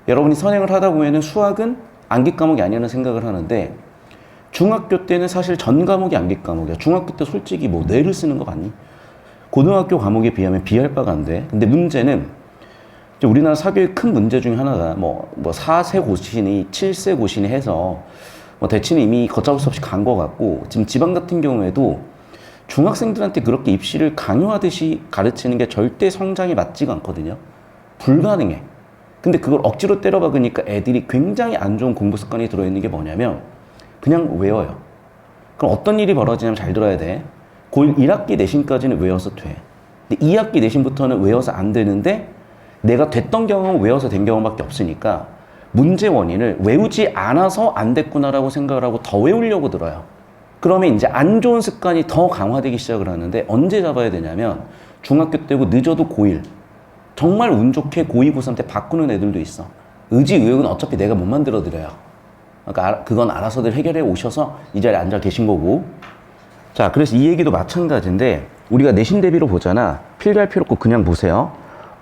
여러분이 선행을 하다 보면은 수학은 암기 과목이 아니라는 생각을 하는데 중학교 때는 사실 전 과목이 암기 과목이야. 중학교 때 솔직히 뭐 뇌를 쓰는 거 맞니? 고등학교 과목에 비하면 비할 바가 안 돼. 근데 문제는 우리나라 사교의 큰 문제 중에 하나가 뭐 4세 고시니 7세 고시니 해서 뭐 대치는 이미 걷잡을 수 없이 간 것 같고 지금 지방 같은 경우에도 중학생들한테 그렇게 입시를 강요하듯이 가르치는 게 절대 성장에 맞지가 않거든요. 불가능해. 근데 그걸 억지로 때려박으니까 애들이 굉장히 안 좋은 공부 습관이 들어있는 게 뭐냐면 그냥 외워요. 그럼 어떤 일이 벌어지냐면 잘 들어야 돼. 고1 1학기 내신까지는 외워서 돼. 근데 2학기 내신부터는 외워서 안 되는데 내가 됐던 경험은 외워서 된 경험밖에 없으니까 문제 원인을 외우지 않아서 안 됐구나라고 생각을 하고 더 외우려고 들어요. 그러면 이제 안 좋은 습관이 더 강화되기 시작을 하는데 언제 잡아야 되냐면 중학교 때고 늦어도 고1. 정말 운 좋게 고2, 고3 때 바꾸는 애들도 있어. 의지의욕은 어차피 내가 못 만들어 드려요. 그러니까 그건 알아서들 해결해 오셔서 이 자리에 앉아 계신 거고. 자, 그래서 이 얘기도 마찬가지인데 우리가 내신 대비로 보잖아. 필기할 필요 없고 그냥 보세요.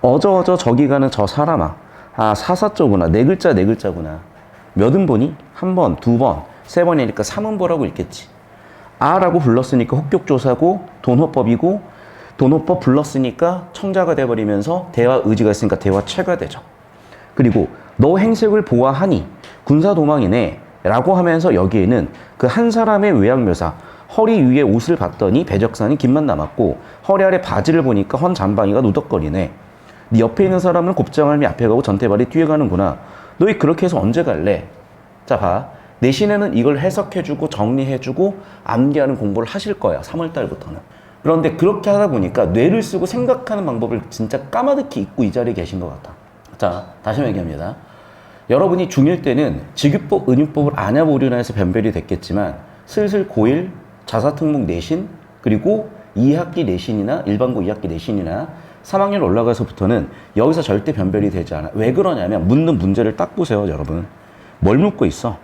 어저 저기 가는 저 사람아. 아, 사사조구나. 네 글자구나. 몇 음보니? 한 번, 두 번, 세 번이니까 삼음보라고 읽겠지. 아라고 불렀으니까 혹격조사고 돈호법이고 돈호법 불렀으니까 청자가 돼버리면서 대화 의지가 있으니까 대화체가 되죠. 그리고 너 행색을 보아하니 군사도망이네 라고 하면서 여기에는 그 한 사람의 외양묘사 허리 위에 옷을 봤더니 배적산이 김만 남았고 허리 아래 바지를 보니까 헌 잠방이가 누덕거리네. 네 옆에 있는 사람은 곱장할미 앞에 가고 전태발이 뒤에 가는구나. 너희 그렇게 해서 언제 갈래? 자, 봐. 내신에는 이걸 해석해주고 정리해주고 암기하는 공부를 하실 거야. 3월달부터는. 그런데 그렇게 하다 보니까 뇌를 쓰고 생각하는 방법을 진짜 까마득히 잊고 이 자리에 계신 것 같아. 자, 다시 한번 얘기합니다. 여러분이 중1 때는 직유법, 은유법을 아냐보류나 해서 변별이 됐겠지만 슬슬 고1, 자사특목 내신, 그리고 2학기 내신이나 일반고 2학기 내신이나 3학년 올라가서부터는 여기서 절대 변별이 되지 않아. 왜 그러냐면 묻는 문제를 딱 보세요, 여러분. 뭘 묻고 있어?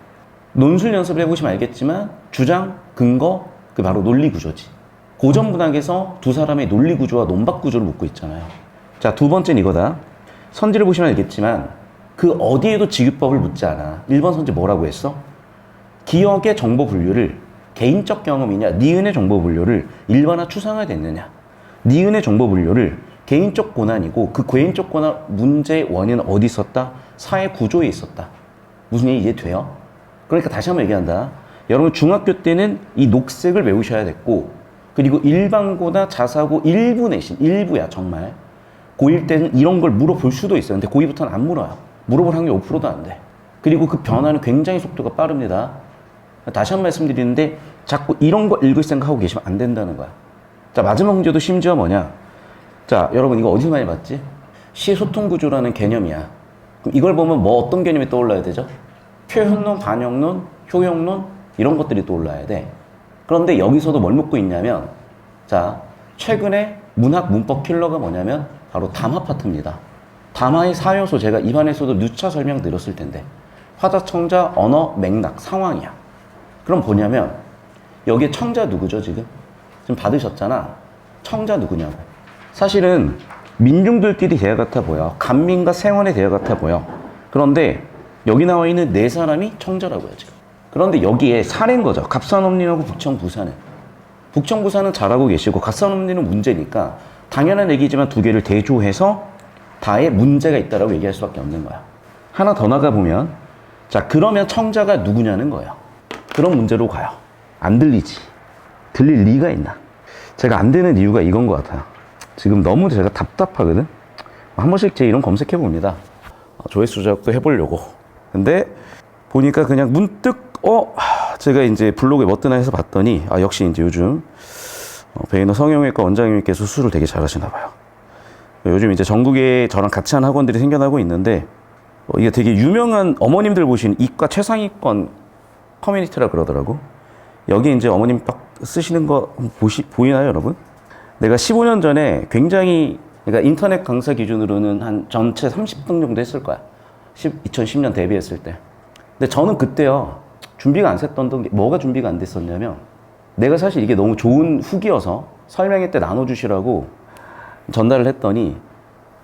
논술 연습을 해보시면 알겠지만 주장, 근거, 그 바로 논리 구조지. 고전 문학에서 두 사람의 논리 구조와 논박 구조를 묻고 있잖아요. 자, 두 번째는 이거다. 선지를 보시면 알겠지만 그 어디에도 직유법을 묻지 않아. 1번 선지 뭐라고 했어? 기억의 정보 분류를 개인적 경험이냐, 니은의 정보 분류를 일반화 추상화됐느냐. 니은의 정보 분류를 개인적 고난이고 그 개인적 고난 문제의 원인은 어디 있었다? 사회 구조에 있었다. 무슨 얘기 이해돼요? 그러니까 다시 한번 얘기한다. 여러분 중학교 때는 이 녹색을 외우셔야 됐고 그리고 일반고나 자사고 일부 내신, 일부야 정말. 고1 때는 이런 걸 물어볼 수도 있어요. 근데 고2부터는 안 물어요. 물어볼 확률이 5%도 안 돼. 그리고 그 변화는 굉장히 속도가 빠릅니다. 다시 한 번 말씀드리는데 자꾸 이런 거 읽을 생각하고 계시면 안 된다는 거야. 자, 마지막 문제도 심지어 뭐냐. 자, 여러분 이거 어디서 많이 봤지? 시소통구조라는 개념이야. 그럼 이걸 보면 뭐 어떤 개념이 떠올라야 되죠? 표현론, 반영론, 효용론 이런 것들이 떠올라야 돼. 그런데 여기서도 뭘 묻고 있냐면 자, 최근에 문학 문법 킬러가 뭐냐면 바로 담화 파트입니다. 담화의 4요소 제가 입안에서도 누차 설명드렸을 텐데 화자, 청자, 언어, 맥락, 상황이야. 그럼 뭐냐면 여기에 청자 누구죠 지금? 지금 받으셨잖아. 청자 누구냐고. 사실은 민중들끼리 대화 같아 보여. 간민과 생원의 대화 같아 보여. 그런데 여기 나와 있는 네 사람이 청자라고요 지금. 그런데 여기에 사례인 거죠. 갑산엄리하고 북청부사는. 북청부사는 잘하고 계시고 갑산엄리는 문제니까 당연한 얘기지만 두 개를 대조해서 다의 문제가 있다라고 얘기할 수밖에 없는 거야. 하나 더 나가보면 자, 그러면 청자가 누구냐는 거예요. 그런 문제로 가요. 안 들리지. 들릴 리가 있나. 제가 안 되는 이유가 이건 것 같아요. 지금 너무 제가 답답하거든. 한 번씩 제 이름 검색해 봅니다. 조회수 조작도 해보려고. 근데 보니까 그냥 문득 제가 이제 블로그에 뭐 뜨나 해서 봤더니 역시 이제 요즘 베이너 성형외과 원장님께서 수술을 되게 잘하시나 봐요. 요즘 이제 전국에 저랑 같이 하는 학원들이 생겨나고 있는데 이게 되게 유명한 어머님들 보시는 이과 최상위권 커뮤니티라 그러더라고. 여기 이제 어머님 딱 쓰시는 거 보이나요, 여러분? 내가 15년 전에 굉장히, 그러니까 인터넷 강사 기준으로는 한 전체 30등 정도 했을 거야. 2010년 데뷔했을 때. 근데 저는 그때요, 준비가 안 됐던 게, 뭐가 준비가 안 됐었냐면, 내가 사실 이게 너무 좋은 후기여서 설명회 때 나눠주시라고 전달을 했더니,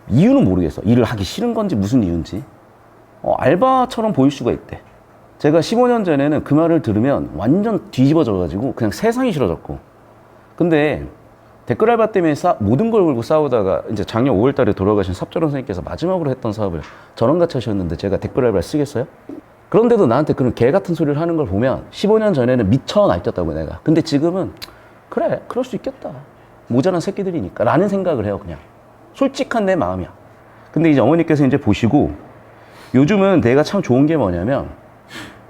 이유는 모르겠어. 일을 하기 싫은 건지 무슨 이유인지. 알바처럼 보일 수가 있대. 제가 15년 전에는 그 말을 들으면 완전 뒤집어져가지고 그냥 세상이 싫어졌고. 근데 댓글 알바 때문에 모든 걸 걸고 싸우다가 이제 작년 5월 달에 돌아가신 삽저런 선생님께서 마지막으로 했던 사업을 저랑 같이 하셨는데 제가 댓글 알바를 쓰겠어요? 그런데도 나한테 그런 개 같은 소리를 하는 걸 보면 15년 전에는 미쳐 날뛰었다고 내가. 근데 지금은 그래, 그럴 수 있겠다. 모자란 새끼들이니까 라는 생각을 해요, 그냥. 솔직한 내 마음이야. 근데 이제 어머니께서 이제 보시고 요즘은 내가 참 좋은 게 뭐냐면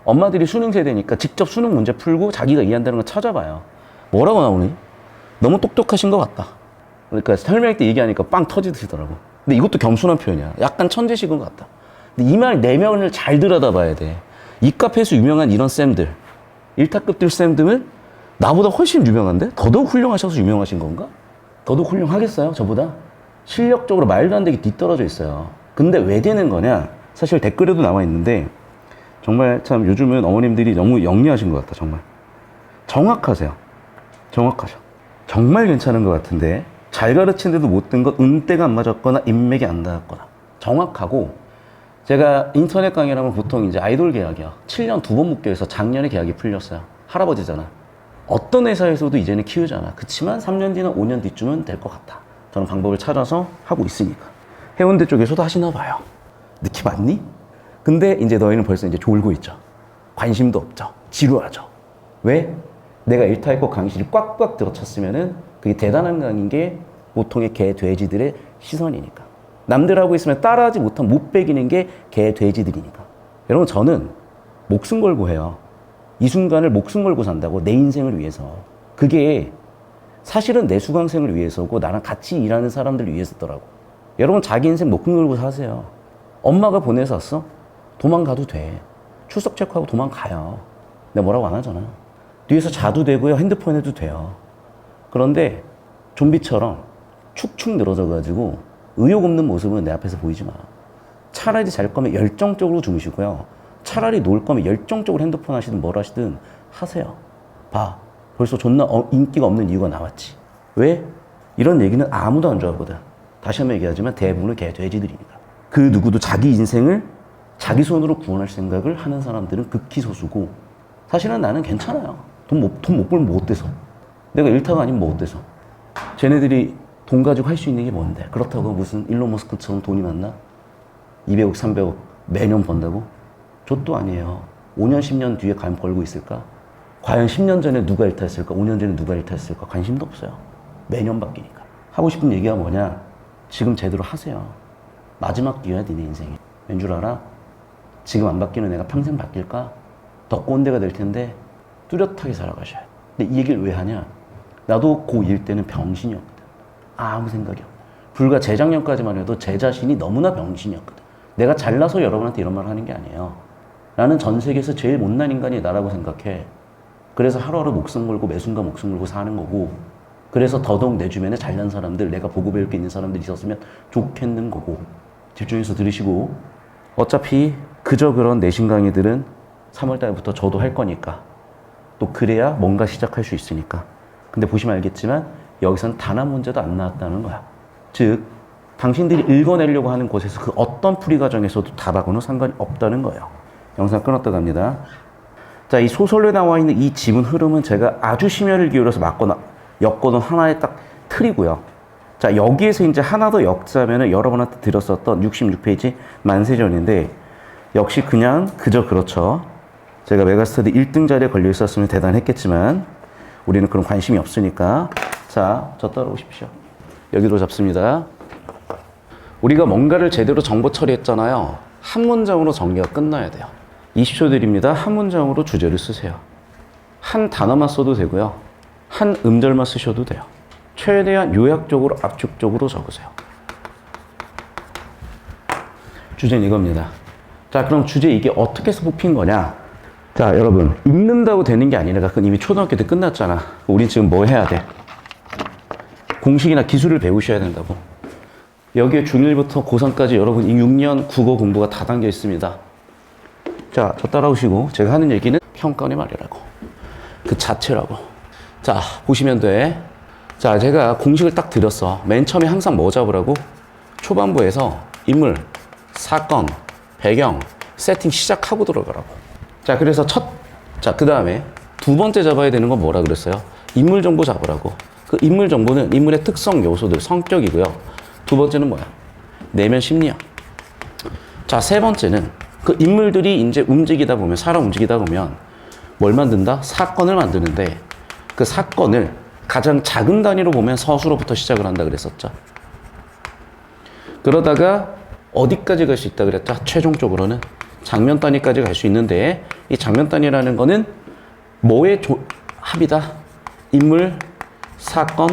엄마들이 수능 세대니까 직접 수능 문제 풀고 자기가 이해한다는 걸 찾아봐요. 뭐라고 나오니? 너무 똑똑하신 것 같다. 그러니까 설명할 때 얘기하니까 빵 터지시더라고. 근데 이것도 겸손한 표현이야. 약간 천재식인 것 같다. 근데 이 말 내면을 잘 들여다봐야 돼. 이카페에서 유명한 이런 쌤들, 일타급들 쌤들은 나보다 훨씬 유명한데? 더더욱 훌륭하셔서 유명하신 건가? 더더욱 훌륭하겠어요, 저보다? 실력적으로 말도 안 되게 뒤떨어져 있어요. 근데 왜 되는 거냐? 사실 댓글에도 나와 있는데 정말 참 요즘은 어머님들이 너무 영리하신 것 같다, 정말. 정확하세요. 정확하셔. 정말 괜찮은 것 같은데 잘 가르치는데도 못 든 건 운대가 안 맞았거나 인맥이 안 닿았거나. 정확하고 제가 인터넷 강의를 하면 보통 이제 아이돌 계약이야. 7년 2번 묶여서 작년에 계약이 풀렸어요. 할아버지잖아. 어떤 회사에서도 이제는 키우잖아. 그치만 3년 뒤나 5년 뒤쯤은 될 것 같아. 저는 방법을 찾아서 하고 있으니까. 해운대 쪽에서도 하시나 봐요. 느낌 왔니? 근데 이제 너희는 벌써 이제 졸고 있죠. 관심도 없죠. 지루하죠. 왜? 내가 일타의코 강의실을 꽉꽉 들어찼으면은 그게 대단한 강의인 게 보통의 개, 돼지들의 시선이니까. 남들하고 있으면 따라하지 못하면 못 배기는 게 개, 돼지들이니까. 여러분, 저는 목숨 걸고 해요. 이 순간을 목숨 걸고 산다고, 내 인생을 위해서. 그게 사실은 내 수강생을 위해서고 나랑 같이 일하는 사람들을 위해서더라고. 여러분, 자기 인생 목숨 걸고 사세요. 엄마가 보내서 왔어? 도망가도 돼. 출석 체크하고 도망가요. 내가 뭐라고 안 하잖아. 뒤에서 자도 되고요, 핸드폰 해도 돼요. 그런데 좀비처럼 축축 늘어져가지고 의욕 없는 모습은 내 앞에서 보이지 마. 차라리 잘 거면 열정적으로 주무시고요. 차라리 놀 거면 열정적으로 핸드폰 하시든 뭘 하시든 하세요. 봐. 벌써 존나 인기가 없는 이유가 나왔지. 왜? 이런 얘기는 아무도 안 좋아하거든. 다시 한번 얘기하지만 대부분은 개, 돼지들이니까. 그 누구도 자기 인생을 자기 손으로 구원할 생각을 하는 사람들은 극히 소수고, 사실은 나는 괜찮아요. 돈 못 벌면 뭐 어때서? 내가 일타가 아니면 뭐 어때서? 쟤네들이 돈 가지고 할 수 있는 게 뭔데? 그렇다고 무슨 일론 머스크처럼 돈이 많나? 200억, 300억 매년 번다고? 저도 아니에요. 5년, 10년 뒤에 과연 벌고 있을까? 과연 10년 전에 누가 일타했을까? 5년 전에 누가 일타했을까? 관심도 없어요. 매년 바뀌니까. 하고 싶은 얘기가 뭐냐? 지금 제대로 하세요. 마지막 기회야, 니네 인생이. 왠 줄 알아? 지금 안 바뀌는 애가 평생 바뀔까? 더 꼰대가 될 텐데 뚜렷하게 살아가셔야 돼. 근데 이 얘기를 왜 하냐? 나도 고1 때는 병신이었거든. 아무 생각이 없어. 불과 재작년까지만 해도 제 자신이 너무나 병신이었거든. 내가 잘나서 여러분한테 이런 말을 하는 게 아니에요. 나는 전 세계에서 제일 못난 인간이 나라고 생각해. 그래서 하루하루 목숨 걸고 매 순간 목숨 걸고 사는 거고, 그래서 더더욱 내 주변에 잘난 사람들, 내가 보고 배울 게 있는 사람들이 있었으면 좋겠는 거고. 집중해서 들으시고, 어차피 그저 그런 내신 강의들은 3월 달부터 저도 할 거니까, 또 그래야 뭔가 시작할 수 있으니까. 근데 보시면 알겠지만 여기선 단 한 문제도 안 나왔다는 거야. 즉, 당신들이 읽어내려고 하는 곳에서 그 어떤 풀이 과정에서도 답하고는 상관이 없다는 거예요. 영상 끊었다 갑니다. 자, 이 소설에 나와 있는 이 지문 흐름은 제가 아주 심혈을 기울여서 엮어놓은 하나의 딱 틀이고요. 자, 여기에서 이제 하나 더 엮자면은 여러분한테 드렸었던 66페이지 만세전인데, 역시 그냥 그저 그렇죠. 제가 메가스터디 1등 자리에 걸려 있었으면 대단했겠지만 우리는 그런 관심이 없으니까. 자, 저 따라오십시오. 여기로 잡습니다. 우리가 뭔가를 제대로 정보 처리했잖아요. 한 문장으로 전개가 끝나야 돼요. 20초 드립니다. 한 문장으로 주제를 쓰세요. 한 단어만 써도 되고요. 한 음절만 쓰셔도 돼요. 최대한 요약적으로 압축적으로 적으세요. 주제는 이겁니다. 자, 그럼 주제 이게 어떻게 해서 뽑힌 거냐? 자, 여러분, 읽는다고 되는 게 아니라 그건 이미 초등학교 때 끝났잖아. 우린 지금 뭐 해야 돼? 공식이나 기술을 배우셔야 된다고. 여기에 중1부터 고3까지 여러분 이 6년 국어 공부가 다 담겨 있습니다. 자, 저 따라오시고, 제가 하는 얘기는 평가원의 말이라고. 그 자체라고. 자, 보시면 돼. 자, 제가 공식을 딱 드렸어. 맨 처음에 항상 뭐 잡으라고? 초반부에서 인물, 사건, 배경, 세팅 시작하고 들어가라고. 자, 그래서 그 다음에 두 번째 잡아야 되는 건 뭐라 그랬어요? 인물 정보 잡으라고. 그 인물 정보는 인물의 특성 요소들, 성격이고요. 두 번째는 뭐야? 내면 심리학. 자, 세 번째는 그 인물들이 이제 움직이다 보면, 사람 움직이다 보면 뭘 만든다? 사건을 만드는데 그 사건을 가장 작은 단위로 보면 서술로부터 시작을 한다 그랬었죠. 그러다가 어디까지 갈 수 있다 그랬죠? 최종적으로는 장면 단위까지 갈 수 있는데 이 장면 단위라는 거는 뭐의 합이다? 인물, 사건,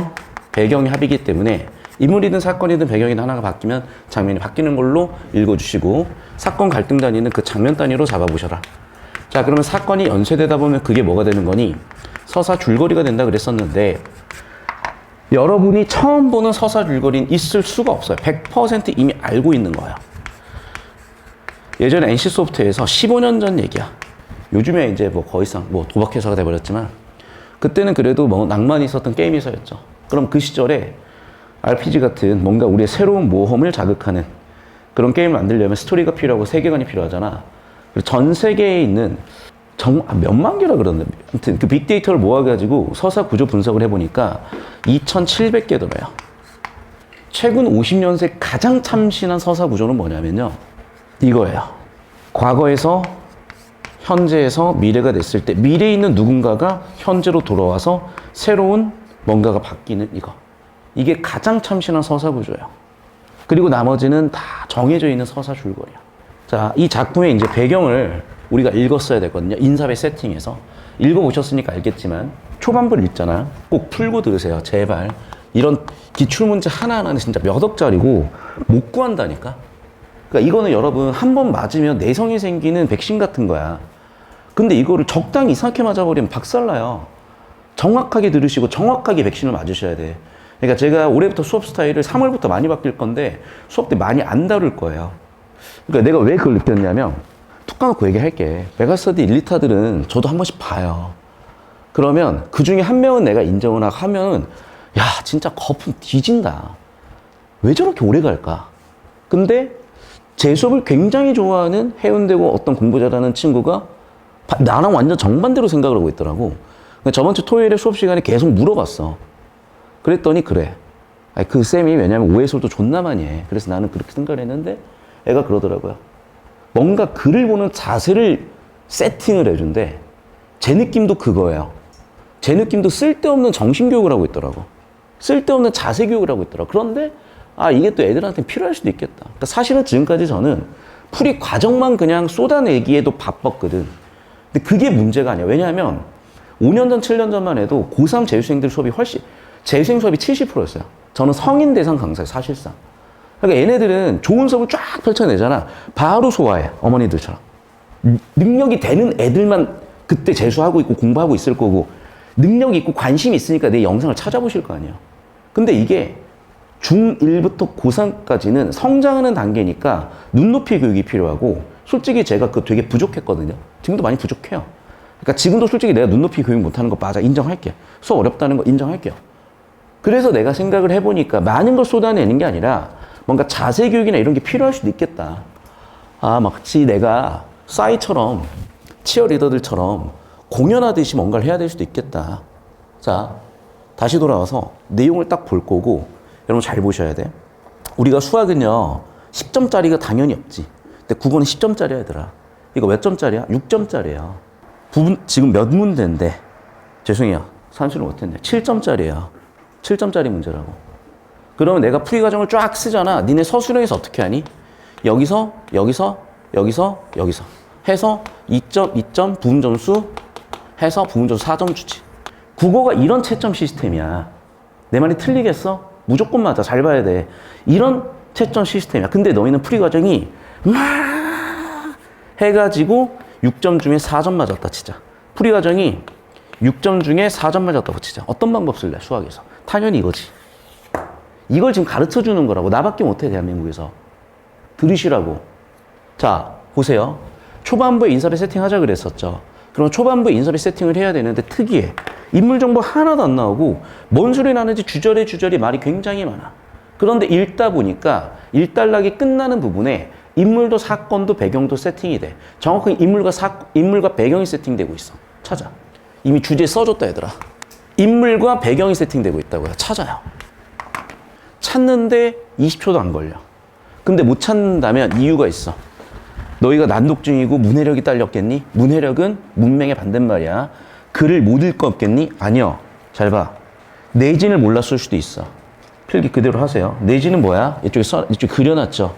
배경의 합이기 때문에 인물이든 사건이든 배경이든 하나가 바뀌면 장면이 바뀌는 걸로 읽어주시고 사건 갈등 단위는 그 장면 단위로 잡아보셔라. 자, 그러면 사건이 연쇄되다 보면 그게 뭐가 되는 거니? 서사 줄거리가 된다 그랬었는데 여러분이 처음 보는 서사 줄거리는 있을 수가 없어요. 100% 이미 알고 있는 거예요. 예전에 NC소프트에서 15년 전 얘기야. 요즘에 이제 뭐 거의 뭐 도박회사가 돼버렸지만 그때는 그래도 뭐 낭만이 있었던 게임 회사였죠. 그럼 그 시절에 RPG 같은 뭔가 우리의 새로운 모험을 자극하는 그런 게임을 만들려면 스토리가 필요하고 세계관이 필요하잖아. 전 세계에 있는 몇만 개라 그러는데 아무튼 그 빅데이터를 모아가지고 서사 구조 분석을 해보니까 2,700개더래요. 최근 50년 새 가장 참신한 서사 구조는 뭐냐면요. 이거예요. 과거에서 현재에서 미래가 됐을 때 미래에 있는 누군가가 현재로 돌아와서 새로운 뭔가가 바뀌는 이거. 이게 가장 참신한 서사 구조예요. 그리고 나머지는 다 정해져 있는 서사 줄거리야. 자, 이 작품의 이제 배경을 우리가 읽었어야 되거든요. 인사배 세팅에서. 읽어보셨으니까 알겠지만 초반부를 읽잖아요. 꼭 풀고 들으세요. 제발. 이런 기출문제 하나하나는 진짜 몇 억짜리고 못 구한다니까. 그러니까 이거는 여러분 한 번 맞으면 내성이 생기는 백신 같은 거야. 근데 이거를 적당히 이상하게 맞아버리면 박살나요. 정확하게 들으시고 정확하게 백신을 맞으셔야 돼. 그러니까 제가 올해부터 수업 스타일을 3월부터 많이 바뀔 건데 수업 때 많이 안 다룰 거예요. 그러니까 내가 왜 그걸 느꼈냐면 툭 까놓고 얘기할게. 메가스터디 1, 2타들은 저도 한 번씩 봐요. 그러면 그 중에 한 명은 내가 인정을 하고 하면은 야 진짜 거품 뒤진다. 왜 저렇게 오래 갈까? 근데 제 수업을 굉장히 좋아하는 해운대고 어떤 공부 잘하는 친구가 나랑 완전 정반대로 생각을 하고 있더라고. 저번 주 토요일에 수업 시간에 계속 물어봤어. 그랬더니 그래. 아니, 그 쌤이 왜냐면 오해설도 존나 많이 해. 그래서 나는 그렇게 생각을 했는데 애가 그러더라고요. 뭔가 글을 보는 자세를 세팅을 해준대. 제 느낌도 그거예요. 제 느낌도 쓸데없는 정신교육을 하고 있더라고. 쓸데없는 자세 교육을 하고 있더라고. 그런데 이게 또 애들한테 필요할 수도 있겠다. 그러니까 사실은 지금까지 저는 풀이 과정만 그냥 쏟아내기에도 바빴거든. 근데 그게 문제가 아니야. 왜냐하면 5년 전, 7년 전만 해도 고3 재수생들 수업이 재수생 수업이 70%였어요. 저는 성인 대상 강사예요, 사실상. 그러니까 얘네들은 좋은 수업을 쫙 펼쳐내잖아. 바로 소화해, 어머니들처럼. 능력이 되는 애들만 그때 재수하고 있고 공부하고 있을 거고 능력이 있고 관심이 있으니까 내 영상을 찾아보실 거 아니에요. 근데 이게 중1부터 고3까지는 성장하는 단계니까 눈높이 교육이 필요하고 솔직히 제가 그거 되게 부족했거든요. 지금도 많이 부족해요. 그러니까 지금도 솔직히 내가 눈높이 교육 못하는 거 맞아. 인정할게요. 수업 어렵다는 거 인정할게요. 그래서 내가 생각을 해보니까 많은 걸 쏟아내는 게 아니라 뭔가 자세 교육이나 이런 게 필요할 수도 있겠다. 마치 내가 싸이처럼 치어리더들처럼 공연하듯이 뭔가를 해야 될 수도 있겠다. 자, 다시 돌아와서 내용을 딱 볼 거고 여러분 잘 보셔야 돼. 우리가 수학은요 10점짜리가 당연히 없지. 근데 국어는 10점짜리야 얘들아. 이거 몇 점짜리야? 6점짜리야. 지금 몇 문제인데 죄송해요. 산수를 못했네. 7점짜리야. 7점짜리 문제라고. 그러면 내가 풀이 과정을 쫙 쓰잖아. 니네 서술형에서 어떻게 하니? 여기서 해서 2점, 2점, 부분점수 해서 부분점수 4점 주지. 국어가 이런 채점 시스템이야. 내 말이 틀리겠어? 무조건 맞아. 잘 봐야 돼. 이런 채점 시스템이야. 근데 너희는 풀이 과정이 막 해가지고 6점 중에 4점 맞았다 치자. 풀이 과정이 6점 중에 4점 맞았다고 치자. 어떤 방법 쓸래? 수학에서. 당연히 이거지. 이걸 지금 가르쳐 주는 거라고. 나밖에 못해 대한민국에서. 들으시라고. 자 보세요. 초반부에 인사배 세팅하자 그랬었죠. 그럼 초반부에 인사배 세팅을 해야 되는데 특이해. 인물 정보 하나도 안 나오고 뭔 소리 나는지 주저리 말이 굉장히 많아. 그런데 읽다 보니까 일단락이 끝나는 부분에 인물도 사건도 배경도 세팅이 돼. 정확하게 인물과 배경이 세팅되고 있어. 찾아. 이미 주제에 써줬다 얘들아. 인물과 배경이 세팅되고 있다고요. 찾아요. 찾는데 20초도 안 걸려. 근데 못 찾는다면 이유가 있어. 너희가 난독증이고 문해력이 딸렸겠니? 문해력은 문맹의 반대말이야. 글을 못 읽었겠니? 아니요. 잘 봐. 내진을 몰랐을 수도 있어. 필기 그대로 하세요. 내지는 뭐야? 이쪽에 그려놨죠.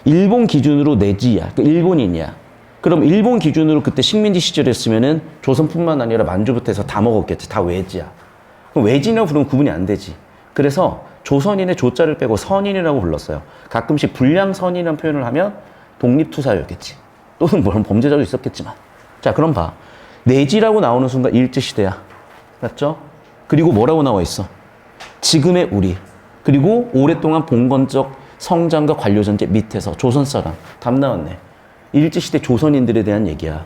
일본 기준으로 내지야. 그러니까 일본인이야. 그럼 일본 기준으로 그때 식민지 시절이었으면은 조선뿐만 아니라 만주부터 해서 다 먹었겠지. 다 외지야. 그럼 외지라고 부르면 구분이 안 되지. 그래서 조선인의 조자를 빼고 선인이라고 불렀어요. 가끔씩 불량선인이라는 표현을 하면 독립투사였겠지. 또는 뭐 범죄자도 있었겠지만. 자, 그럼 봐. 내지라고 나오는 순간 일제시대야. 맞죠? 그리고 뭐라고 나와 있어? 지금의 우리. 그리고 오랫동안 봉건적 성장과 관료전제 밑에서 조선사람. 답 나왔네. 일제시대 조선인들에 대한 얘기야.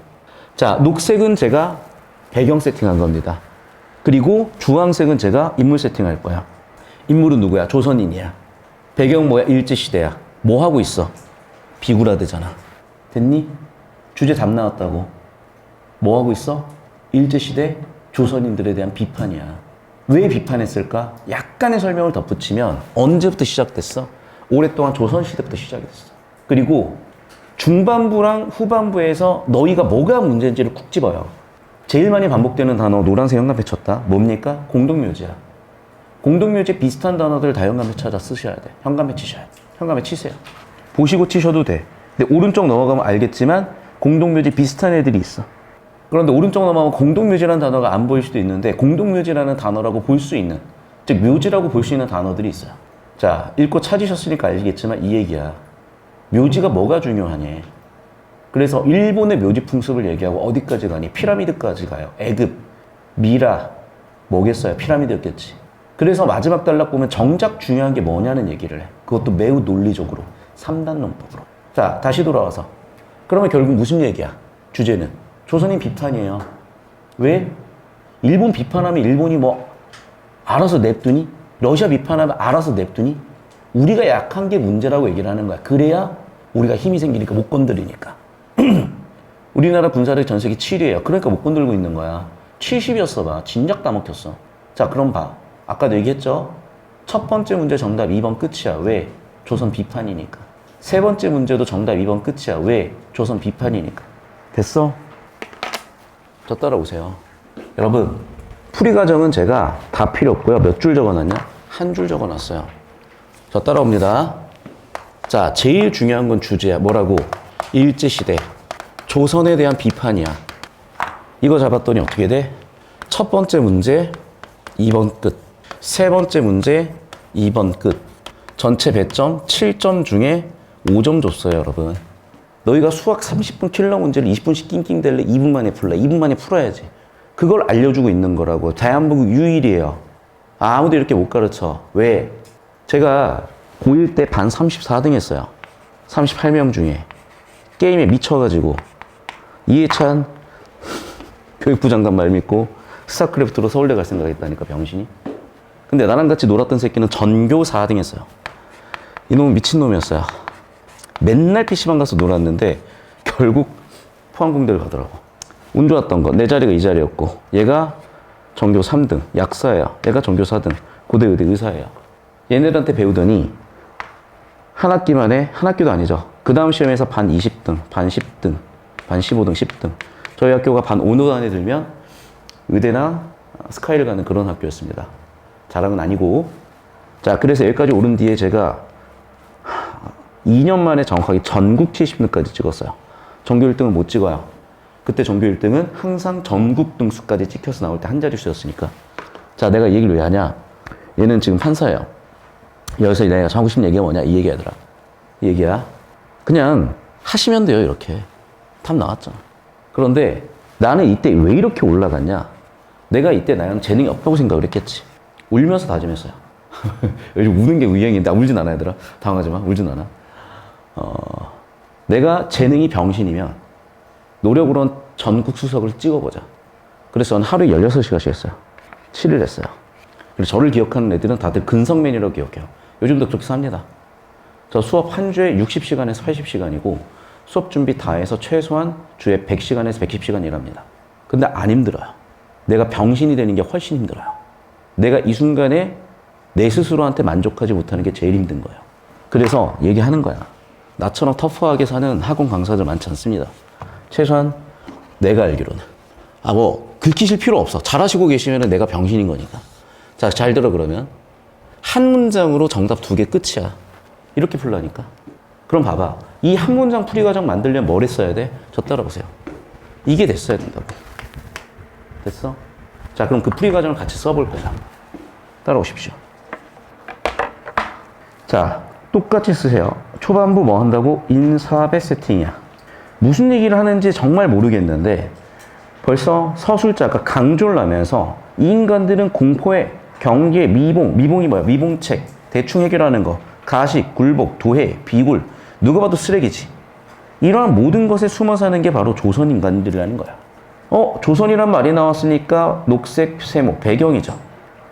자, 녹색은 제가 배경 세팅한 겁니다. 그리고 주황색은 제가 인물 세팅할 거야. 인물은 누구야? 조선인이야. 배경 뭐야? 일제시대야. 뭐 하고 있어? 비굴하대잖아. 됐니? 주제 답 나왔다고. 뭐 하고 있어? 일제시대 조선인들에 대한 비판이야. 왜 비판했을까? 약간의 설명을 덧붙이면 언제부터 시작됐어? 오랫동안 조선시대부터 시작이 됐어. 그리고 중반부랑 후반부에서 너희가 뭐가 문제인지를 쿡 집어요. 제일 많이 반복되는 단어 노란색 현관펜 쳤다. 뭡니까? 공동묘지야. 공동묘지 비슷한 단어들 다 현관펜 찾아 쓰셔야 돼. 현관펜 치셔야 돼. 현관펜 치세요. 보시고 치셔도 돼. 근데 오른쪽 넘어가면 알겠지만 공동묘지 비슷한 애들이 있어. 그런데 오른쪽 넘어가면 공동묘지라는 단어가 안 보일 수도 있는데 공동묘지라는 단어라고 볼 수 있는, 즉 묘지라고 볼 수 있는 단어들이 있어요. 자, 읽고 찾으셨으니까 알겠지만 이 얘기야. 묘지가 뭐가 중요하니? 그래서 일본의 묘지 풍습을 얘기하고 어디까지 가니? 피라미드까지 가요. 애굽, 미라, 뭐겠어요? 피라미드였겠지. 그래서 마지막 단락 보면 정작 중요한 게 뭐냐는 얘기를 해. 그것도 매우 논리적으로, 3단 논법으로. 자, 다시 돌아와서. 그러면 결국 무슨 얘기야? 주제는 조선인 비판이에요. 왜? 일본 비판하면 일본이 뭐 알아서 냅두니? 러시아 비판하면 알아서 냅두니? 우리가 약한 게 문제라고 얘기를 하는 거야. 그래야 우리가 힘이 생기니까 못 건드리니까. 우리나라 군사력 전 세계 7위예요. 그러니까 못 건들고 있는 거야. 70이었어 봐. 진작 다 먹혔어. 자, 그럼 봐. 아까도 얘기했죠? 첫 번째 문제 정답 2번 끝이야. 왜? 조선 비판이니까. 세 번째 문제도 정답 2번 끝이야. 왜? 조선 비판이니까. 됐어? 저 따라오세요. 여러분, 풀이 과정은 제가 다 필요 없고요. 몇 줄 적어놨냐? 한 줄 적어놨어요. 저 따라옵니다. 자, 제일 중요한 건 주제야. 뭐라고? 일제시대. 조선에 대한 비판이야. 이거 잡았더니 어떻게 돼? 첫 번째 문제 2번 끝. 세 번째 문제 2번 끝. 전체 배점 7점 중에 5점 줬어요, 여러분. 너희가 수학 30분 킬러 문제를 20분씩 낑낑 댈래? 2분 만에 풀래. 2분 만에 풀어야지. 그걸 알려주고 있는 거라고. 대한민국 유일이에요. 아무도 이렇게 못 가르쳐. 왜? 제가 고1 때 반 34등 했어요. 38명 중에. 게임에 미쳐가지고. 이해찬 교육부 장관 말 믿고 스타크래프트로 서울대 갈 생각했다니까, 병신이. 근데 나랑 같이 놀았던 새끼는 전교 4등 했어요. 이놈은 미친놈이었어요. 맨날 PC방 가서 놀았는데 결국 포항공대를 가더라고. 운 좋았던 거, 내 자리가 이 자리였고, 얘가 전교 3등, 약사예요. 얘가 전교 4등, 고대의대 의사예요. 얘네들한테 배우더니 한 학기 만에, 한 학기도 아니죠. 그 다음 시험에서 반 20등, 반 10등, 반 15등, 10등. 저희 학교가 반 5도 안에 들면 의대나 스카이를 가는 그런 학교였습니다. 자랑은 아니고. 자, 그래서 여기까지 오른 뒤에 제가 2년 만에 정확하게 전국 70등까지 찍었어요. 전교 1등은 못 찍어요. 그때 전교 1등은 항상 전국 등수까지 찍혀서 나올 때 한 자릿수였으니까. 자, 내가 이 얘기를 왜 하냐? 얘는 지금 판사예요. 여기서 내가 하고 싶은 얘기가 뭐냐? 이 얘기하더라. 이 얘기야. 그냥 하시면 돼요, 이렇게. 답 나왔잖아. 그런데 나는 이때 왜 이렇게 올라갔냐? 내가 이때 나는 재능이 없다고 생각을 했겠지. 울면서 다짐했어요. 요즘 우는 게 유행인데, 울진 않아, 얘들아. 당황하지 마. 울진 않아. 내가 재능이 병신이면 노력으로 전국 수석을 찍어보자. 그래서 저는 하루에 16시간씩 했어요. 7일 했어요. 그래서 저를 기억하는 애들은 다들 근성맨이라고 기억해요. 요즘도 그렇게 삽니다. 저 수업 한 주에 60시간에서 80시간이고 수업 준비 다 해서 최소한 주에 100시간에서 110시간 일합니다. 근데 안 힘들어요. 내가 병신이 되는 게 훨씬 힘들어요. 내가 이 순간에 내 스스로한테 만족하지 못하는 게 제일 힘든 거예요. 그래서 얘기하는 거야. 나처럼 터프하게 사는 학원 강사들 많지 않습니다. 최소한 내가 알기로는. 뭐 긁히실 필요 없어. 잘하시고 계시면 내가 병신인 거니까. 자, 잘 들어 그러면. 한 문장으로 정답 2개 끝이야. 이렇게 풀라니까. 그럼 봐봐. 이 한 문장 풀이 과정 만들려면 뭘 했어야 돼? 저 따라보세요. 이게 됐어야 된다고. 됐어? 자, 그럼 그 풀이 과정을 같이 써볼 거야. 따라오십시오. 자, 똑같이 쓰세요. 초반부 뭐 한다고? 인사배 세팅이야. 무슨 얘기를 하는지 정말 모르겠는데 벌써 서술자가 강조를 하면서 이 인간들은 공포에 경계, 미봉이 뭐야? 미봉책, 대충 해결하는 거, 가식, 굴복, 도해, 비굴, 누가 봐도 쓰레기지. 이러한 모든 것에 숨어 사는 게 바로 조선 인간들이라는 거야. 조선이란 말이 나왔으니까 녹색, 세모, 배경이죠.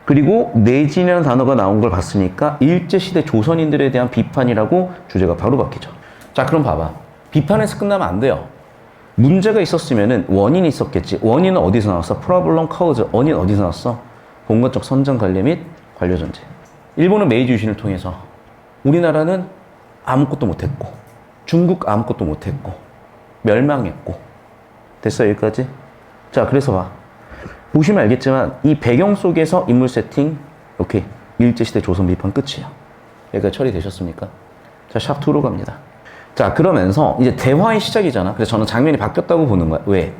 그리고 내진이라는 단어가 나온 걸 봤으니까 일제시대 조선인들에 대한 비판이라고 주제가 바로 바뀌죠. 자, 그럼 봐봐. 비판에서 끝나면 안 돼요. 문제가 있었으면은 원인이 있었겠지. 원인은 어디서 나왔어? 프로블럼 카우즈. 원인 어디서 나왔어? 공간적 선정 관리 및 관료 전제. 일본은 메이지 유신을 통해서 우리나라는 아무것도 못했고 중국 아무것도 못했고 멸망했고 됐어 여기까지? 자, 그래서 봐. 보시면 알겠지만 이 배경 속에서 인물 세팅 오케이 일제시대 조선 비판 끝이에요. 여기까지 처리되셨습니까? 자, 샵 2로 갑니다. 자, 그러면서 이제 대화의 시작이잖아. 그래서 저는 장면이 바뀌었다고 보는 거야. 왜?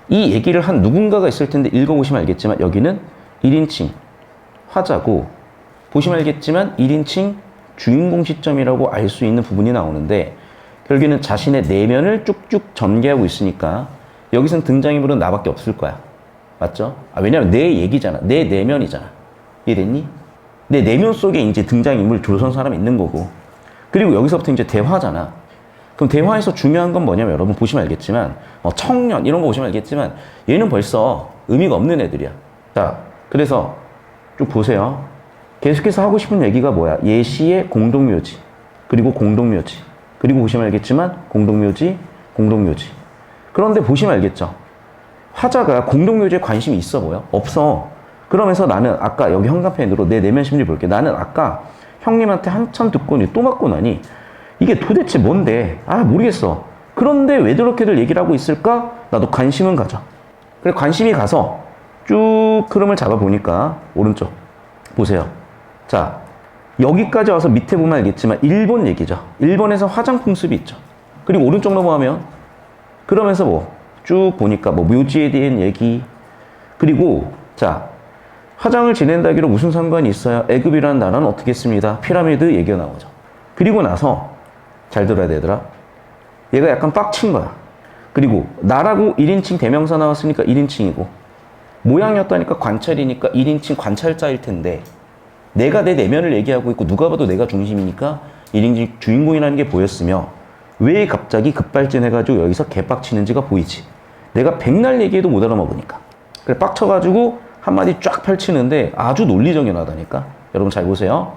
이 얘기를 한 누군가가 있을 텐데 읽어보시면 알겠지만 여기는 1인칭 화자고 보시면 알겠지만 1인칭 주인공 시점이라고 알 수 있는 부분이 나오는데 결국에는 자신의 내면을 쭉쭉 전개하고 있으니까 여기선 등장인물은 나밖에 없을 거야. 맞죠? 왜냐면 내 얘기잖아. 내 내면이잖아. 이해됐니? 내 내면 속에 이제 등장인물 조선 사람이 있는 거고 그리고 여기서부터 이제 대화잖아. 그럼 대화에서 중요한 건 뭐냐면 여러분 보시면 알겠지만 청년 이런 거 보시면 알겠지만 얘는 벌써 의미가 없는 애들이야. 자, 그래서 쭉 보세요. 계속해서 하고 싶은 얘기가 뭐야? 예시의 공동묘지 그리고 공동묘지 그리고 보시면 알겠지만 공동묘지 그런데 보시면 알겠죠? 화자가 공동묘지에 관심이 있어 보여? 없어. 그러면서 나는 아까 여기 현관펜으로 내 내면 심리 볼게. 나는 아까 형님한테 한참 듣고 또 맞고 나니 이게 도대체 뭔데? 모르겠어. 그런데 왜 저렇게들 얘기를 하고 있을까? 나도 관심은 가져. 그래 관심이 가서 쭉 흐름을 잡아보니까 오른쪽 보세요. 자, 여기까지 와서 밑에 보면 알겠지만 일본 얘기죠. 일본에서 화장품 습이 있죠. 그리고 오른쪽 넘어가면 그러면서 쭉 보니까 묘지에 대한 얘기 그리고 자 화장을 지낸다기로 무슨 상관이 있어요? 애굽이라는 나라는 어떻게 했습니다? 피라미드 얘기가 나오죠. 그리고 나서 잘 들어야 되더라. 얘가 약간 빡친 거야. 그리고 나라고 1인칭 대명사 나왔으니까 1인칭이고 모양이었다니까 관찰이니까 1인칭 관찰자일 텐데 내가 내 내면을 얘기하고 있고 누가 봐도 내가 중심이니까 1인칭 주인공이라는 게 보였으며 왜 갑자기 급발진해가지고 여기서 개빡치는지가 보이지. 내가 백날 얘기해도 못 알아먹으니까. 그래 빡쳐가지고 한마디 쫙 펼치는데 아주 논리정연하다니까. 여러분 잘 보세요.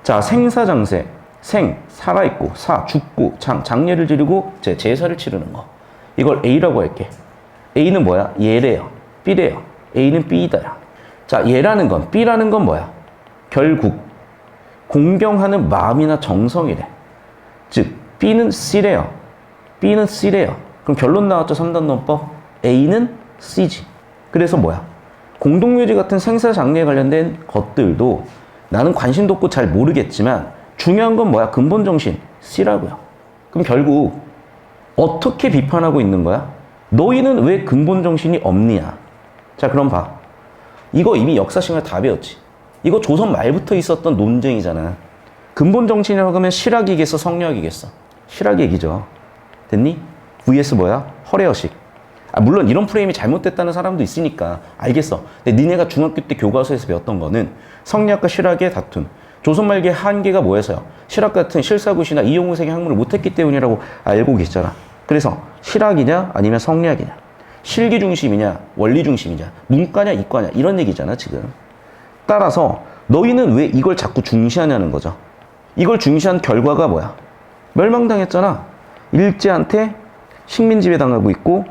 자, 생사장세. 생, 살아있고, 사, 죽고, 장례를 지르고 제사를 치르는 거. 이걸 A라고 할게. A는 뭐야? 얘래요. B래요. A는 B다야. 자, 얘라는 건, B라는 건 뭐야? 결국 공경하는 마음이나 정성이래. 즉 B는 C래요. B는 C래요. 그럼 결론 나왔죠? 3단 논법. A는 C지. 그래서 뭐야? 공동묘지 같은 생사장례에 관련된 것들도 나는 관심도 없고 잘 모르겠지만 중요한 건 뭐야? 근본 정신 C라고요. 그럼 결국 어떻게 비판하고 있는 거야? 너희는 왜 근본 정신이 없느냐? 자, 그럼 봐. 이거 이미 역사 시간에 다 배웠지. 이거 조선 말부터 있었던 논쟁이잖아. 근본 정신이라고 하면 실학이겠어, 성리학이겠어? 실학 얘기죠. 됐니? vs 뭐야? 허례허식. 물론 이런 프레임이 잘못됐다는 사람도 있으니까 알겠어. 근데 니네가 중학교 때 교과서에서 배웠던 거는 성리학과 실학의 다툼. 조선 말기의 한계가 뭐여서요? 실학 같은 실사구시나 이용우생의 학문을 못했기 때문이라고 알고 계시잖아. 그래서 실학이냐 아니면 성리학이냐? 실기 중심이냐 원리 중심이냐? 문과냐 이과냐? 이런 얘기잖아 지금. 따라서 너희는 왜 이걸 자꾸 중시하냐는 거죠. 이걸 중시한 결과가 뭐야? 멸망당했잖아. 일제한테 식민지배 당하고 있고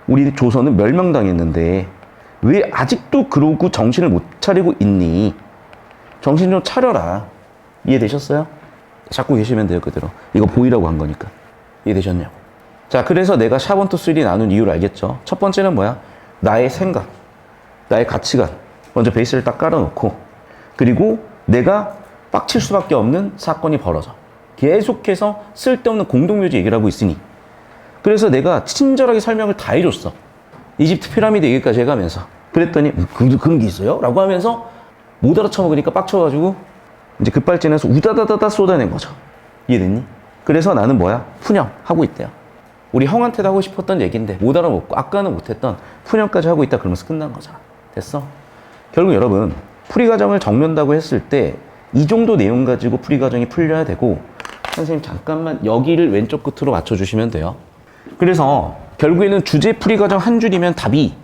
우리 조선은 멸망당했는데 왜 아직도 그러고 정신을 못 차리고 있니? 정신 좀 차려라. 이해되셨어요? 잡고 계시면 돼요, 그대로. 이거 보이라고 한 거니까. 이해되셨냐고. 자, 그래서 내가 샵 1, 2, 3 나눈 이유를 알겠죠? 첫 번째는 뭐야? 나의 생각, 나의 가치관. 먼저 베이스를 딱 깔아놓고, 그리고 내가 빡칠 수밖에 없는 사건이 벌어져. 계속해서 쓸데없는 공동묘지 얘기를 하고 있으니. 그래서 내가 친절하게 설명을 다 해줬어. 이집트 피라미드 얘기까지 해가면서. 그랬더니 그런 게 있어요? 라고 하면서 못 알아쳐먹으니까 빡쳐가지고 이제 급발진해서 우다다다다 쏟아낸 거죠. 이해됐니? 그래서 나는 뭐야? 푸념하고 있대요. 우리 형한테도 하고 싶었던 얘기인데 못 알아먹고 아까는 못했던 푸념까지 하고 있다 그러면서 끝난 거잖아. 됐어? 결국 여러분 풀이과정을 적는다고 했을 때 이 정도 내용 가지고 풀이과정이 풀려야 되고, 선생님 잠깐만 여기를 왼쪽 끝으로 맞춰주시면 돼요. 그래서 결국에는 주제 풀이과정 한 줄이면 답이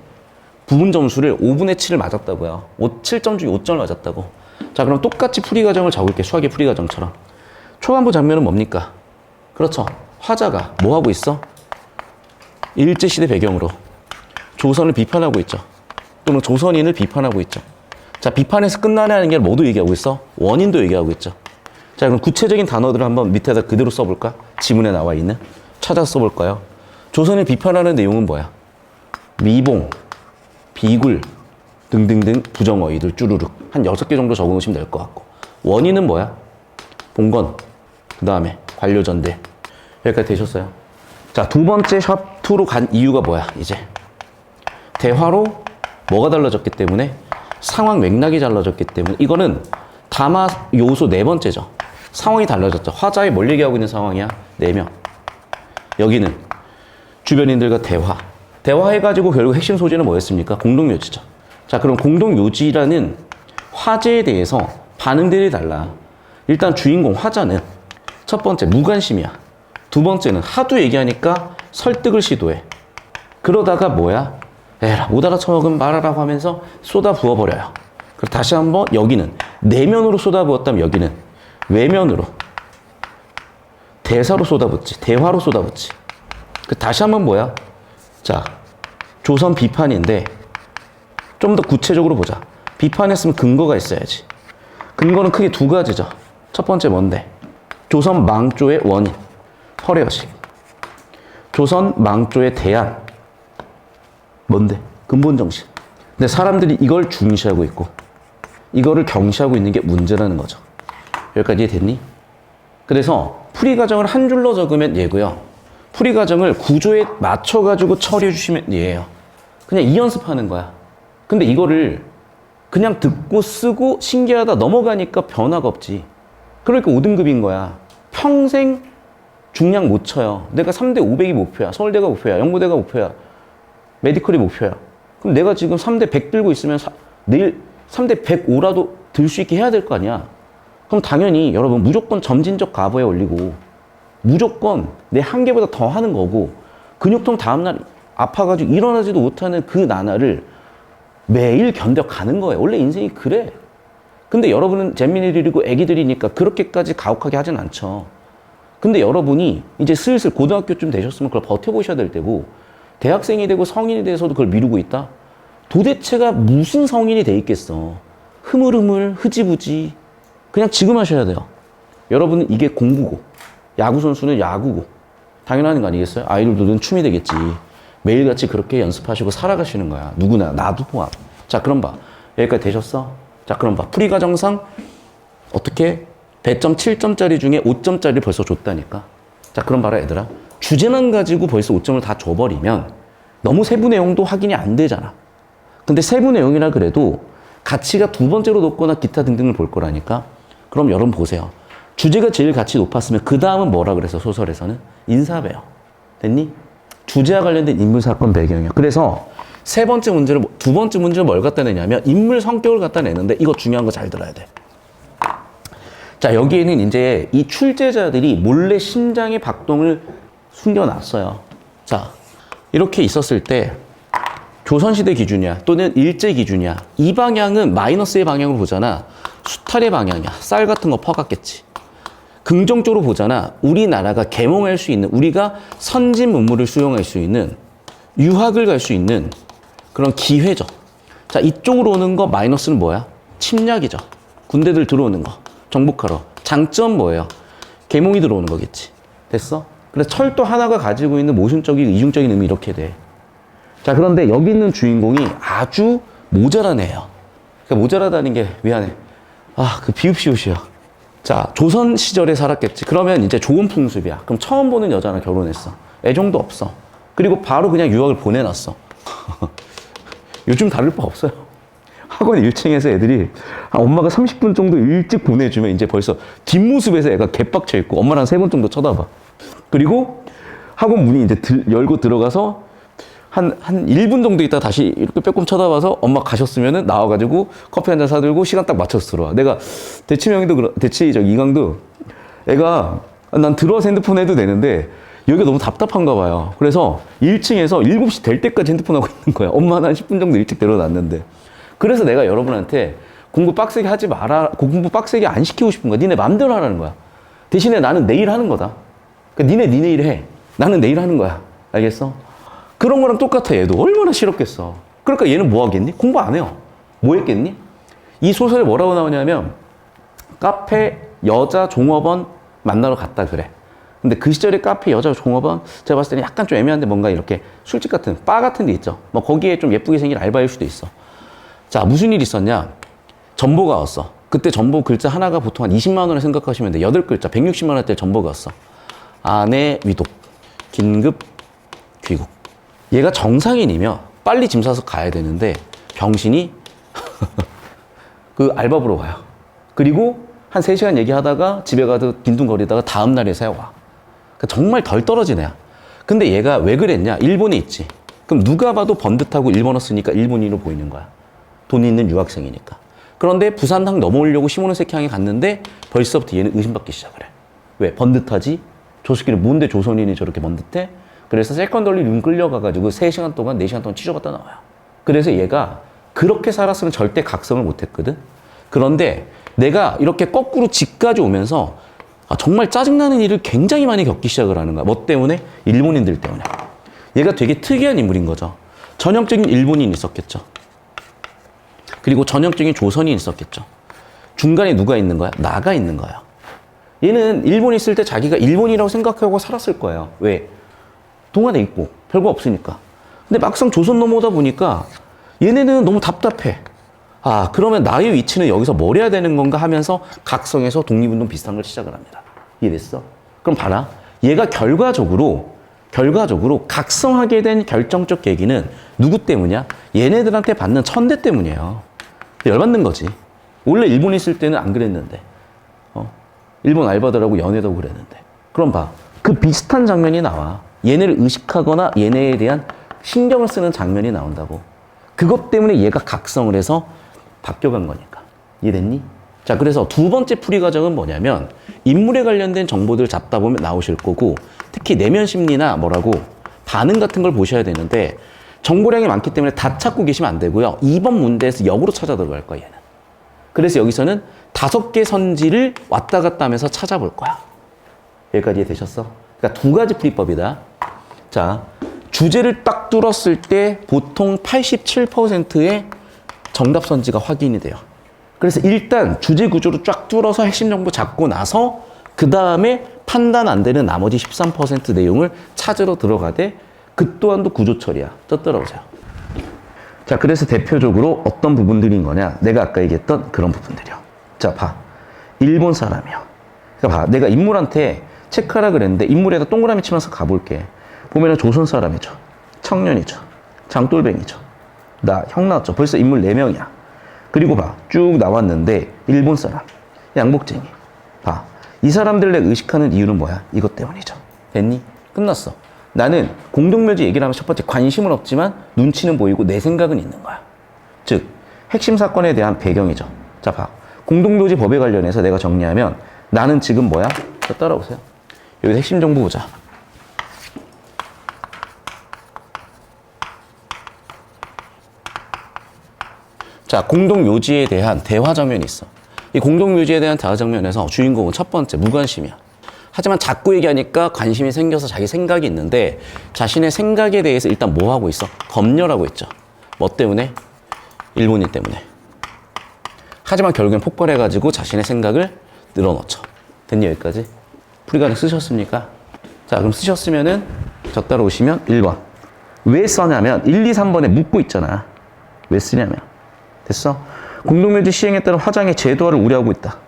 부분 점수를 5분의 7을 맞았다고요. 7점 중에 5점을 맞았다고. 자, 그럼 똑같이 풀이과정을 적을게. 수학의 풀이과정처럼. 초반부 장면은 뭡니까? 그렇죠. 화자가 뭐 하고 있어? 일제시대 배경으로 조선을 비판하고 있죠. 또는 조선인을 비판하고 있죠. 자, 비판에서 끝나냐는 게 뭐도 얘기하고 있어? 원인도 얘기하고 있죠. 자, 그럼 구체적인 단어들을 한번 밑에다 그대로 써볼까? 지문에 나와 있는. 찾아서 써볼까요? 조선을 비판하는 내용은 뭐야? 미봉, 비굴 등등등 부정어휘들 쭈루룩 한 6개 정도 적어놓으시면 될 것 같고, 원인은 뭐야? 봉건, 그 다음에 관료전대. 여기까지 되셨어요? 자, 두 번째 샵2로 간 이유가 뭐야? 이제 대화로 뭐가 달라졌기 때문에, 상황 맥락이 달라졌기 때문에, 이거는 담화 요소 네 번째죠. 상황이 달라졌죠. 화자에 뭘 얘기하고 있는 상황이야? 4명. 여기는 주변인들과 대화해가지고 결국 핵심 소재는 뭐였습니까? 공동묘지죠. 자, 그럼 공동묘지라는 화제에 대해서 반응들이 달라. 일단 주인공 화자는 첫 번째 무관심이야. 두 번째는 하도 얘기하니까 설득을 시도해. 그러다가 뭐야? 에라, 못 알아쳐먹으면 말하라고 하면서 쏟아 부어버려요. 그리고 다시 한번 여기는 내면으로 쏟아 부었다면 여기는 외면으로 대사로 쏟아붓지, 대화로 쏟아붓지. 다시 한번 뭐야? 자, 조선 비판인데 좀 더 구체적으로 보자. 비판했으면 근거가 있어야지. 근거는 크게 두 가지죠. 첫 번째 뭔데? 조선 망조의 원인, 허례허식. 조선 망조의 대안, 뭔데? 근본 정신. 근데 사람들이 이걸 중시하고 있고 이거를 경시하고 있는 게 문제라는 거죠. 여기까지 이해됐니? 그래서 풀이과정을 한 줄로 적으면 얘고요. 풀이과정을 구조에 맞춰가지고 처리해 주시면 얘예요. 그냥 이 연습하는 거야. 근데 이거를 그냥 듣고 쓰고 신기하다 넘어가니까 변화가 없지. 그러니까 5등급인 거야. 평생 중량 못 쳐요. 내가 3대 500이 목표야. 서울대가 목표야. 연고대가 목표야. 메디컬이 목표야. 그럼 내가 지금 3대 100 들고 있으면 내일 3대 105라도 들 수 있게 해야 될 거 아니야. 그럼 당연히 여러분 무조건 점진적 가부에 올리고 무조건 내 한계보다 더 하는 거고, 근육통 다음날 아파가지고 일어나지도 못하는 그 나날을 매일 견뎌가는 거예요. 원래 인생이 그래. 근데 여러분은 잼민이들이고 애기들이니까 그렇게까지 가혹하게 하진 않죠. 근데 여러분이 이제 슬슬 고등학교쯤 되셨으면 그걸 버텨보셔야 될 때고, 대학생이 되고 성인이 돼서도 그걸 미루고 있다? 도대체가 무슨 성인이 돼 있겠어. 흐물흐물 흐지부지 그냥 지금 하셔야 돼요. 여러분은 이게 공부고 야구선수는 야구고 당연한 거 아니겠어요? 아이돌들은 춤이 되겠지. 매일같이 그렇게 연습하시고 살아가시는 거야. 누구나, 나도 포함. 자, 그럼 봐. 여기까지 되셨어? 자, 그럼 봐. 풀이과정상 어떻게 배점 7점짜리 중에 5점짜리를 벌써 줬다니까. 자, 그럼 봐라 얘들아. 주제만 가지고 벌써 5점을 다 줘버리면 너무 세부 내용도 확인이 안 되잖아. 근데 세부 내용이라 그래도 가치가 두 번째로 높거나 기타 등등을 볼 거라니까. 그럼 여러분 보세요. 주제가 제일 가치 높았으면 그 다음은 뭐라 그래서 소설에서는? 인사배요. 됐니? 주제와 관련된 인물 사건 배경이요. 그래서 두 번째 문제를 뭘 갖다 내냐면 인물 성격을 갖다 내는데, 이거 중요한 거 잘 들어야 돼. 자, 여기에는 이제 이 출제자들이 몰래 심장의 박동을 숨겨놨어요. 자, 이렇게 있었을 때 조선시대 기준이야 또는 일제 기준이야, 이 방향은 마이너스의 방향으로 보잖아. 수탈의 방향이야. 쌀 같은 거 퍼갔겠지. 긍정적으로 보잖아. 우리나라가 개몽할 수 있는, 우리가 선진 문물을 수용할 수 있는, 유학을 갈 수 있는 그런 기회죠. 자, 이쪽으로 오는 거 마이너스는 뭐야? 침략이죠. 군대들 들어오는 거. 정복하러. 장점 뭐예요? 계몽이 들어오는 거겠지. 됐어? 그래서 철도 하나가 가지고 있는 모순적인, 이중적인 의미 이렇게 돼. 자, 그런데 여기 있는 주인공이 아주 모자란 애예요. 그러니까 모자라다는 게 미안해. 아, 그 비읍시옷이야. 자, 조선 시절에 살았겠지. 그러면 이제 좋은 풍습이야. 그럼 처음 보는 여자랑 결혼했어. 애정도 없어. 그리고 바로 그냥 유학을 보내놨어. 요즘 다를 바 없어요. 학원 1층에서 애들이 엄마가 30분 정도 일찍 보내주면 이제 벌써 뒷모습에서 애가 개빡쳐 있고 엄마랑 3번 정도 쳐다봐. 그리고 학원 문이 이제 열고 들어가서 한 1분 정도 있다가 다시 이렇게 빼꼼 쳐다봐서 엄마 가셨으면은 나와가지고 커피 한 잔 사들고 시간 딱 맞춰서 들어와. 내가 이강도 애가 난 들어와서 핸드폰 해도 되는데 여기가 너무 답답한가 봐요. 그래서 1층에서 7시 될 때까지 핸드폰 하고 있는 거야. 엄마는 한 10분 정도 일찍 데려놨는데. 그래서 내가 여러분한테 공부 빡세게 하지 마라. 공부 빡세게 안 시키고 싶은 거야. 니네 맘대로 하라는 거야. 대신에 나는 내일 하는 거다. 그러니까 니네 일 해. 나는 내일 하는 거야. 알겠어? 그런 거랑 똑같아. 얘도 얼마나 싫었겠어. 그러니까 얘는 뭐 하겠니? 공부 안 해요. 뭐 했겠니? 이 소설에 뭐라고 나오냐면 카페 여자 종업원 만나러 갔다 그래. 근데 그 시절에 카페 여자 종업원 제가 봤을 때는 약간 좀 애매한데 뭔가 이렇게 술집 같은 바 같은 데 있죠. 뭐 거기에 좀 예쁘게 생긴 알바일 수도 있어. 자, 무슨 일 있었냐? 전보가 왔어. 그때 전보 글자 하나가 보통 한 20만 원을 생각하시면 돼. 8글자 160만 원짜리 전보가 왔어. 아내 위독 긴급 귀국. 얘가 정상인이면 빨리 짐 싸서 가야 되는데 병신이 그 알바 보러 가요. 그리고 한 3시간 얘기하다가 집에 가서 빈둥거리다가 다음 날에 새와. 그러니까 정말 덜 떨어진 애야. 근데 얘가 왜 그랬냐? 일본에 있지. 그럼 누가 봐도 번듯하고 일본어 쓰니까 일본인으로 보이는 거야. 돈 있는 유학생이니까. 그런데 부산항 넘어오려고 시모노세키 항에 갔는데 벌써부터 얘는 의심받기 시작을 해. 왜? 번듯하지? 저 새끼는 뭔데 조선인이 저렇게 번듯해? 그래서 세컨더리 룸 끌려가가지고 3시간 동안, 4시간 동안 찢어갔다 나와요. 그래서 얘가 그렇게 살았으면 절대 각성을 못했거든? 그런데 내가 이렇게 거꾸로 집까지 오면서 정말 짜증나는 일을 굉장히 많이 겪기 시작을 하는 거야. 뭐 때문에? 일본인들 때문에. 얘가 되게 특이한 인물인 거죠. 전형적인 일본인이 있었겠죠. 그리고 전형적인 조선인이 있었겠죠. 중간에 누가 있는 거야? 나가 있는 거야. 얘는 일본에 있을 때 자기가 일본이라고 생각하고 살았을 거예요. 왜? 동안에 있고 별거 없으니까. 근데 막상 조선 넘어오다 보니까 얘네는 너무 답답해. 아, 그러면 나의 위치는 여기서 뭘 해야 되는 건가 하면서 각성해서 독립운동 비슷한 걸 시작을 합니다. 이해됐어? 그럼 봐라. 얘가 결과적으로 각성하게 된 결정적 계기는 누구 때문이야? 얘네들한테 받는 천대 때문이에요. 열받는 거지. 원래 일본에 있을 때는 안 그랬는데. 일본 알바들하고 연애도 하고 그랬는데. 그럼 봐. 그 비슷한 장면이 나와. 얘네를 의식하거나 얘네에 대한 신경을 쓰는 장면이 나온다고. 그것 때문에 얘가 각성을 해서 바뀌어간 거니까. 이해됐니? 자, 그래서 두 번째 풀이 과정은 뭐냐면 인물에 관련된 정보들을 잡다 보면 나오실 거고, 특히 내면 심리나 뭐라고 반응 같은 걸 보셔야 되는데 정보량이 많기 때문에 다 찾고 계시면 안 되고요. 2번 문제에서 역으로 찾아 들어갈 거야, 얘는. 그래서 여기서는 5개 선지를 왔다 갔다 하면서 찾아볼 거야. 여기까지 이해되셨어? 그러니까 2가지 풀이법이다. 자, 주제를 딱 뚫었을 때 보통 87%의 정답 선지가 확인이 돼요. 그래서 일단 주제 구조로 쫙 뚫어서 핵심 정보 잡고 나서 그 다음에 판단 안 되는 나머지 13% 내용을 찾으러 들어가되 그 또한도 구조 처리야. 또 따라오세요. 자, 그래서 대표적으로 어떤 부분들인 거냐? 내가 아까 얘기했던 그런 부분들이요. 자, 봐. 일본 사람이요. 그러니까 봐. 내가 인물한테 체크하라 그랬는데 인물에다 동그라미 치면서 가볼게. 보면은 조선 사람이죠. 청년이죠. 장돌뱅이죠. 나 형 나왔죠. 벌써 인물 4명이야. 그리고 봐. 쭉 나왔는데 일본 사람. 양복쟁이. 봐. 이 사람들을 내가 의식하는 이유는 뭐야? 이것 때문이죠. 됐니? 끝났어. 나는 공동묘지 얘기를 하면 첫 번째 관심은 없지만 눈치는 보이고 내 생각은 있는 거야. 즉 핵심 사건에 대한 배경이죠. 자, 봐. 공동묘지 법에 관련해서 내가 정리하면 나는 지금 뭐야? 자, 따라오세요. 여기서 핵심 정보 보자. 자, 공동묘지에 대한 대화 장면이 있어. 이 공동묘지에 대한 대화 장면에서 주인공은 첫 번째 무관심이야. 하지만 자꾸 얘기하니까 관심이 생겨서 자기 생각이 있는데 자신의 생각에 대해서 일단 뭐 하고 있어? 검열하고 있죠. 뭐 때문에? 일본인 때문에. 하지만 결국엔 폭발해가지고 자신의 생각을 늘어놓죠. 됐니 여기까지? 풀이과정 쓰셨습니까? 자 그럼 쓰셨으면은 저 따라오시면 1번. 왜 써냐면 1, 2, 3번에 묻고 있잖아. 왜 쓰냐면. 됐어? 공동묘지 시행에 따른 화장의 제도화를 우려하고 있다.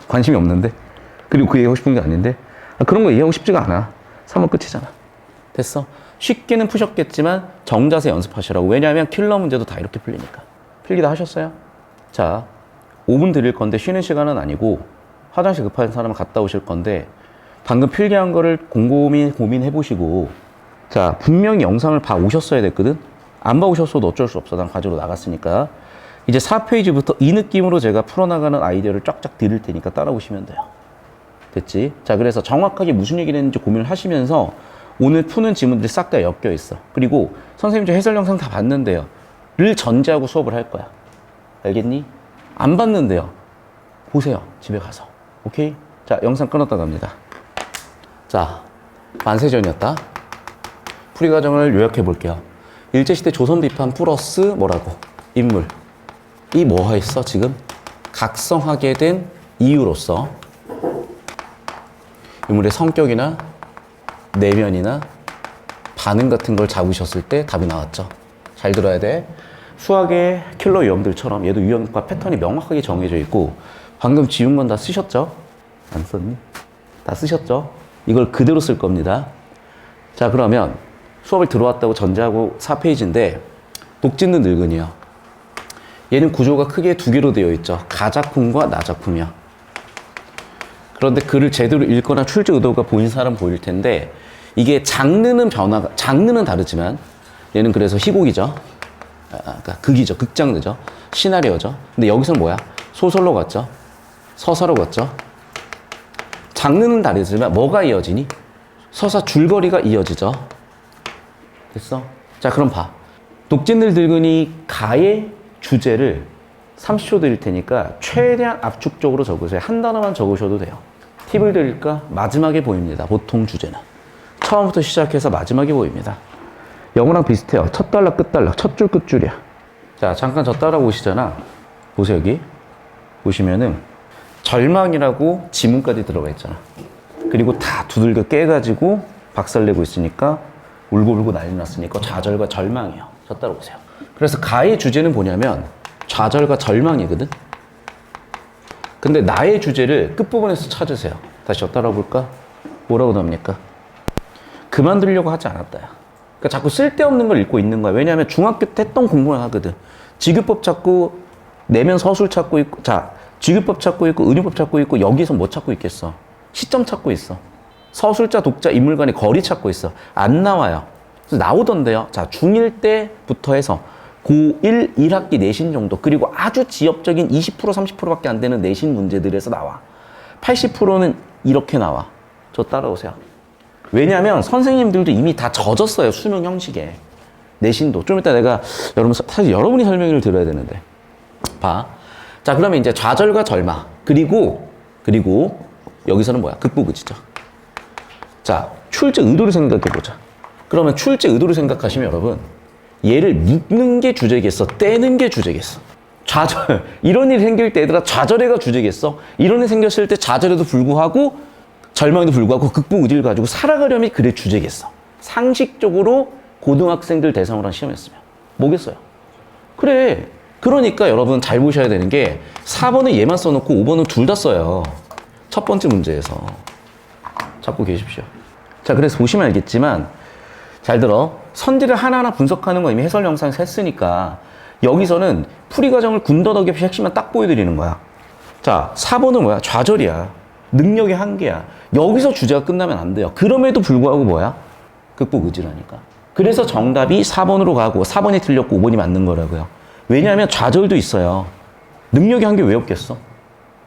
관심이 없는데? 그리고 그 얘기하고 싶은 게 아닌데? 그런 거 이해하고 싶지가 않아. 3번 끝이잖아. 됐어? 쉽게는 푸셨겠지만 정자세 연습하시라고. 왜냐하면 킬러 문제도 다 이렇게 풀리니까. 필기 다 하셨어요? 자 5분 드릴 건데 쉬는 시간은 아니고 화장실 급한 사람은 갔다 오실 건데 방금 필기한 거를 곰곰이 고민해 보시고 자 분명히 영상을 봐 오셨어야 됐거든? 안 봐 오셨어도 어쩔 수 없어. 난 가지러 나갔으니까. 이제 4페이지부터 이 느낌으로 제가 풀어나가는 아이디어를 쫙쫙 드릴 테니까 따라오시면 돼요. 됐지? 자 그래서 정확하게 무슨 얘기를 했는지 고민을 하시면서 오늘 푸는 지문들이 싹 다 엮여 있어. 그리고 선생님 저 해설 영상 다 봤는데요. 를 전제하고 수업을 할 거야. 알겠니? 안 봤는데요. 보세요. 집에 가서. 오케이? 자 영상 끊었다 갑니다. 자 만세전이었다. 풀이 과정을 요약해 볼게요. 일제시대 조선 비판 플러스 뭐라고? 인물. 이 뭐가 있어 지금? 각성하게 된 이유로서 인물의 성격이나 내면이나 반응 같은 걸 잡으셨을 때 답이 나왔죠. 잘 들어야 돼. 수학의 킬러 유형들처럼 얘도 유형과 패턴이 명확하게 정해져 있고 방금 지운 건 다 쓰셨죠? 안 썼니? 다 쓰셨죠? 이걸 그대로 쓸 겁니다. 자 그러면 수업을 들어왔다고 전제하고 4페이지인데 독짓는 늙은이요. 얘는 구조가 크게 두 개로 되어 있죠. 가작품과 나작품이요. 그런데 글을 제대로 읽거나 출제 의도가 보인 사람 보일 텐데 이게 장르는 다르지만 얘는 그래서 희곡이죠. 그러니까 극이죠. 극장르죠. 시나리오죠. 근데 여기서는 뭐야? 소설로 갔죠. 서사로 갔죠. 장르는 다르지만 뭐가 이어지니? 서사 줄거리가 이어지죠. 됐어? 자 그럼 봐. 독진들 늙은이 가의 주제를 30초 드릴 테니까 최대한 압축적으로 적으세요. 한 단어만 적으셔도 돼요. 팁을 드릴까? 마지막에 보입니다. 보통 주제는. 처음부터 시작해서 마지막에 보입니다. 영어랑 비슷해요. 첫 단락, 끝 단락, 첫 줄, 끝 줄이야. 자, 잠깐 저 따라오시잖아. 보세요, 여기. 보시면은 절망이라고 지문까지 들어가 있잖아. 그리고 다 두들겨 깨가지고 박살내고 있으니까 울고 난리 났으니까 좌절과 절망이에요. 저 따라오세요. 그래서 가의 주제는 뭐냐면 좌절과 절망이거든. 근데 나의 주제를 끝부분에서 찾으세요. 다시 저 따라볼까? 뭐라고 나옵니까? 그만두려고 하지 않았다야. 그러니까 자꾸 쓸데없는 걸 읽고 있는 거야. 왜냐하면 중학교 때 했던 공부만 하거든. 지규법 찾고 내면 서술 찾고 있고 자 지규법 찾고 있고 은유법 찾고 있고 여기서 뭐 찾고 있겠어? 시점 찾고 있어. 서술자, 독자, 인물 간의 거리 찾고 있어. 안 나와요. 그래서 나오던데요. 자 중1 때부터 해서 고1 1학기 내신 정도 그리고 아주 지엽적인 20% 30%밖에 안 되는 내신 문제들에서 나와. 80%는 이렇게 나와. 저 따라오세요. 왜냐하면 선생님들도 이미 다 젖었어요. 수능 형식에. 내신도. 좀 이따 내가 사실 여러분이 설명을 들어야 되는데. 봐. 자 그러면 이제 좌절과 절망 그리고 여기서는 뭐야? 극부극이죠. 자 출제 의도를 생각해 보자. 그러면 출제 의도를 생각하시면 여러분 얘를 묶는 게 주제겠어? 떼는 게 주제겠어? 좌절. 이런 일이 생길 때 얘들아 좌절해가 주제겠어? 이런 일이 생겼을 때 좌절에도 불구하고 절망에도 불구하고 극부의지를 가지고 살아가려면 그래 주제겠어? 상식적으로 고등학생들 대상으로 한 시험이었으면 뭐겠어요? 그래. 그러니까 여러분 잘 보셔야 되는 게 4번은 얘만 써놓고 5번은 둘 다 써요. 첫 번째 문제에서. 잡고 계십시오. 자 그래서 보시면 알겠지만 잘 들어. 선지를 하나하나 분석하는 거 이미 해설 영상에서 했으니까 여기서는 풀이 과정을 군더더기 없이 핵심만 딱 보여드리는 거야. 자 4번은 뭐야? 좌절이야. 능력의 한계야. 여기서 주제가 끝나면 안 돼요. 그럼에도 불구하고 뭐야? 극복의지라니까. 그래서 정답이 4번으로 가고 4번이 틀렸고 5번이 맞는 거라고요. 왜냐하면 좌절도 있어요. 능력의 한계 왜 없겠어?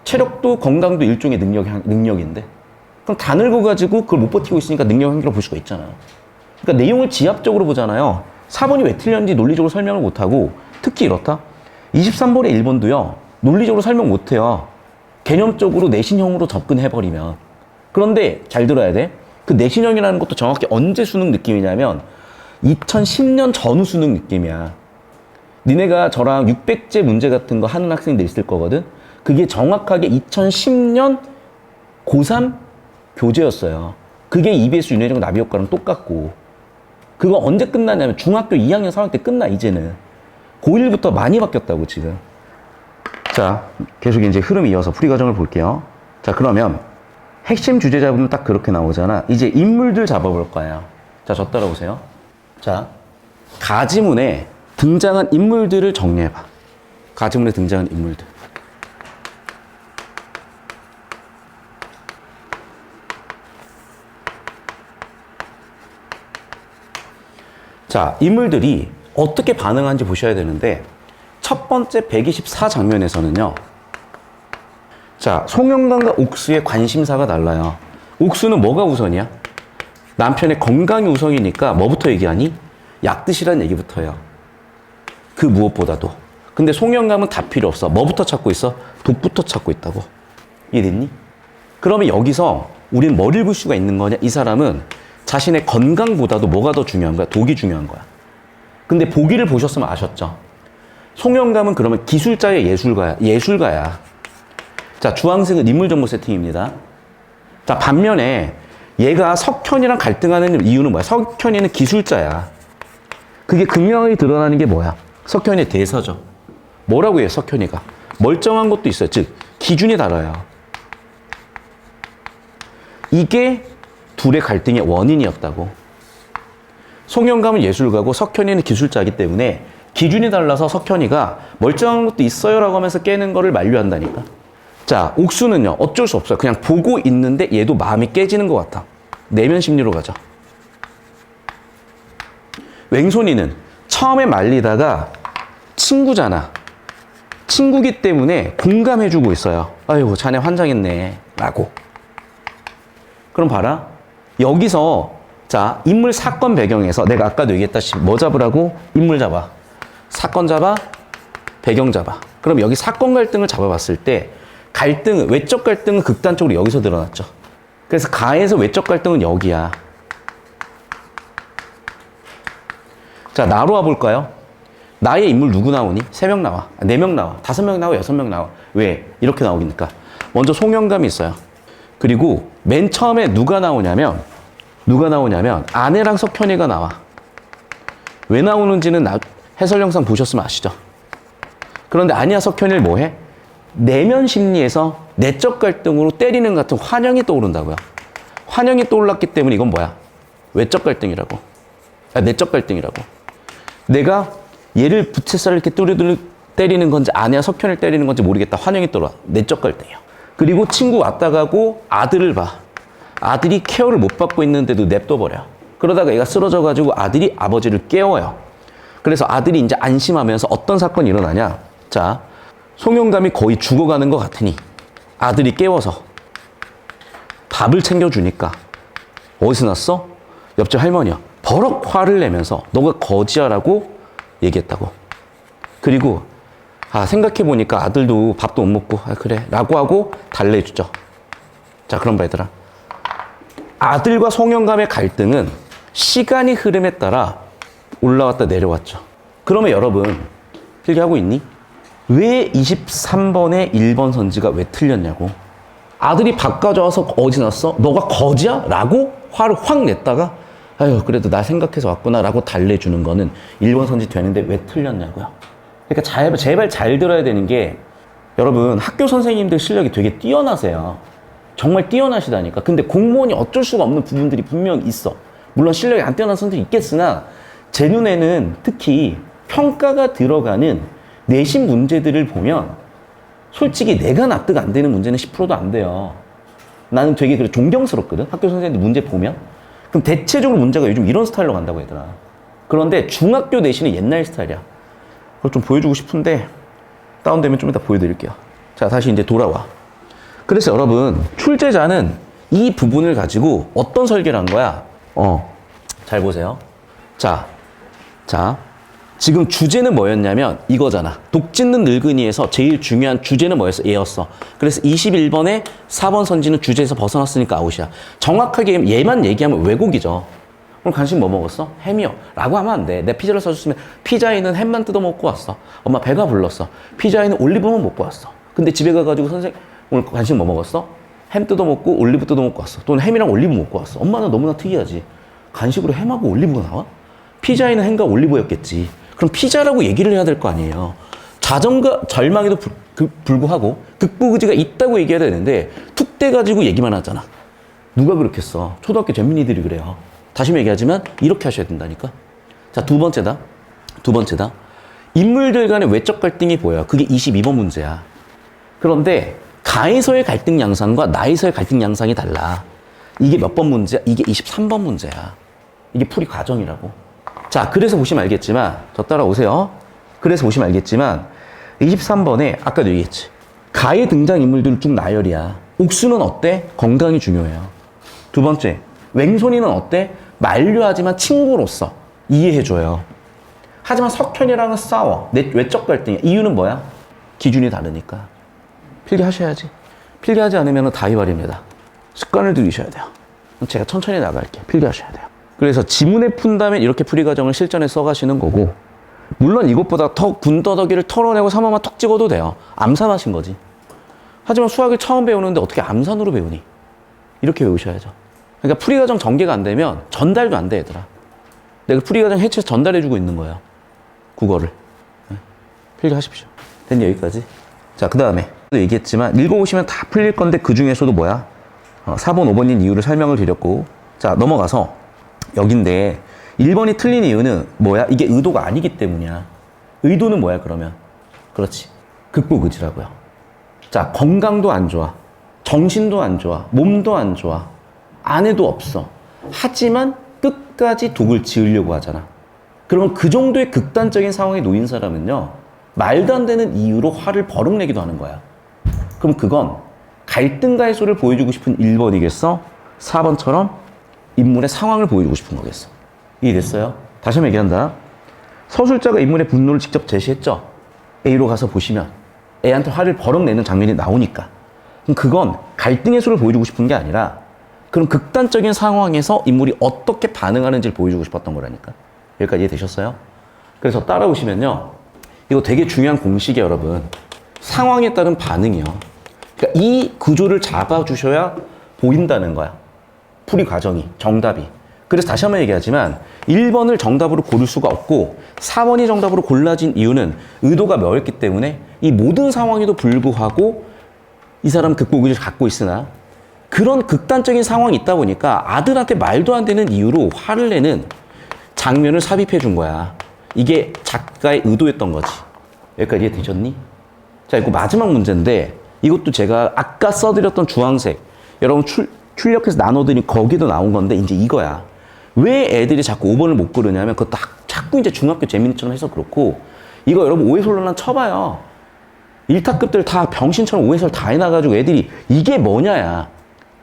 체력도 건강도 일종의 능력인데 그럼 다 늙어가지고 그걸 못 버티고 있으니까 능력 한계로 볼 수가 있잖아요. 그러니까 내용을 지압적으로 보잖아요. 4번이 왜 틀렸는지 논리적으로 설명을 못하고 특히 이렇다. 23번의 1번도요. 논리적으로 설명 못해요. 개념적으로 내신형으로 접근해버리면. 그런데 잘 들어야 돼. 그 내신형이라는 것도 정확히 언제 수능 느낌이냐면 2010년 전후 수능 느낌이야. 니네가 저랑 600제 문제 같은 거 하는 학생들 있을 거거든. 그게 정확하게 2010년 고3 교재였어요. 그게 EBS 윤회적 나비 효과랑 똑같고. 그거 언제 끝나냐면 중학교 2학년 3학년 때 끝나 이제는. 고1부터 많이 바뀌었다고 지금. 자, 계속 이제 흐름 이어서 풀이 과정을 볼게요. 자, 그러면 핵심 주제 잡으면 딱 그렇게 나오잖아. 이제 인물들 잡아볼 거예요. 자, 저 따라오세요. 자, 가지문에 등장한 인물들을 정리해봐. 가지문에 등장한 인물들. 자, 인물들이 어떻게 반응하는지 보셔야 되는데 첫 번째 124 장면에서는요. 자, 송영감과 옥수의 관심사가 달라요. 옥수는 뭐가 우선이야? 남편의 건강이 우선이니까 뭐부터 얘기하니? 약 드시라는 얘기부터요. 그 무엇보다도. 근데 송영감은 다 필요 없어. 뭐부터 찾고 있어? 독부터 찾고 있다고. 이해됐니? 그러면 여기서 우리는 뭘 읽을 수가 있는 거냐? 이 사람은 자신의 건강보다도 뭐가 더 중요한 거야? 독이 중요한 거야. 근데 보기를 보셨으면 아셨죠? 송영감은 그러면 기술자의 예술가야. 예술가야. 자, 주황색은 인물 정보 세팅입니다. 자, 반면에 얘가 석현이랑 갈등하는 이유는 뭐야? 석현이는 기술자야. 그게 극명하게 드러나는 게 뭐야? 석현이의 대사죠. 뭐라고 해요, 석현이가? 멀쩡한 것도 있어요. 즉, 기준이 달라요. 이게 둘의 갈등의 원인이었다고. 송영감은 예술가고 석현이는 기술자이기 때문에 기준이 달라서 석현이가 멀쩡한 것도 있어요 라고 하면서 깨는 거를 만류한다니까. 자, 옥수는요, 어쩔 수 없어요. 그냥 보고 있는데 얘도 마음이 깨지는 것 같아. 내면 심리로 가죠. 웽손이는 처음에 말리다가 친구잖아. 친구기 때문에 공감해주고 있어요. 아이고, 자네 환장했네 라고. 그럼 봐라. 여기서 자, 인물 사건 배경에서 내가 아까도 얘기했다시피 뭐 잡으라고? 인물 잡아. 사건 잡아. 배경 잡아. 그럼 여기 사건 갈등을 잡아봤을 때 갈등은, 외적 갈등은 극단적으로 여기서 드러났죠. 그래서 가에서 외적 갈등은 여기야. 자, 나로 와볼까요? 나의 인물 누구 나오니? 3명 나와. 4명 나와. 5명 나와. 6명 나와. 왜? 이렇게 나오니까. 먼저 송영감이 있어요. 그리고 맨 처음에 누가 나오냐면 아내랑 석현이가 나와. 왜 나오는지는 해설 영상 보셨으면 아시죠? 그런데 아니야, 석현이를 뭐 해? 내면 심리에서 내적 갈등으로 때리는 같은 환영이 떠오른다고요. 환영이 떠올랐기 때문에 이건 뭐야? 외적 갈등이라고. 내적 갈등이라고. 내가 얘를 부채살을 이렇게 뚜루뚜루 때리는 건지 아내야 석현을 때리는 건지 모르겠다. 환영이 떠올라. 내적 갈등이야. 그리고 친구 왔다 가고 아들을 봐. 아들이 케어를 못 받고 있는데도 냅둬버려. 그러다가 얘가 쓰러져가지고 아들이 아버지를 깨워요. 그래서 아들이 이제 안심하면서 어떤 사건이 일어나냐. 자, 송영감이 거의 죽어가는 것 같으니 아들이 깨워서 밥을 챙겨주니까 어디서 났어? 옆집 할머니야. 버럭 화를 내면서 너가 거지야라고 얘기했다고. 그리고 생각해보니까 아들도 밥도 못 먹고 그래 라고 하고 달래주죠. 자, 그럼 봐 얘들아. 아들과 송영감의 갈등은 시간이 흐름에 따라 올라왔다 내려왔죠. 그러면 여러분 필기하고 있니? 왜 23번의 1번 선지가 왜 틀렸냐고. 아들이 밥 가져와서 어디 났어? 너가 거지야? 라고 화를 확 냈다가 아유 그래도 나 생각해서 왔구나 라고 달래주는 거는 1번 선지 되는데 왜 틀렸냐고요. 그러니까 제발 잘 들어야 되는 게 여러분 학교 선생님들 실력이 되게 뛰어나세요. 정말 뛰어나시다니까. 근데 공무원이 어쩔 수가 없는 부분들이 분명 있어. 물론 실력이 안 뛰어난 선생님도 있겠으나 제 눈에는 특히 평가가 들어가는 내신 문제들을 보면 솔직히 내가 납득 안 되는 문제는 10%도 안 돼요. 나는 되게 그래 존경스럽거든. 학교 선생님들 문제 보면. 그럼 대체적으로 문제가 요즘 이런 스타일로 간다고 얘들아. 그런데 중학교 내신은 옛날 스타일이야. 그걸 좀 보여주고 싶은데 다운되면 좀 이따 보여드릴게요. 자, 다시 이제 돌아와. 그래서 여러분 출제자는 이 부분을 가지고 어떤 설계를 한 거야? 잘 보세요. 자, 지금 주제는 뭐였냐면 이거잖아. 독짓는 늙은이에서 제일 중요한 주제는 뭐였어? 얘였어. 그래서 21번에 4번 선지는 주제에서 벗어났으니까 아웃이야. 정확하게 얘만 얘기하면 왜곡이죠. 그럼 간식 뭐 먹었어? 햄이요. 라고 하면 안 돼. 내 피자를 사줬으면 피자에는 햄만 뜯어 먹고 왔어. 엄마 배가 불렀어. 피자에는 올리브만 먹고 왔어. 근데 집에 가가지고 선생님 오늘 간식 뭐 먹었어? 햄 뜯어 먹고 올리브 뜯어 먹고 왔어. 또는 햄이랑 올리브 먹고 왔어. 엄마는 너무나 특이하지. 간식으로 햄하고 올리브가 나와? 피자에는 햄과 올리브였겠지. 그럼 피자라고 얘기를 해야 될 거 아니에요. 자정과 절망에도 불구하고 극복의지가 있다고 얘기해야 되는데 툭 떼가지고 얘기만 하잖아. 누가 그렇겠어. 초등학교 잼민이들이 그래요. 다시 얘기하지만 이렇게 하셔야 된다니까. 자, 두 번째다. 인물들 간의 외적 갈등이 보여요. 그게 22번 문제야. 그런데 가에서의 갈등 양상과 나에서의 갈등 양상이 달라. 이게 몇 번 문제야? 이게 23번 문제야. 이게 풀이 과정이라고. 자, 그래서 보시면 알겠지만, 저 따라오세요. 그래서 보시면 알겠지만, 23번에 아까도 얘기했지. 가의 등장인물들은 쭉 나열이야. 옥수는 어때? 건강이 중요해요. 두 번째, 웽손이는 어때? 만류하지만 친구로서 이해해줘요. 하지만 석현이랑은 싸워. 내 외적 갈등이야. 이유는 뭐야? 기준이 다르니까. 필기하셔야지. 필기하지 않으면 다이발입니다. 습관을 들이셔야 돼요. 제가 천천히 나갈게요. 필기하셔야 돼요. 그래서 지문에 푼다면 이렇게 풀이 과정을 실전에 써가시는 거고, 물론 이것보다 더 군더더기를 털어내고 3화만 턱 찍어도 돼요. 암산하신 거지. 하지만 수학을 처음 배우는데 어떻게 암산으로 배우니? 이렇게 외우셔야죠. 그러니까 풀이 과정 전개가 안 되면 전달도 안 돼, 얘들아. 내가 풀이 과정 해체해서 전달해주고 있는 거예요. 국어를. 네. 필기하십시오. 됐니, 여기까지? 자, 그 다음에 얘기했지만 읽어보시면 다 풀릴 건데 그 중에서도 뭐야? 4번, 5번인 이유를 설명을 드렸고, 자, 넘어가서 여긴데 1번이 틀린 이유는 뭐야? 이게 의도가 아니기 때문이야. 의도는 뭐야, 그러면? 그렇지. 극복의지라고요. 자, 건강도 안 좋아. 정신도 안 좋아. 몸도 안 좋아. 아내도 없어. 하지만 끝까지 독을 지으려고 하잖아. 그러면 그 정도의 극단적인 상황에 놓인 사람은요, 말도 안 되는 이유로 화를 버럭내기도 하는 거야. 그럼 그건 갈등과 해소를 보여주고 싶은 1번이겠어? 4번처럼 인물의 상황을 보여주고 싶은 거겠어. 이해됐어요? 다시 한번 얘기한다. 서술자가 인물의 분노를 직접 제시했죠. A로 가서 보시면 A한테 화를 버럭내는 장면이 나오니까. 그럼 그건 갈등 해소를 보여주고 싶은 게 아니라 그런 극단적인 상황에서 인물이 어떻게 반응하는지를 보여주고 싶었던 거라니까. 여기까지 이해되셨어요? 그래서 따라오시면요. 이거 되게 중요한 공식이에요, 여러분. 상황에 따른 반응이요. 그러니까 이 구조를 잡아주셔야 보인다는 거야. 풀이 과정이, 정답이. 그래서 다시 한번 얘기하지만 1번을 정답으로 고를 수가 없고 4번이 정답으로 골라진 이유는 의도가 뭐였기 때문에 이 모든 상황에도 불구하고 이 사람 극복의지를 갖고 있으나 그런 극단적인 상황이 있다 보니까 아들한테 말도 안 되는 이유로 화를 내는 장면을 삽입해 준 거야. 이게 작가의 의도였던 거지. 여기까지 이해되셨니? 자, 이거 마지막 문제인데 이것도 제가 아까 써드렸던 주황색 여러분 출력해서 나눠드린 거기도 나온 건데 이제 이거야. 왜 애들이 자꾸 5번을 못 고르냐면 그거 자꾸 이제 중학교 재민이처럼 해서 그렇고 이거 여러분 오해솔로난 쳐봐요. 1타급들 다 병신처럼 오해설 다 해놔가지고 애들이 이게 뭐냐야.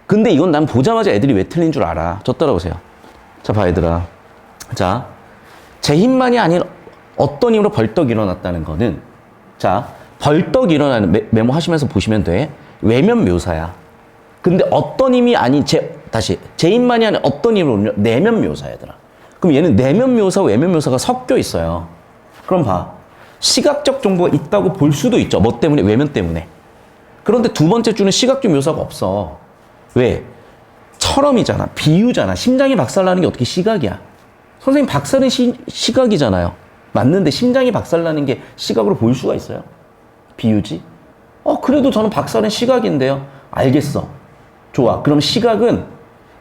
근데 이건 난 보자마자 애들이 왜 틀린 줄 알아. 저 따라오세요. 자, 봐 얘들아. 자, 제 힘만이 아닌 어떤 힘으로 벌떡 일어났다는 거는 자, 벌떡 일어나는 메모하시면서 보시면 돼. 외면 묘사야. 근데 어떤 힘이 아닌 제 힘만이 아닌 어떤 힘으로 내면 묘사야, 얘들아. 그럼 얘는 내면 묘사, 외면 묘사가 섞여 있어요. 그럼 봐. 시각적 정보가 있다고 볼 수도 있죠. 뭐 때문에? 외면 때문에. 그런데 두 번째 줄은 시각적 묘사가 없어. 왜? 처럼이잖아. 비유잖아. 심장이 박살나는 게 어떻게 시각이야? 선생님 박살은 시각이잖아요. 맞는데 심장이 박살나는 게 시각으로 볼 수가 있어요? 비유지? 그래도 저는 박살은 시각인데요. 알겠어. 좋아. 그럼 시각은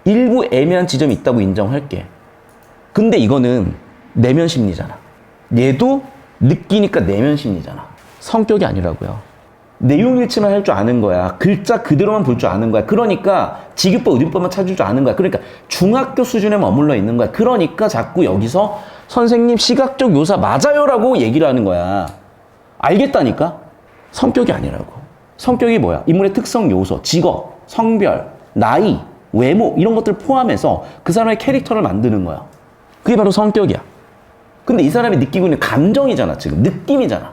일부 애매한 지점이 있다고 인정할게. 근데 이거는 내면 심리잖아. 얘도 느끼니까 내면 심리잖아. 성격이 아니라고요. 내용 일치만 할 줄 아는 거야. 글자 그대로만 볼 줄 아는 거야. 그러니까 직유법, 의문법만 찾을 줄 아는 거야. 그러니까 중학교 수준에 머물러 있는 거야. 그러니까 자꾸 여기서 선생님 시각적 묘사 맞아요라고 얘기를 하는 거야. 알겠다니까? 성격이 아니라고. 성격이 뭐야? 인물의 특성 요소, 직업, 성별, 나이, 외모 이런 것들을 포함해서 그 사람의 캐릭터를 만드는 거야. 그게 바로 성격이야. 근데 이 사람이 느끼고 있는 감정이잖아. 지금 느낌이잖아.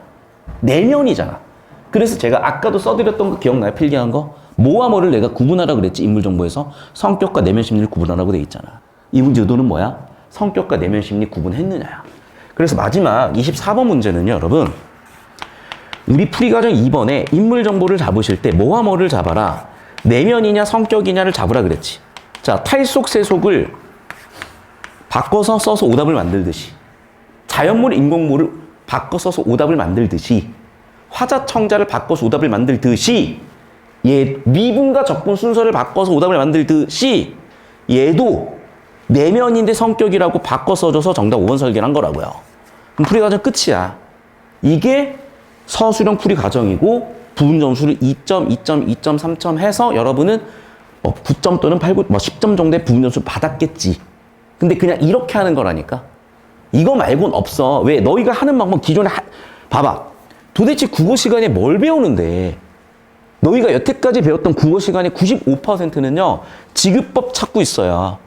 내면이잖아. 그래서 제가 아까도 써드렸던 거 기억나요? 필기한 거? 뭐와 뭐를 내가 구분하라고 그랬지? 인물정보에서 성격과 내면 심리를 구분하라고 돼 있잖아. 이 문제 의도는 뭐야? 성격과 내면 심리 구분했느냐야. 그래서 마지막 24번 문제는요, 여러분. 우리 풀이과정 2번에 인물정보를 잡으실 때 뭐와 뭐를 잡아라. 내면이냐 성격이냐를 잡으라 그랬지. 자, 탈속, 세속을 바꿔서 써서 오답을 만들듯이, 자연물, 인공물을 바꿔 써서 오답을 만들듯이, 화자청자를 바꿔서 오답을 만들듯이, 미분과 적분 순서를 바꿔서 오답을 만들듯이 얘도 내면인데 성격이라고 바꿔 써줘서 정답 5번 설계를 한 거라고요. 그럼 풀이 과정 끝이야. 이게 서술형 풀이 과정이고 부분 점수를 2점, 2점, 2점, 3점 해서 여러분은 9점 또는 8, 9, 10점 정도의 부분 점수를 받았겠지. 근데 그냥 이렇게 하는 거라니까. 이거 말고는 없어. 왜? 너희가 하는 방법 기존에 봐봐. 도대체 국어 시간에 뭘 배우는데? 너희가 여태까지 배웠던 국어 시간의 95%는요. 지급법 찾고 있어요.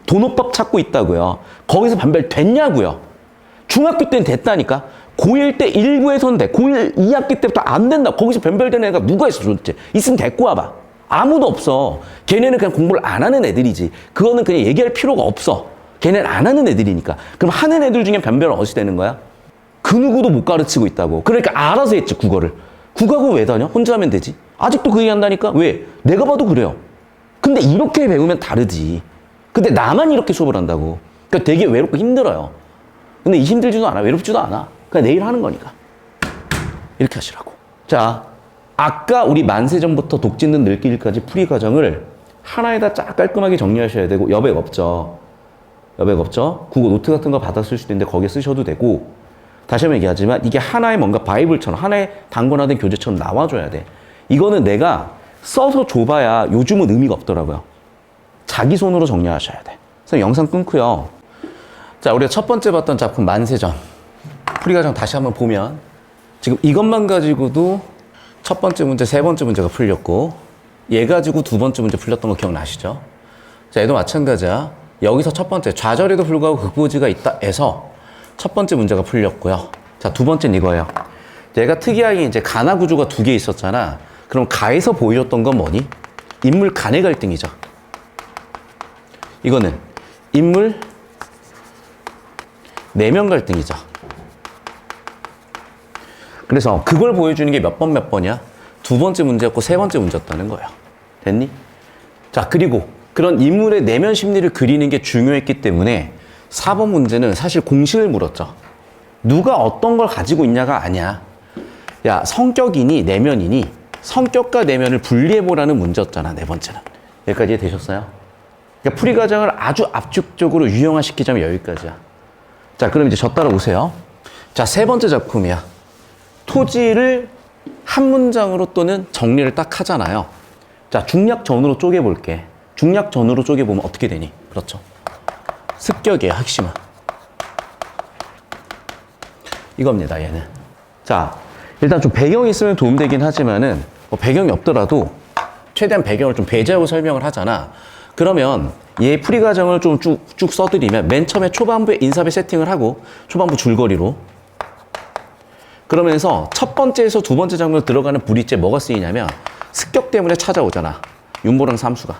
도노법 찾고 있다고요. 거기서 반별 됐냐고요. 중학교 때는 됐다니까. 고1 때 1부에서는 돼. 고1 2학기 때부터 안 된다. 거기서 변별되는 애가 누가 있어 도대체. 있으면 데리고 와봐. 아무도 없어. 걔네는 그냥 공부를 안 하는 애들이지. 그거는 그냥 얘기할 필요가 없어. 걔네는 안 하는 애들이니까. 그럼 하는 애들 중에 변별은 어디서 되는 거야? 그 누구도 못 가르치고 있다고. 그러니까 알아서 했지, 국어를. 국어학원 왜 다녀? 혼자 하면 되지. 아직도 그 얘기 한다니까? 왜? 내가 봐도 그래요. 근데 이렇게 배우면 다르지. 근데 나만 이렇게 수업을 한다고. 그러니까 되게 외롭고 힘들어요. 근데 힘들지도 않아. 외롭지도 않아. 그냥 내일 하는 거니까. 이렇게 하시라고. 자, 아까 우리 만세전부터 독짓는 늙기까지 풀이 과정을 하나에다 쫙 깔끔하게 정리하셔야 되고, 여백 없죠. 여백 없죠. 국어 노트 같은 거 받아 쓸 수도 있는데 거기에 쓰셔도 되고, 다시 한번 얘기하지만 이게 하나의 뭔가 바이블처럼, 하나의 단권화된 교재처럼 나와줘야 돼. 이거는 내가 써서 줘봐야 요즘은 의미가 없더라고요. 자기 손으로 정리하셔야 돼. 그래서 영상 끊고요. 자, 우리가 첫 번째 봤던 작품 만세전. 풀이과정 다시 한번 보면 지금 이것만 가지고도 첫 번째 문제, 세 번째 문제가 풀렸고, 얘 가지고 두 번째 문제 풀렸던 거 기억나시죠? 자, 얘도 마찬가지야. 여기서 첫 번째, 좌절에도 불구하고 극보지가 있다 해서 첫 번째 문제가 풀렸고요. 자, 두 번째는 이거예요. 얘가 특이하게 이제 가나 구조가 두 개 있었잖아. 그럼 가에서 보여줬던 건 뭐니? 인물 간의 갈등이죠. 이거는 인물 내면 갈등이죠. 그래서 그걸 보여주는 게 몇 번 몇 번이야? 두 번째 문제였고 세 번째 문제였다는 거예요. 됐니? 자, 그리고 그런 인물의 내면 심리를 그리는 게 중요했기 때문에 4번 문제는 사실 공식을 물었죠. 누가 어떤 걸 가지고 있냐가 아니야. 야, 성격이니 내면이니 성격과 내면을 분리해보라는 문제였잖아, 네 번째는. 여기까지 이해되셨어요? 그러니까 풀이 과정을 아주 압축적으로 유형화시키자면 여기까지야. 자, 그럼 이제 저 따라오세요. 자, 세 번째 작품이야. 토지를 한 문장으로 또는 정리를 딱 하잖아요. 자, 중략전으로 쪼개볼게. 중략전으로 쪼개보면 어떻게 되니? 그렇죠. 습격이에요, 핵심은. 이겁니다, 얘는. 자, 일단 좀 배경이 있으면 도움되긴 하지만은, 뭐 배경이 없더라도 최대한 배경을 좀 배제하고 설명을 하잖아. 그러면 얘 풀이 과정을 좀 쭉 써드리면 맨 처음에 초반부에 인사배 세팅을 하고, 초반부 줄거리로. 그러면서 첫 번째에서 두 번째 장면 들어가는 불이죄 뭐가 쓰이냐면 습격 때문에 찾아오잖아. 윤보랑 삼수가.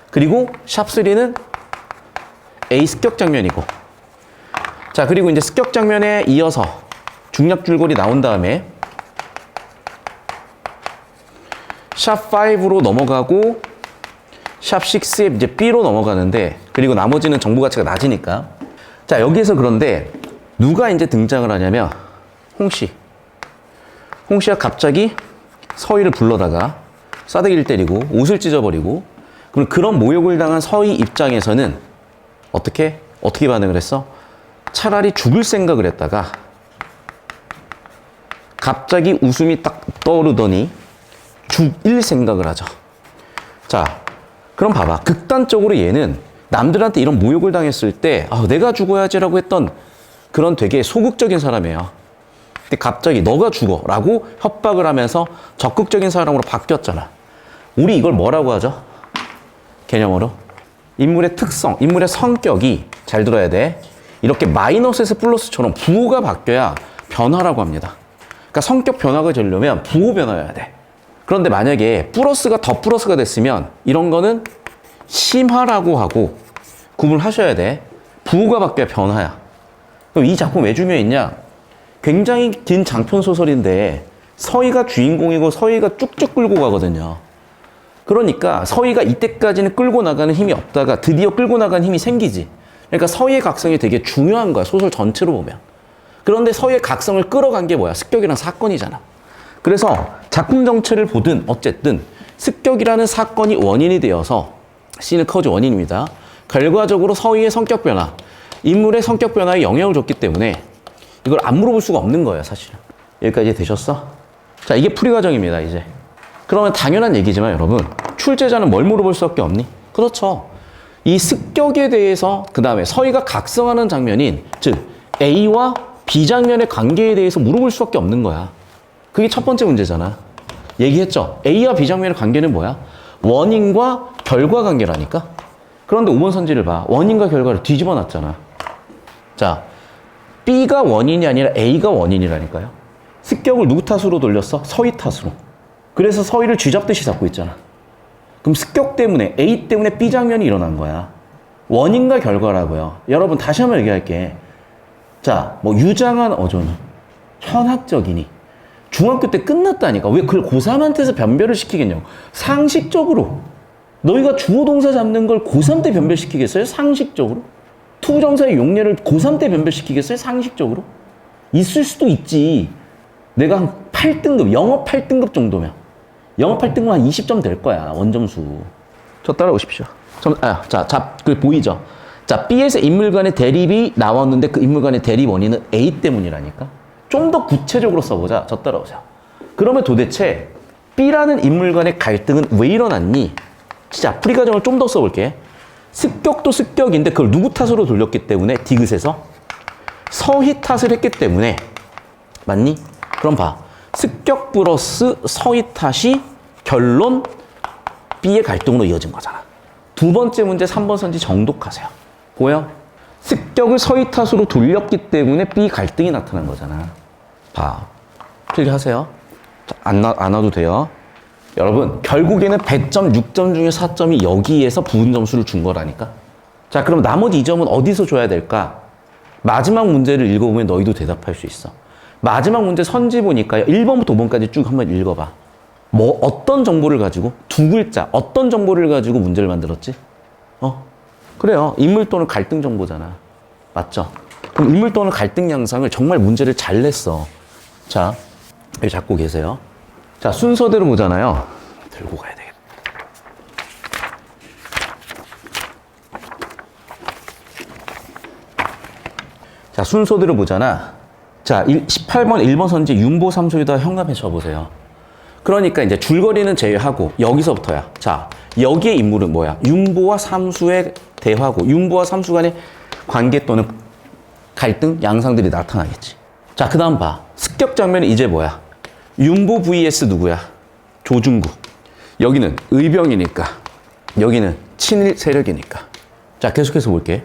그리고 샵3는 A 습격 장면이고. 자, 그리고 이제 습격 장면에 이어서 중략 줄거리 나온 다음에 샵5로 넘어가고 샵6에 이제 B로 넘어가는데, 그리고 나머지는 정보 가치가 낮으니까. 자, 여기에서 그런데 누가 이제 등장을 하냐면 홍씨. 홍씨가 갑자기 서희를 불러다가 싸대기를 때리고 옷을 찢어버리고, 그럼 그런 모욕을 당한 서희 입장에서는 어떻게 반응을 했어? 차라리 죽을 생각을 했다가 갑자기 웃음이 딱 떠오르더니 죽일 생각을 하죠. 자, 그럼 봐봐. 극단적으로 얘는 남들한테 이런 모욕을 당했을 때 내가 죽어야지라고 했던 그런 되게 소극적인 사람이에요. 근데 갑자기 너가 죽어라고 협박을 하면서 적극적인 사람으로 바뀌었잖아. 우리 이걸 뭐라고 하죠? 개념으로 인물의 특성, 인물의 성격이, 잘 들어야 돼. 이렇게 마이너스에서 플러스처럼 부호가 바뀌어야 변화라고 합니다. 그러니까 성격 변화가 되려면 부호 변화여야 돼. 그런데 만약에 플러스가 더 플러스가 됐으면 이런 거는 심화라고 하고 구분하셔야 돼. 부호가 바뀌어야 변화야. 그럼 이 작품 왜 중요했냐? 굉장히 긴 장편 소설인데 서희가 주인공이고 서희가 쭉쭉 끌고 가거든요. 그러니까 서희가 이때까지는 끌고 나가는 힘이 없다가 드디어 끌고 나가는 힘이 생기지. 그러니까 서희의 각성이 되게 중요한 거야, 소설 전체로 보면. 그런데 서희의 각성을 끌어간 게 뭐야? 습격이라는 사건이잖아. 그래서 작품 전체를 보든 어쨌든 습격이라는 사건이 원인이 되어서 씬을 커즈 원인입니다. 결과적으로 서희의 성격 변화, 인물의 성격 변화에 영향을 줬기 때문에 이걸 안 물어볼 수가 없는 거예요, 사실은. 여기까지 되셨어? 자, 이게 풀이 과정입니다, 이제. 그러면 당연한 얘기지만 여러분, 출제자는 뭘 물어볼 수밖에 없니? 그렇죠. 이 습격에 대해서 그 다음에 서희가 각성하는 장면인 즉 A와 B 장면의 관계에 대해서 물어볼 수밖에 없는 거야. 그게 첫 번째 문제잖아. 얘기했죠. A와 B 장면의 관계는 뭐야? 원인과 결과 관계라니까. 그런데 5번 선지를 봐. 원인과 결과를 뒤집어 놨잖아. 자, B가 원인이 아니라 A가 원인이라니까요. 습격을 누구 탓으로 돌렸어? 서희 탓으로. 그래서 서희를 쥐잡듯이 잡고 있잖아. 그럼 습격 때문에 A 때문에 B 장면이 일어난 거야. 원인과 결과라고요. 여러분 다시 한번 얘기할게. 자, 뭐 유장한 어조는 현학적이니 중학교 때 끝났다니까. 왜 그걸 고3한테서 변별을 시키겠냐고. 상식적으로 너희가 주어 동사 잡는 걸 고3 때 변별시키겠어요? 상식적으로? 투부정사의 용례를 고3 때 변별시키겠어요? 상식적으로? 있을 수도 있지. 내가 한 8등급, 영어 8등급 정도면. 영어 8등급 한 20점 될 거야, 원점수. 저 따라오십시오. 그 보이죠? 자, B에서 인물 간의 대립이 나왔는데 그 인물 간의 대립 원인은 A 때문이라니까? 좀 더 구체적으로 써보자. 저 따라오세요. 그러면 도대체 B라는 인물 간의 갈등은 왜 일어났니? 진짜 풀이 과정을 좀 더 써볼게. 습격도 습격인데 그걸 누구 탓으로 돌렸기 때문에 디귿에서 서희 탓을 했기 때문에 맞니? 그럼 봐. 습격 플러스 서희 탓이 결론 B의 갈등으로 이어진 거잖아. 두 번째 문제 3번 선지 정독하세요. 보여? 습격을 서희 탓으로 돌렸기 때문에 B 갈등이 나타난 거잖아. 봐. 필기하세요. 안 와도 돼요. 여러분 결국에는 100점 6점 중에 4점이 여기에서 부분 점수를 준 거라니까. 자, 그럼 나머지 2점은 어디서 줘야 될까? 마지막 문제를 읽어보면 너희도 대답할 수 있어. 마지막 문제 선지 보니까 1번부터 5번까지 쭉 한번 읽어봐. 뭐 어떤 정보를 가지고 두 글자 어떤 정보를 가지고 문제를 만들었지? 그래요. 인물 또는 갈등 정보잖아. 맞죠? 그럼 인물 또는 갈등 양상을 정말 문제를 잘 냈어. 자, 여기 잡고 계세요. 자, 순서대로 보잖아요. 들고 가야 되겠다. 자, 순서대로 보잖아. 자, 18번 1번 선지 윤보 삼수에다 현감해 쳐보세요. 그러니까 이제 줄거리는 제외하고 여기서부터야. 자, 여기의 인물은 뭐야? 윤보와 삼수의 대화고 윤보와 삼수 간의 관계 또는 갈등 양상들이 나타나겠지. 자, 그 다음 봐. 습격 장면은 이제 뭐야? 윤보 vs 누구야? 조중구. 여기는 의병이니까 여기는 친일 세력이니까. 자, 계속해서 볼게.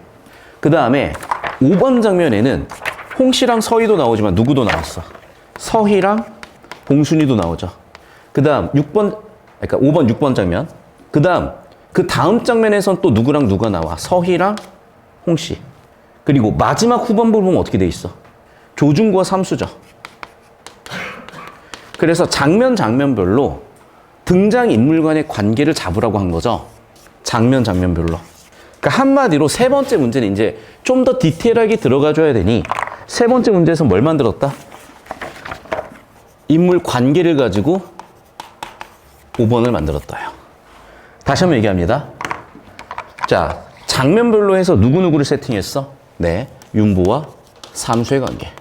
그 다음에 5번 장면에는 홍씨랑 서희도 나오지만 누구도 나왔어? 서희랑 봉순이도 나오죠. 그 다음 6번, 그러니까 5번 6번 장면. 그 다음 장면에선 또 누구랑 누가 나와? 서희랑 홍씨. 그리고 마지막 후반부를 보면 어떻게 돼 있어? 조중구와 삼수죠. 그래서 장면별로 등장인물 간의 관계를 잡으라고 한 거죠. 장면별로. 그러니까 한마디로 세 번째 문제는 이제 좀 더 디테일하게 들어가줘야 되니 세 번째 문제에서 뭘 만들었다? 인물 관계를 가지고 5번을 만들었다요. 다시 한번 얘기합니다. 자, 장면별로 해서 누구누구를 세팅했어? 네, 윤보와 삼수의 관계.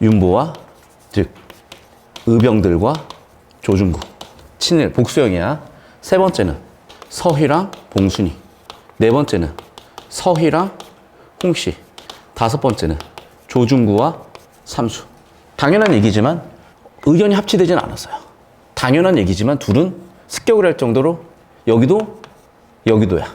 윤보와 즉 의병들과 조중구. 친일, 복수형이야. 세 번째는 서희랑 봉순이. 네 번째는 서희랑 홍씨. 다섯 번째는 조중구와 삼수. 당연한 얘기지만 의견이 합치되진 않았어요. 당연한 얘기지만 둘은 습격을 할 정도로 여기도야.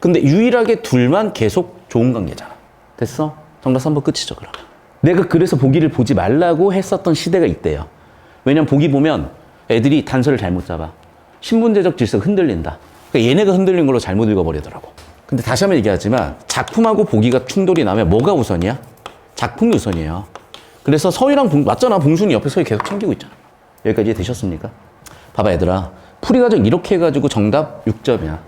근데 유일하게 둘만 계속 좋은 관계잖아. 됐어? 정답 3번 끝이죠, 그러면. 내가 그래서 보기를 보지 말라고 했었던 시대가 있대요. 왜냐면 보기 보면 애들이 단서를 잘못 잡아. 신분제적 질서가 흔들린다. 그러니까 얘네가 흔들린 걸로 잘못 읽어버리더라고. 근데 다시 한번 얘기하지만 작품하고 보기가 충돌이 나면 뭐가 우선이야? 작품이 우선이에요. 그래서 서희랑 맞잖아. 봉순이 옆에 서희 계속 챙기고 있잖아. 여기까지 되셨습니까? 봐봐 얘들아. 풀이과정 이렇게 해가지고 정답 6점이야.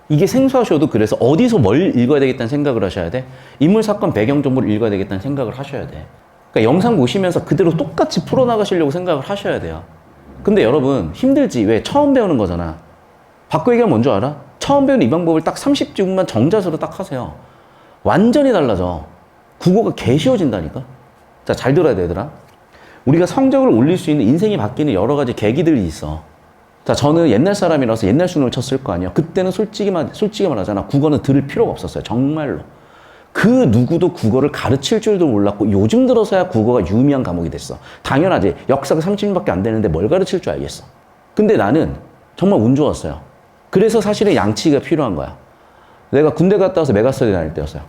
이게 생소하셔도 그래서 어디서 뭘 읽어야 되겠다는 생각을 하셔야 돼. 인물, 사건, 배경 정보를 읽어야 되겠다는 생각을 하셔야 돼. 그러니까 영상 보시면서 그대로 똑같이 풀어나가시려고 생각을 하셔야 돼요. 근데 여러분 힘들지. 왜? 처음 배우는 거잖아. 바꿔 얘기하면 뭔 줄 알아? 처음 배우는 이 방법을 딱 30주만 정자세로 딱 하세요. 완전히 달라져. 국어가 개 쉬워진다니까. 자, 잘 들어야 돼 얘들아. 우리가 성적을 올릴 수 있는 인생이 바뀌는 여러 가지 계기들이 있어. 자, 저는 옛날 사람이라서 옛날 수능을 쳤을 거 아니에요. 그때는 솔직히 말하잖아. 국어는 들을 필요가 없었어요. 정말로. 그 누구도 국어를 가르칠 줄도 몰랐고 요즘 들어서야 국어가 유의미한 과목이 됐어. 당연하지. 역사가 30년밖에 안 되는데 뭘 가르칠 줄 알겠어. 근데 나는 정말 운 좋았어요. 그래서 사실은 양치기가 필요한 거야. 내가 군대 갔다 와서 메가스터디 다닐 때였어요.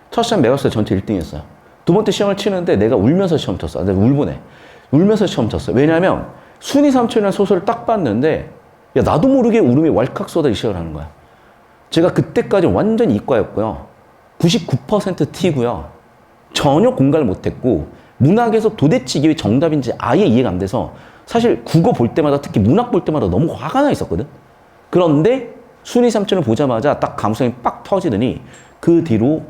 첫 시험 메가스터디 전체 1등이었어요. 두 번째 시험을 치는데 내가 울면서 시험 쳤어. 내가 울보네. 울면서 시험 쳤어요. 왜냐하면 순이 삼촌이라는 소설을 딱 봤는데 야 나도 모르게 울음이 왈칵 쏟아지기 시작을 하는 거야. 제가 그때까지 완전 이과였고요. 99% T고요. 전혀 공감을 못했고 문학에서 도대체 이게 왜 정답인지 아예 이해가 안 돼서 사실 국어 볼 때마다 특히 문학 볼 때마다 너무 화가 나 있었거든. 그런데 순이 삼촌을 보자마자 딱 감성이 빡 터지더니 그 뒤로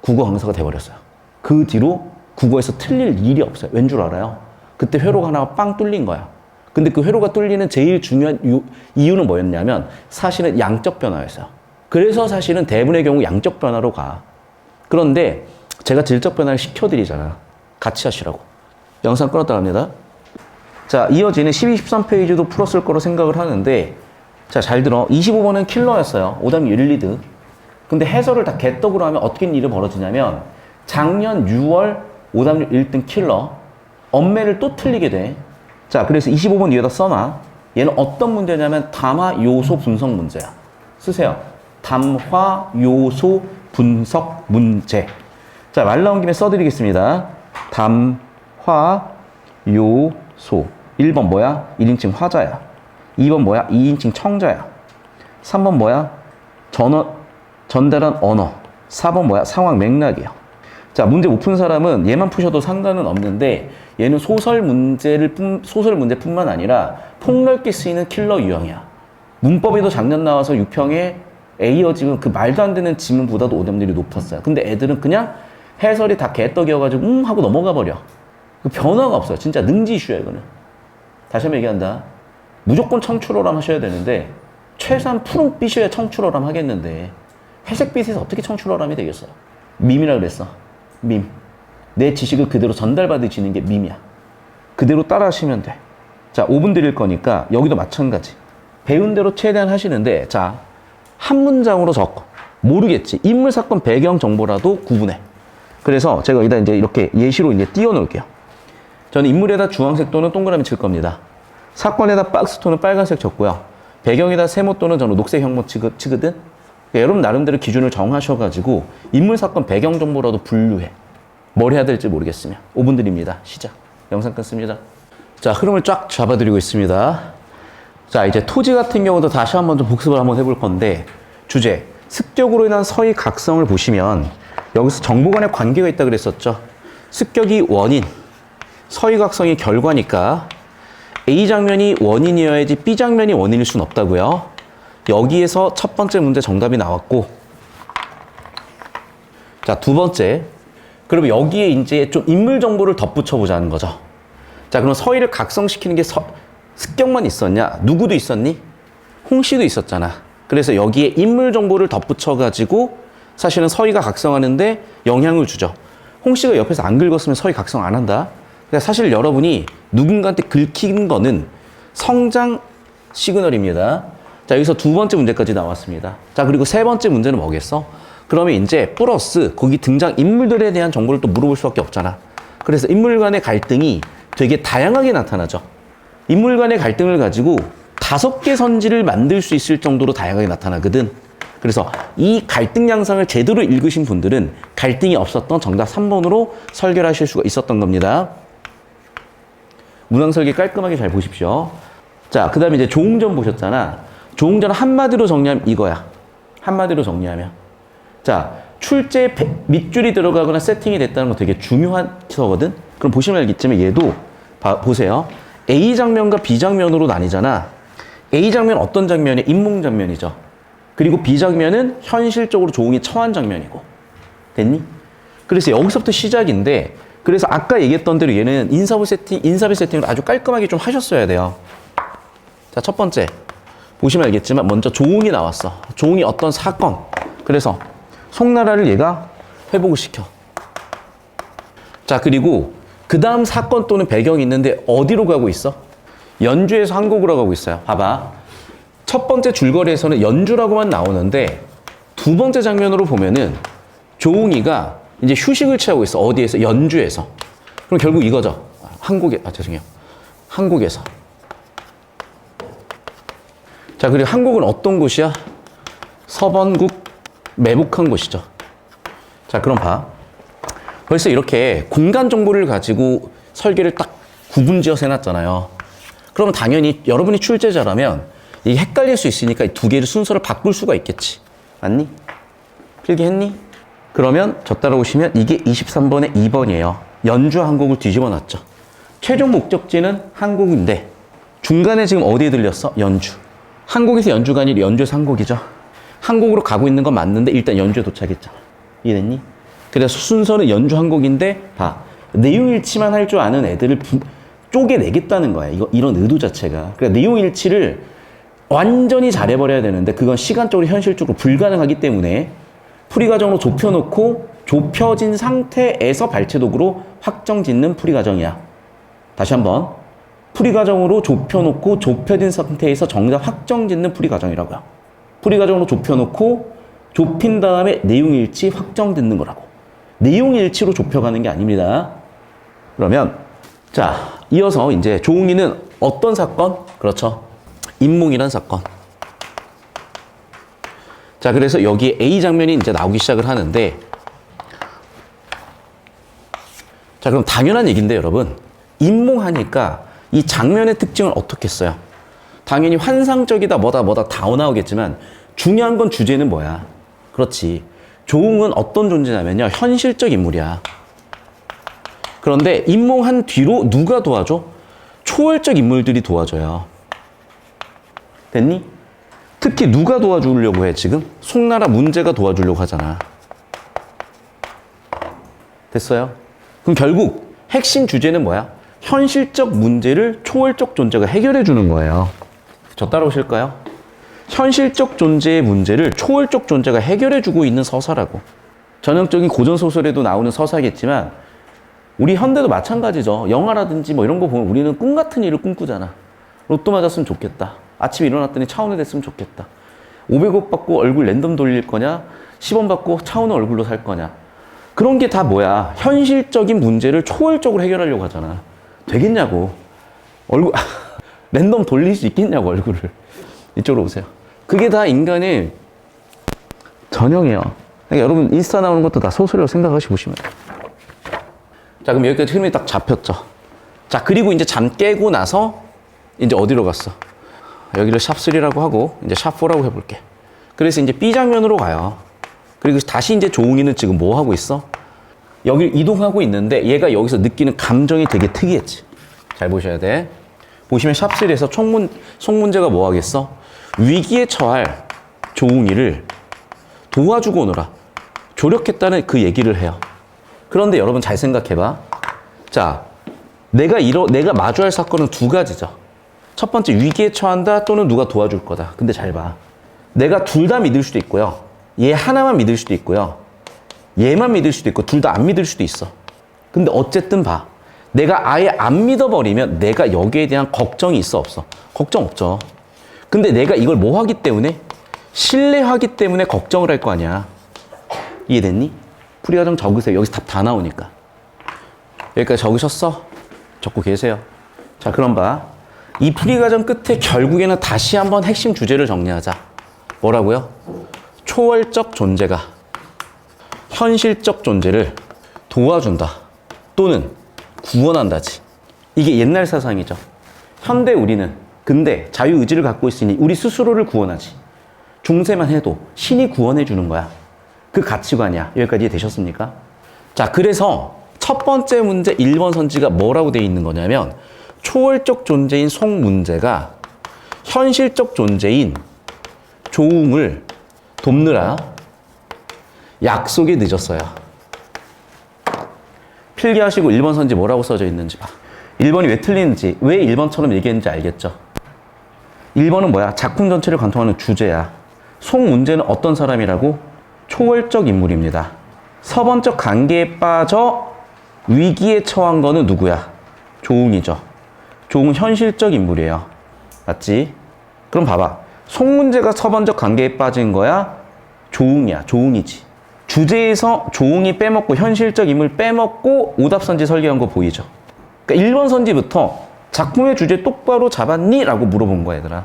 국어 강사가 돼버렸어요. 그 뒤로 국어에서 틀릴 일이 없어요. 왠 줄 알아요? 그때 회로가 하나가 빵 뚫린 거야. 근데 그 회로가 뚫리는 제일 중요한 이유는 뭐였냐면 사실은 양적 변화였어요. 그래서 사실은 대부분의 경우 양적 변화로 가. 그런데 제가 질적 변화를 시켜드리잖아. 같이 하시라고. 영상 끊었다 갑니다. 자, 이어지는 12, 13페이지도 풀었을 거로 생각을 하는데 자, 잘 들어. 25번은 킬러였어요. 오답 1, 2드. 근데 해설을 다 개떡으로 하면 어떻게 일이 벌어지냐면 작년 6월 오답률 1등 킬러. 엄매를 또 틀리게 돼. 자, 그래서 25번 위에다 써놔. 얘는 어떤 문제냐면 담화 요소 분석 문제야. 쓰세요. 담화 요소 분석 문제. 자, 말 나온 김에 써드리겠습니다. 담화 요소. 1번 뭐야? 1인칭 화자야. 2번 뭐야? 2인칭 청자야. 3번 뭐야? 전달한 언어. 4번 뭐야? 상황 맥락이야. 자, 문제 못 푼 사람은 얘만 푸셔도 상관은 없는데 얘는 소설 문제뿐만 아니라 폭넓게 쓰이는 킬러 유형이야. 문법에도 작년 나와서 6평에 A어 지금 그 말도 안 되는 지문보다도 오답률이 높았어요. 근데 애들은 그냥 해설이 다 개떡이어가지고 하고 넘어가 버려. 변화가 없어요. 진짜 능지 이슈야 이거는. 다시 한번 얘기한다. 무조건 청출어람 하셔야 되는데 최소한 푸른빛이어야 청출어람 하겠는데 회색빛에서 어떻게 청출어람이 되겠어요? 밈이라 그랬어. 밈. 내 지식을 그대로 전달받으시는 게 밈이야. 그대로 따라 하시면 돼. 자, 5분 드릴 거니까 여기도 마찬가지. 배운 대로 최대한 하시는데 자, 한 문장으로 적어. 모르겠지. 인물, 사건, 배경 정보라도 구분해. 그래서 제가 여기다 이제 이렇게 예시로 이제 띄워 놓을게요. 저는 인물에다 주황색 또는 동그라미 칠 겁니다. 사건에다 박스 또는 빨간색 쳤고요. 배경에다 세모 또는 저는 녹색 형모 치거든. 그러니까 여러분 나름대로 기준을 정하셔가지고 인물, 사건, 배경 정보라도 분류해. 뭘 해야 될지 모르겠으면 5분 드립니다. 시작. 영상 끊습니다. 자, 흐름을 쫙 잡아드리고 있습니다. 자, 이제 토지 같은 경우도 다시 한번 좀 복습을 한번 해볼 건데 주제, 습격으로 인한 서희 각성을 보시면 여기서 정보 간의 관계가 있다 그랬었죠. 습격이 원인, 서희 각성이 결과니까 A 장면이 원인이어야지 B 장면이 원인일 순 없다고요. 여기에서 첫 번째 문제 정답이 나왔고 자, 두 번째. 그럼 여기에 이제 좀 인물 정보를 덧붙여 보자는 거죠. 자, 그럼 서희를 각성시키는 게 습격만 있었냐? 누구도 있었니? 홍씨도 있었잖아. 그래서 여기에 인물 정보를 덧붙여가지고 사실은 서희가 각성하는데 영향을 주죠. 홍씨가 옆에서 안 긁었으면 서희 각성 안 한다. 그러니까 사실 여러분이 누군가한테 긁힌 거는 성장 시그널입니다. 자, 여기서 두 번째 문제까지 나왔습니다. 자, 그리고 세 번째 문제는 뭐겠어? 그러면 이제 플러스 거기 등장 인물들에 대한 정보를 또 물어볼 수밖에 없잖아. 그래서 인물 간의 갈등이 되게 다양하게 나타나죠. 인물 간의 갈등을 가지고 5개 선지를 만들 수 있을 정도로 다양하게 나타나거든. 그래서 이 갈등 양상을 제대로 읽으신 분들은 갈등이 없었던 정답 3번으로 설계를 하실 수가 있었던 겁니다. 문항 설계 깔끔하게 잘 보십시오. 자, 그 다음에 이제 조응전 보셨잖아. 조응전 한마디로 정리하면 이거야. 한마디로 정리하면. 자, 출제에 밑줄이 들어가거나 세팅이 됐다는 거 되게 중요한 서거든. 그럼 보시면 알겠지만 얘도 보세요. A 장면과 B 장면으로 나뉘잖아. A 장면 어떤 장면이? 인몽 장면이죠. 그리고 B 장면은 현실적으로 조응이 처한 장면이고. 됐니? 그래서 여기서부터 시작인데, 그래서 아까 얘기했던 대로 얘는 인사부 세팅을 아주 깔끔하게 좀 하셨어야 돼요. 자, 첫 번째. 보시면 알겠지만 먼저 조응이 나왔어. 조응이 어떤 사건. 그래서 송나라를 얘가 회복을 시켜. 자, 그리고 그 다음 사건 또는 배경이 있는데 어디로 가고 있어? 연주에서 한국으로 가고 있어요. 봐봐. 첫 번째 줄거리에서는 연주라고만 나오는데 두 번째 장면으로 보면은 조응이가 이제 휴식을 취하고 있어. 어디에서? 연주에서. 그럼 결국 이거죠. 한국에서. 자, 그리고 한국은 어떤 곳이야? 서번국 매복한 곳이죠. 자, 그럼 봐. 벌써 이렇게 공간 정보를 가지고 설계를 딱 구분지어서 해놨잖아요. 그러면 당연히 여러분이 출제자라면 이게 헷갈릴 수 있으니까 이 두 개를 순서를 바꿀 수가 있겠지. 맞니? 필기했니? 그러면 저 따라오시면 이게 23번에 2번이에요. 연주 한국을 뒤집어 놨죠. 최종 목적지는 한국인데 중간에 지금 어디에 들렸어? 연주. 한국에서 연주가 아니라 연주에서 한국이죠. 한국으로 가고 있는 건 맞는데 일단 연주에 도착했잖아. 이해됐니? 그래서 순서는 연주 한국인데 봐. 내용 일치만 할 줄 아는 애들을 쪼개내겠다는 거야. 이런 의도 자체가. 그러니까 내용 일치를 완전히 잘해버려야 되는데 그건 시간적으로 현실적으로 불가능하기 때문에 풀이 과정으로 좁혀놓고 좁혀진 상태에서 발췌도구로 확정 짓는 풀이 과정이야. 다시 한번. 풀이 과정으로 좁혀놓고 좁혀진 상태에서 정답 확정 짓는 풀이 과정이라고요. 풀이 과정으로 좁혀놓고 좁힌 다음에 내용 일치 확정 짓는 거라고. 내용 일치로 좁혀가는 게 아닙니다. 그러면 자, 이어서 이제 조응이는 어떤 사건? 그렇죠. 인몽이란 사건. 자, 그래서 여기 A 장면이 이제 나오기 시작을 하는데, 자, 그럼 당연한 얘기인데 여러분, 인몽하니까 이 장면의 특징을 어떻게 써요? 당연히 환상적이다 뭐다 다 나오겠지만 중요한 건 주제는 뭐야? 그렇지. 조응은 어떤 존재냐면요, 현실적 인물이야. 그런데 인몽한 뒤로 누가 도와줘? 초월적 인물들이 도와줘요. 됐니? 특히 누가 도와주려고 해 지금? 송나라 문제가 도와주려고 하잖아. 됐어요? 그럼 결국 핵심 주제는 뭐야? 현실적 문제를 초월적 존재가 해결해 주는 거예요. 저 따라오실까요? 현실적 존재의 문제를 초월적 존재가 해결해 주고 있는 서사라고. 전형적인 고전소설에도 나오는 서사겠지만 우리 현대도 마찬가지죠. 영화라든지 뭐 이런 거 보면 우리는 꿈 같은 일을 꿈꾸잖아. 로또 맞았으면 좋겠다. 아침에 일어났더니 차은우 됐으면 좋겠다. 500억 받고 얼굴 랜덤 돌릴 거냐? 10원 받고 차은우 얼굴로 살 거냐? 그런 게 다 뭐야? 현실적인 문제를 초월적으로 해결하려고 하잖아. 되겠냐고. 얼굴 랜덤 돌릴 수 있겠냐고, 얼굴을. 이쪽으로 오세요. 그게 다 인간의 전형이에요. 그러니까 여러분 인스타 나오는 것도 다 소설이라고 생각하시 보시면 돼요. 자, 그럼 여기까지 흐름이 딱 잡혔죠. 자, 그리고 이제 잠 깨고 나서 이제 어디로 갔어? 여기를 샵3라고 하고 이제 샵4라고 해볼게. 그래서 이제 B 장면으로 가요. 그리고 다시 이제 조응이는 지금 뭐 하고 있어? 여기를 이동하고 있는데 얘가 여기서 느끼는 감정이 되게 특이했지. 잘 보셔야 돼. 보시면 샵3에서 속문제가 뭐 하겠어? 위기에 처할 조응이를 도와주고 오너라. 조력했다는 그 얘기를 해요. 그런데 여러분 잘 생각해봐. 자, 내가 마주할 사건은 두 가지죠. 첫 번째, 위기에 처한다 또는 누가 도와줄 거다. 근데 잘 봐. 내가 둘 다 믿을 수도 있고요. 얘 하나만 믿을 수도 있고요. 얘만 믿을 수도 있고 둘 다 안 믿을 수도 있어. 근데 어쨌든 봐. 내가 아예 안 믿어버리면 내가 여기에 대한 걱정이 있어 없어? 걱정 없죠. 근데 내가 이걸 뭐 하기 때문에? 신뢰하기 때문에 걱정을 할 거 아니야. 이해됐니? 풀이과정 적으세요. 여기서 답 다 나오니까. 여기까지 적으셨어? 적고 계세요. 자, 그럼 봐. 이 풀이과정 끝에 결국에는 다시 한번 핵심 주제를 정리하자. 뭐라고요? 초월적 존재가 현실적 존재를 도와준다 또는 구원한다지. 이게 옛날 사상이죠. 현대 우리는 근데 자유의지를 갖고 있으니 우리 스스로를 구원하지. 중세만 해도 신이 구원해 주는 거야. 그 가치관이야. 여기까지 되셨습니까? 자, 그래서 첫 번째 문제 1번 선지가 뭐라고 되어 있는 거냐면 초월적 존재인 송 문제가 현실적 존재인 조웅을 돕느라 약속이 늦었어요. 필기하시고 1번 선지 뭐라고 써져 있는지 봐. 1번이 왜 틀리는지, 왜 1번처럼 얘기했는지 알겠죠? 1번은 뭐야? 작품 전체를 관통하는 주제야. 송 문제는 어떤 사람이라고? 초월적 인물입니다. 서번적 관계에 빠져 위기에 처한 거는 누구야? 조웅이죠. 조웅은 현실적 인물이에요. 맞지? 그럼 봐봐. 송 문제가 서번적 관계에 빠진 거야? 조웅이야. 조웅이지. 주제에서 조웅이 빼먹고 현실적 인물 빼먹고 오답선지 설계한 거 보이죠? 그러니까 1번 선지부터 작품의 주제 똑바로 잡았니? 라고 물어본 거야, 얘들아.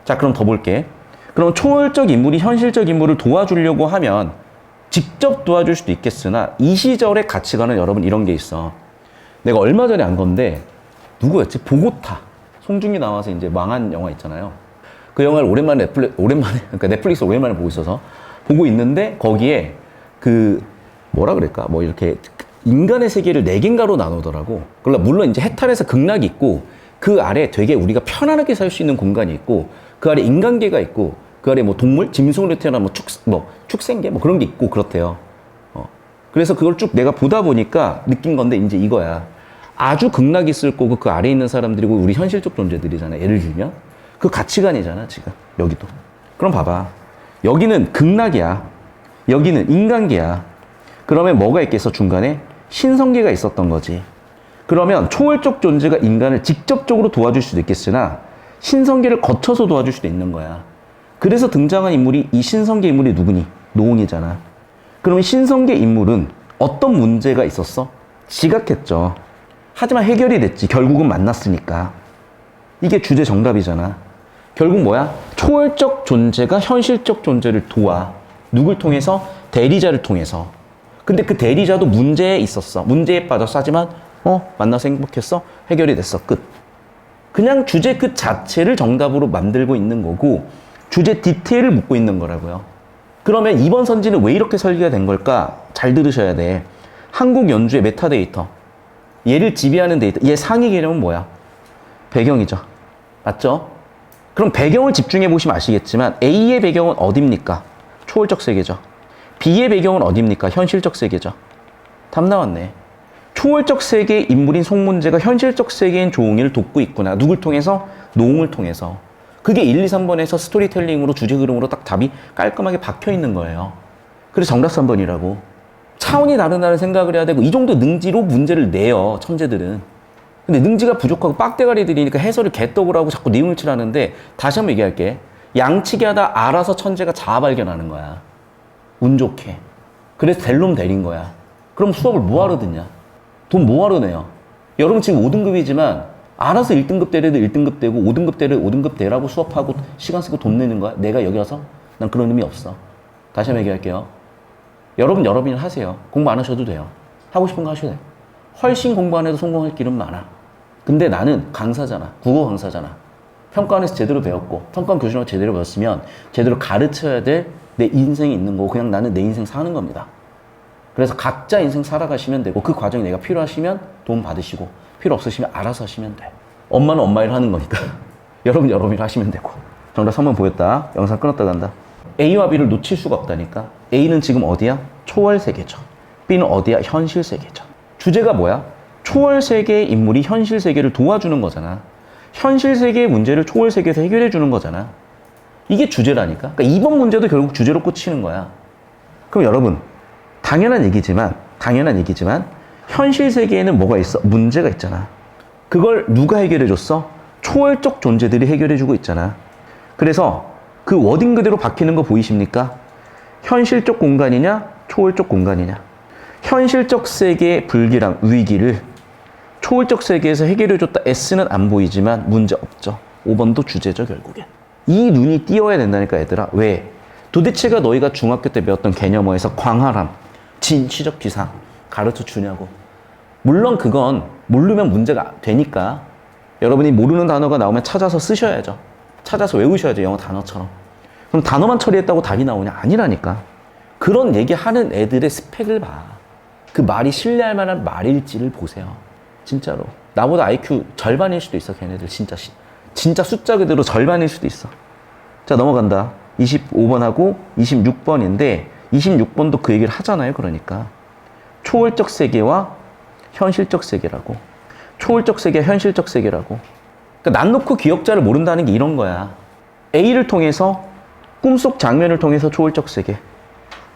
자, 그럼 더 볼게. 그럼 초월적 인물이 현실적 인물을 도와주려고 하면 직접 도와줄 수도 있겠으나 이 시절의 가치관은 여러분 이런 게 있어. 내가 얼마 전에 안 건데 누구였지? 보고타. 송중기 나와서 이제 망한 영화 있잖아요. 그 영화를 그러니까 넷플릭스 오랜만에 보고 있어서 보고 있는데 거기에 그 뭐라 그럴까? 뭐 이렇게 인간의 세계를 4개인가로 나누더라고. 그러니까 물론 이제 해탈에서 극락이 있고 그 아래 되게 우리가 편안하게 살 수 있는 공간이 있고 그 아래 인간계가 있고 그 아래 뭐 동물, 짐승으로 태어난 축생계 뭐 그런 게 있고 그렇대요. 그래서 그걸 쭉 내가 보다 보니까 느낀 건데 이제 이거야. 아주 극락이 있을 거고 그 아래에 있는 사람들이고 우리 현실적 존재들이잖아. 예를 들면 그 가치관이잖아 지금 여기도. 그럼 봐봐. 여기는 극락이야. 여기는 인간계야. 그러면 뭐가 있겠어 중간에? 신성계가 있었던 거지. 그러면 초월적 존재가 인간을 직접적으로 도와줄 수도 있겠으나 신성계를 거쳐서 도와줄 수도 있는 거야. 그래서 등장한 인물이 이 신성계 인물이 누구니? 노웅이잖아. 그러면 신성계 인물은 어떤 문제가 있었어? 지각했죠. 하지만 해결이 됐지. 결국은 만났으니까. 이게 주제 정답이잖아. 결국 뭐야? 초월적 존재가 현실적 존재를 도와. 누굴 통해서? 대리자를 통해서. 근데 그 대리자도 문제에 있었어. 문제에 빠졌어. 하지만 만나서 행복했어? 해결이 됐어. 끝. 그냥 주제 끝 자체를 정답으로 만들고 있는 거고 주제 디테일을 묻고 있는 거라고요. 그러면 이번 선지는 왜 이렇게 설계가 된 걸까? 잘 들으셔야 돼. 한국 연주의 메타데이터. 얘를 지배하는 데이터. 얘 상위 개념은 뭐야? 배경이죠. 맞죠? 그럼 배경을 집중해 보시면 아시겠지만 A의 배경은 어딥니까? 초월적 세계죠. B의 배경은 어딥니까? 현실적 세계죠. 답 나왔네. 초월적 세계의 인물인 송문제가 현실적 세계인 조웅이를 돕고 있구나. 누굴 통해서? 노웅을 통해서. 그게 1, 2, 3번에서 스토리텔링으로 주제 흐름으로 딱 답이 깔끔하게 박혀 있는 거예요. 그래서 정답 3번이라고. 차원이 다르다는 생각을 해야 되고 이 정도 능지로 문제를 내요. 천재들은. 근데 능지가 부족하고 빡대가리들이니까 해설을 개떡을 하고 자꾸 내용을 칠하는데 다시 한번 얘기할게. 양치기 하다 알아서 천재가 자아 발견하는 거야. 운 좋게. 그래서 될 놈 데린 거야. 그럼 수업을 뭐하러 듣냐? 돈 뭐하러 내요? 여러분 지금 5등급이지만 알아서 1등급 대래도 1등급 되고 5등급 대래 5등급 대라고 수업하고 시간 쓰고 돈 내는 거야? 내가 여기 와서? 난 그런 의미 없어. 다시 한번 얘기할게요. 여러분 일 하세요. 공부 안 하셔도 돼요. 하고 싶은 거 하셔도 돼요. 훨씬 공부 안 해도 성공할 길은 많아. 근데 나는 강사잖아. 국어 강사잖아. 평가원에서 제대로 배웠고 평가원 교수님하고 제대로 배웠으면 제대로 가르쳐야 될 내 인생이 있는 거고 그냥 나는 내 인생 사는 겁니다. 그래서 각자 인생 살아가시면 되고 그 과정이 내가 필요하시면 도움 받으시고 필요 없으시면 알아서 하시면 돼. 엄마는 엄마 일 하는 거니까 여러분 일 하시면 되고. 정답 3번 보였다. 영상 끊었다 간다. A와 B를 놓칠 수가 없다니까. A는 지금 어디야? 초월 세계죠. B는 어디야? 현실 세계죠. 주제가 뭐야? 초월 세계의 인물이 현실 세계를 도와주는 거잖아. 현실 세계의 문제를 초월 세계에서 해결해 주는 거잖아. 이게 주제라니까. 그러니까 이번 문제도 결국 주제로 꽂히는 거야. 그럼 여러분 당연한 얘기지만 현실 세계에는 뭐가 있어? 문제가 있잖아. 그걸 누가 해결해 줬어? 초월적 존재들이 해결해 주고 있잖아. 그래서 그 워딩 그대로 박히는 거 보이십니까? 현실적 공간이냐? 초월적 공간이냐? 현실적 세계의 불길함, 위기를 초월적 세계에서 해결해 줬다. S는 안 보이지만 문제 없죠. 5번도 주제죠 결국엔. 이 눈이 띄어야 된다니까 얘들아. 왜? 도대체가 너희가 중학교 때 배웠던 개념어에서 광활함, 진취적 비상 가르쳐 주냐고. 물론 그건 모르면 문제가 되니까 여러분이 모르는 단어가 나오면 찾아서 쓰셔야죠. 찾아서 외우셔야죠. 영어 단어처럼. 그럼 단어만 처리했다고 답이 나오냐? 아니라니까. 그런 얘기하는 애들의 스펙을 봐. 그 말이 신뢰할 만한 말일지를 보세요. 진짜로. 나보다 IQ 절반일 수도 있어. 걔네들 진짜 숫자 그대로 절반일 수도 있어. 자, 넘어간다. 25번하고 26번인데 26번도 그 얘기를 하잖아요. 그러니까 초월적 세계와 현실적 세계라고. 초월적 세계, 현실적 세계라고. 그러니까 난 놓고 기억자를 모른다는 게 이런 거야. A를 통해서 꿈속 장면을 통해서 초월적 세계,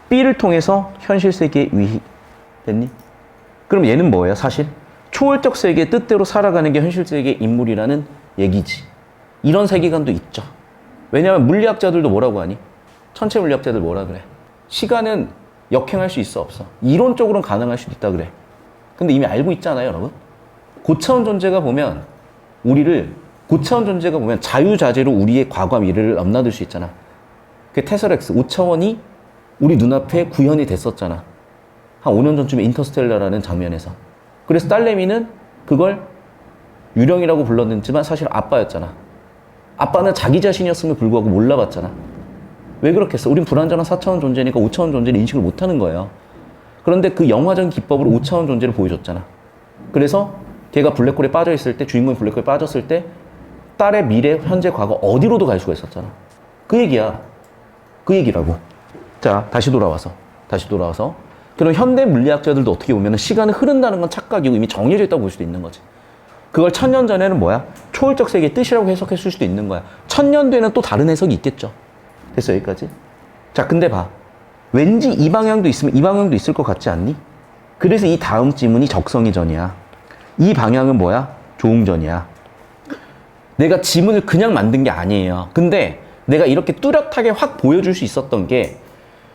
B를 통해서 현실 세계의 위희. 됐니? 그럼 얘는 뭐예요? 사실 초월적 세계의 뜻대로 살아가는 게 현실 세계의 인물이라는 얘기지. 이런 세계관도 있죠. 왜냐하면 물리학자들도 뭐라고 하니? 천체 물리학자들 뭐라 그래? 시간은 역행할 수 있어 없어? 이론적으로는 가능할 수도 있다 그래. 근데 이미 알고 있잖아요, 여러분. 고차원 존재가 보면 고차원 존재가 보면 자유자재로 우리의 과거와 미래를 넘나들 수 있잖아. 그 테서렉스 5차원이 우리 눈앞에 구현이 됐었잖아. 한 5년 전쯤에 인터스텔라라는 장면에서. 그래서 딸내미는 그걸 유령이라고 불렀지만 사실 아빠였잖아. 아빠는 자기 자신이었음을 불구하고 몰라봤잖아. 왜 그렇겠어? 우린 불완전한 4차원 존재니까 5차원 존재를 인식을 못하는 거예요. 그런데 그 영화적인 기법으로 5차원 존재를 보여줬잖아. 그래서 걔가 블랙홀에 빠져있을 때, 주인공이 블랙홀에 빠졌을 때 딸의 미래, 현재, 과거 어디로도 갈 수가 있었잖아. 그 얘기야. 그 얘기라고. 자, 다시 돌아와서. 그럼 현대 물리학자들도 어떻게 보면 시간은 흐른다는 건 착각이고 이미 정해져 있다고 볼 수도 있는 거지. 그걸 1000년 전에는 뭐야? 초월적 세계의 뜻이라고 해석했을 수도 있는 거야. 1000년 뒤에는 또 다른 해석이 있겠죠. 됐어, 여기까지? 자, 근데 봐. 왠지 이 방향도 있으면 이 방향도 있을 것 같지 않니? 그래서 이 다음 지문이 적성이 전이야. 이 방향은 뭐야? 조응전이야. 내가 지문을 그냥 만든 게 아니에요. 근데 내가 이렇게 뚜렷하게 확 보여줄 수 있었던 게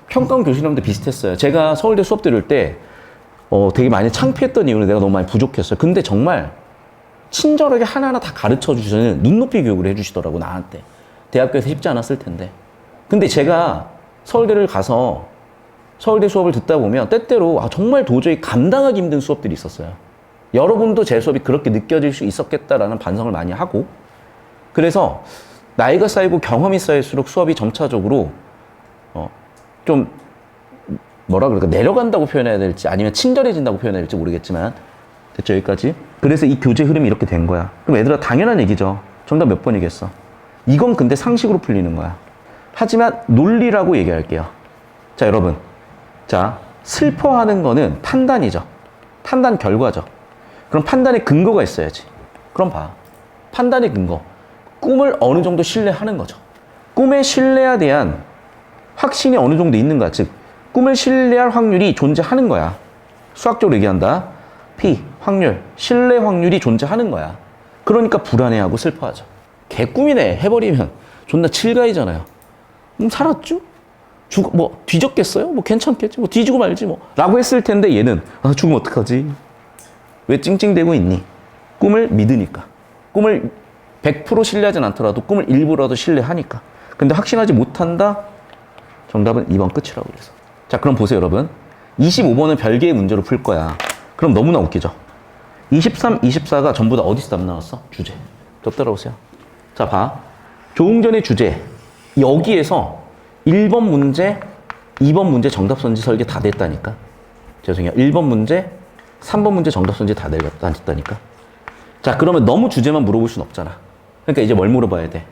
평가원 교수님도 비슷했어요. 제가 서울대 수업 들을 때 되게 많이 창피했던 이유는 내가 너무 많이 부족했어요. 근데 정말 친절하게 하나하나 다 가르쳐 주시는 눈높이 교육을 해주시더라고, 나한테. 대학교에서 쉽지 않았을 텐데. 근데 제가 서울대를 가서 서울대 수업을 듣다 보면 때때로 정말 도저히 감당하기 힘든 수업들이 있었어요. 여러분도 제 수업이 그렇게 느껴질 수 있었겠다라는 반성을 많이 하고, 그래서 나이가 쌓이고 경험이 쌓일수록 수업이 점차적으로 좀 뭐라 그럴까, 내려간다고 표현해야 될지 아니면 친절해진다고 표현해야 될지 모르겠지만, 됐죠, 여기까지? 그래서 이 교재 흐름이 이렇게 된 거야. 그럼 얘들아, 당연한 얘기죠. 정답 몇 번이겠어? 이건 근데 상식으로 풀리는 거야. 하지만 논리라고 얘기할게요. 자, 여러분. 자, 슬퍼하는 거는 판단이죠. 판단 결과죠. 그럼 판단의 근거가 있어야지. 그럼 봐. 판단의 근거. 꿈을 어느 정도 신뢰하는 거죠. 꿈의 신뢰에 대한 확신이 어느 정도 있는가. 즉, 꿈을 신뢰할 확률이 존재하는 거야. 수학적으로 얘기한다. P, 확률, 신뢰 확률이 존재하는 거야. 그러니까 불안해하고 슬퍼하죠. 개꿈이네 해버리면 존나 칠가이잖아요. 살았죠? 뒤졌겠어요? 괜찮겠지? 뒤지고 말지 라고 했을 텐데 얘는 죽으면 어떡하지? 왜 찡찡대고 있니? 꿈을 믿으니까. 꿈을 100% 신뢰하진 않더라도 꿈을 일부라도 신뢰하니까. 근데 확신하지 못한다? 정답은 2번 끝이라고 그래서. 자, 그럼 보세요, 여러분. 25번은 별개의 문제로 풀 거야. 그럼 너무나 웃기죠? 23, 24가 전부 다 어디서 답 나왔어? 주제. 접 따라오세요. 자, 봐. 조응전의 주제. 여기에서 1번 문제, 2번 문제 정답 선지 설계 다 됐다니까. 죄송해요. 1번 문제, 3번 문제 정답 선지 다 됐다니까. 자, 그러면 너무 주제만 물어볼 순 없잖아. 그러니까 이제 뭘 물어봐야 돼?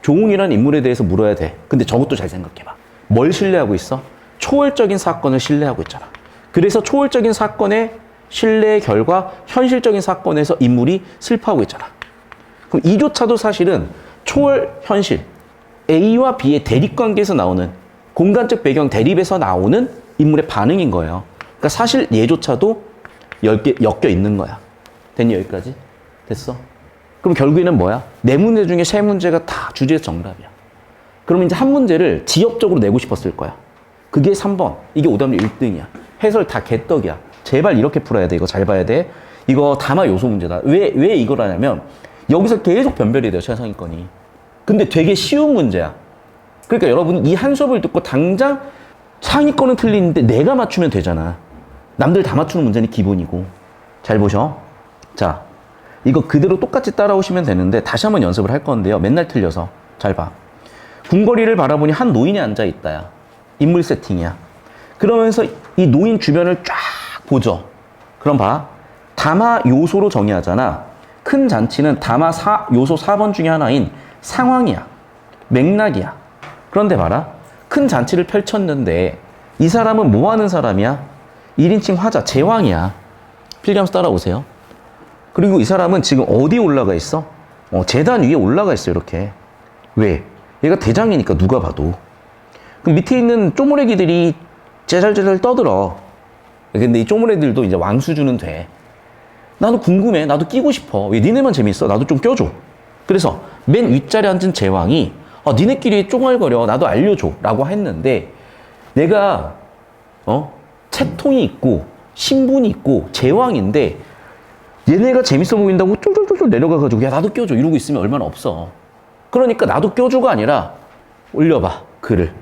조응이라는 인물에 대해서 물어야 돼. 근데 저것도 잘 생각해봐. 뭘 신뢰하고 있어? 초월적인 사건을 신뢰하고 있잖아. 그래서 초월적인 사건의 신뢰의 결과 현실적인 사건에서 인물이 슬퍼하고 있잖아. 그럼 이조차도 사실은 초월, 현실, A와 B의 대립관계에서 나오는 공간적 배경 대립에서 나오는 인물의 반응인 거예요. 그러니까 사실 얘조차도 엮여 있는 거야. 됐니, 여기까지? 됐어? 그럼 결국에는 뭐야? 네 문제 중에 세 문제가 다 주제에서 정답이야. 그럼 이제 한 문제를 지역적으로 내고 싶었을 거야. 그게 3번. 이게 오답률 1등이야. 해설 다 개떡이야. 제발 이렇게 풀어야 돼. 이거 잘 봐야 돼. 이거 담화 요소 문제다. 왜 이걸 하냐면 여기서 계속 변별이 돼요, 최상위권이. 근데 되게 쉬운 문제야. 그러니까 여러분 이 한 수업을 듣고 당장 상위권은 틀리는데 내가 맞추면 되잖아. 남들 다 맞추는 문제는 기본이고. 잘 보셔. 자, 이거 그대로 똑같이 따라오시면 되는데 다시 한번 연습을 할 건데요. 맨날 틀려서. 잘 봐. 궁궐이를 바라보니 한 노인이 앉아 있다야. 인물 세팅이야. 그러면서 이 노인 주변을 쫙 보죠. 그럼 봐. 담화 요소로 정의하잖아. 큰 잔치는 담화 요소 4번 중에 하나인 상황이야. 맥락이야. 그런데 봐라. 큰 잔치를 펼쳤는데 이 사람은 뭐 하는 사람이야? 1인칭 화자, 제왕이야. 필기하면서 따라오세요. 그리고 이 사람은 지금 어디에 올라가 있어? 제단 위에 올라가 있어, 이렇게. 왜? 얘가 대장이니까 누가 봐도. 그럼 밑에 있는 쪼무레기들이 제잘제잘 떠들어. 근데 이 쪼무레기들도 이제 왕수주는 돼. 나도 궁금해. 나도 끼고 싶어. 왜 니네만 재밌어? 나도 좀 껴줘. 그래서 맨 윗자리에 앉은 제왕이 니네끼리 쫑알거려. 나도 알려줘. 라고 했는데 내가 채통이 있고 신분이 있고 제왕인데 얘네가 재밌어 보인다고 쫄쫄쫄쫄 내려가가지고 야 나도 껴줘 이러고 있으면 얼마나 없어. 그러니까 나도 껴줘가 아니라 올려봐 글을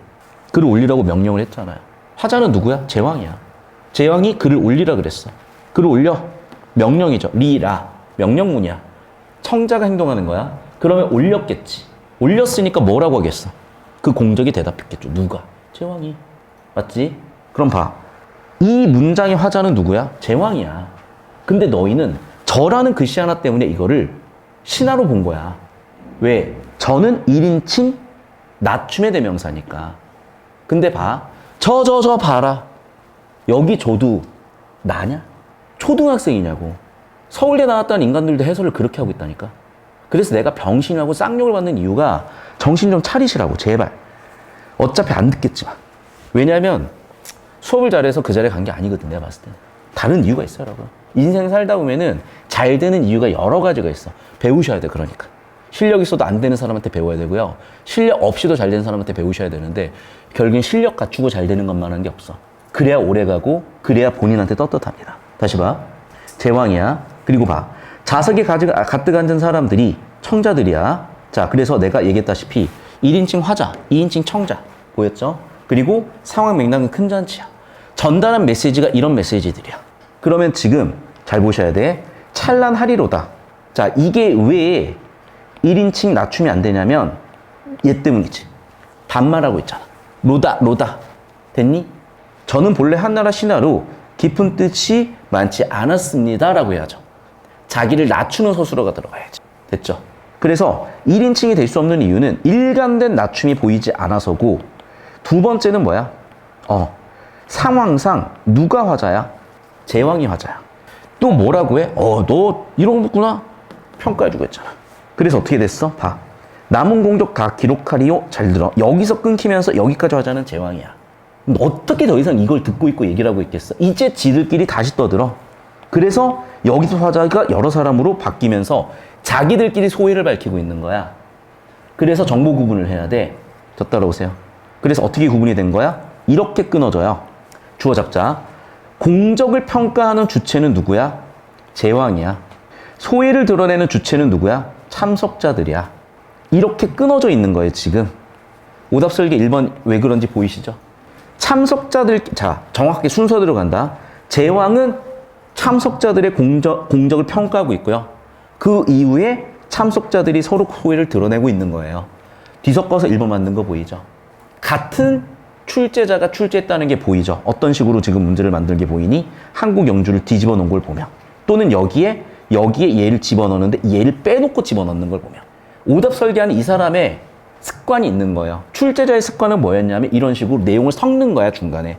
올리라고 명령을 했잖아요. 화자는 누구야? 제왕이야. 제왕이 글을 올리라 그랬어. 글을 올려. 명령이죠. 리라. 명령문이야. 청자가 행동하는 거야. 그러면 올렸겠지. 올렸으니까 뭐라고 하겠어? 그 공적이 대답했겠죠. 누가? 제왕이. 맞지? 그럼 봐. 이 문장의 화자는 누구야? 제왕이야. 근데 너희는 저라는 글씨 하나 때문에 이거를 신하로 본 거야. 왜? 저는 1인칭 낮춤의 대명사니까. 근데 봐. 저 봐라. 여기 저도 나냐? 초등학생이냐고. 서울대 나왔다는 인간들도 해설을 그렇게 하고 있다니까. 그래서 내가 병신하고 쌍욕을 받는 이유가 정신 좀 차리시라고, 제발. 어차피 안 듣겠지만. 왜냐면 수업을 잘해서 그 자리에 간 게 아니거든, 내가 봤을 때는. 다른 이유가 있어요, 여러분. 인생 살다 보면은 잘 되는 이유가 여러 가지가 있어. 배우셔야 돼, 그러니까. 실력 있어도 안 되는 사람한테 배워야 되고요. 실력 없이도 잘 되는 사람한테 배우셔야 되는데 결국엔 실력 갖추고 잘 되는 것만 하는 게 없어. 그래야 오래가고 그래야 본인한테 떳떳합니다. 다시 봐. 제왕이야. 그리고 봐. 좌석에 가득 앉은 사람들이 청자들이야. 자, 그래서 내가 얘기했다시피 1인칭 화자, 2인칭 청자. 보였죠? 그리고 상황 맥락은 큰 잔치야. 전달한 메시지가 이런 메시지들이야. 그러면 지금 잘 보셔야 돼. 찬란하리로다. 자, 이게 왜 1인칭 낮춤이 안 되냐면 얘 때문이지. 반말하고 있잖아. 로다. 됐니? 저는 본래 한나라 신하로 깊은 뜻이 많지 않았습니다. 라고 해야죠. 자기를 낮추는 서술어가 들어가야지. 됐죠? 그래서 1인칭이 될 수 없는 이유는 일관된 낮춤이 보이지 않아서고, 두 번째는 뭐야? 상황상 누가 화자야? 제왕이 화자야. 또 뭐라고 해? 너 이런 거구나? 평가해주고 했잖아. 그래서 어떻게 됐어? 봐. 남은 공적 다 기록하리요. 잘 들어. 여기서 끊기면서 여기까지 화자는 제왕이야. 어떻게 더 이상 이걸 듣고 있고 얘기를 하고 있겠어? 이제 지들끼리 다시 떠들어. 그래서 여기서 화자가 여러 사람으로 바뀌면서 자기들끼리 소외를 밝히고 있는 거야. 그래서 정보 구분을 해야 돼. 저 따라오세요. 그래서 어떻게 구분이 된 거야? 이렇게 끊어져요. 주어 잡자. 공적을 평가하는 주체는 누구야? 제왕이야. 소외를 드러내는 주체는 누구야? 참석자들이야. 이렇게 끊어져 있는 거예요, 지금. 오답 설계 1번 왜 그런지 보이시죠? 참석자들, 자, 정확하게 순서대로 간다. 제왕은 참석자들의 공적을 평가하고 있고요. 그 이후에 참석자들이 서로 소외를 드러내고 있는 거예요. 뒤섞어서 1번 만든 거 보이죠? 같은 출제자가 출제했다는 게 보이죠? 어떤 식으로 지금 문제를 만든 게 보이니? 한국 영주를 뒤집어 놓은 걸 보면. 또는 여기에 얘를 집어넣는데 얘를 빼놓고 집어넣는 걸 보면. 오답 설계하는 이 사람의 습관이 있는 거예요. 출제자의 습관은 뭐였냐면 이런 식으로 내용을 섞는 거야, 중간에.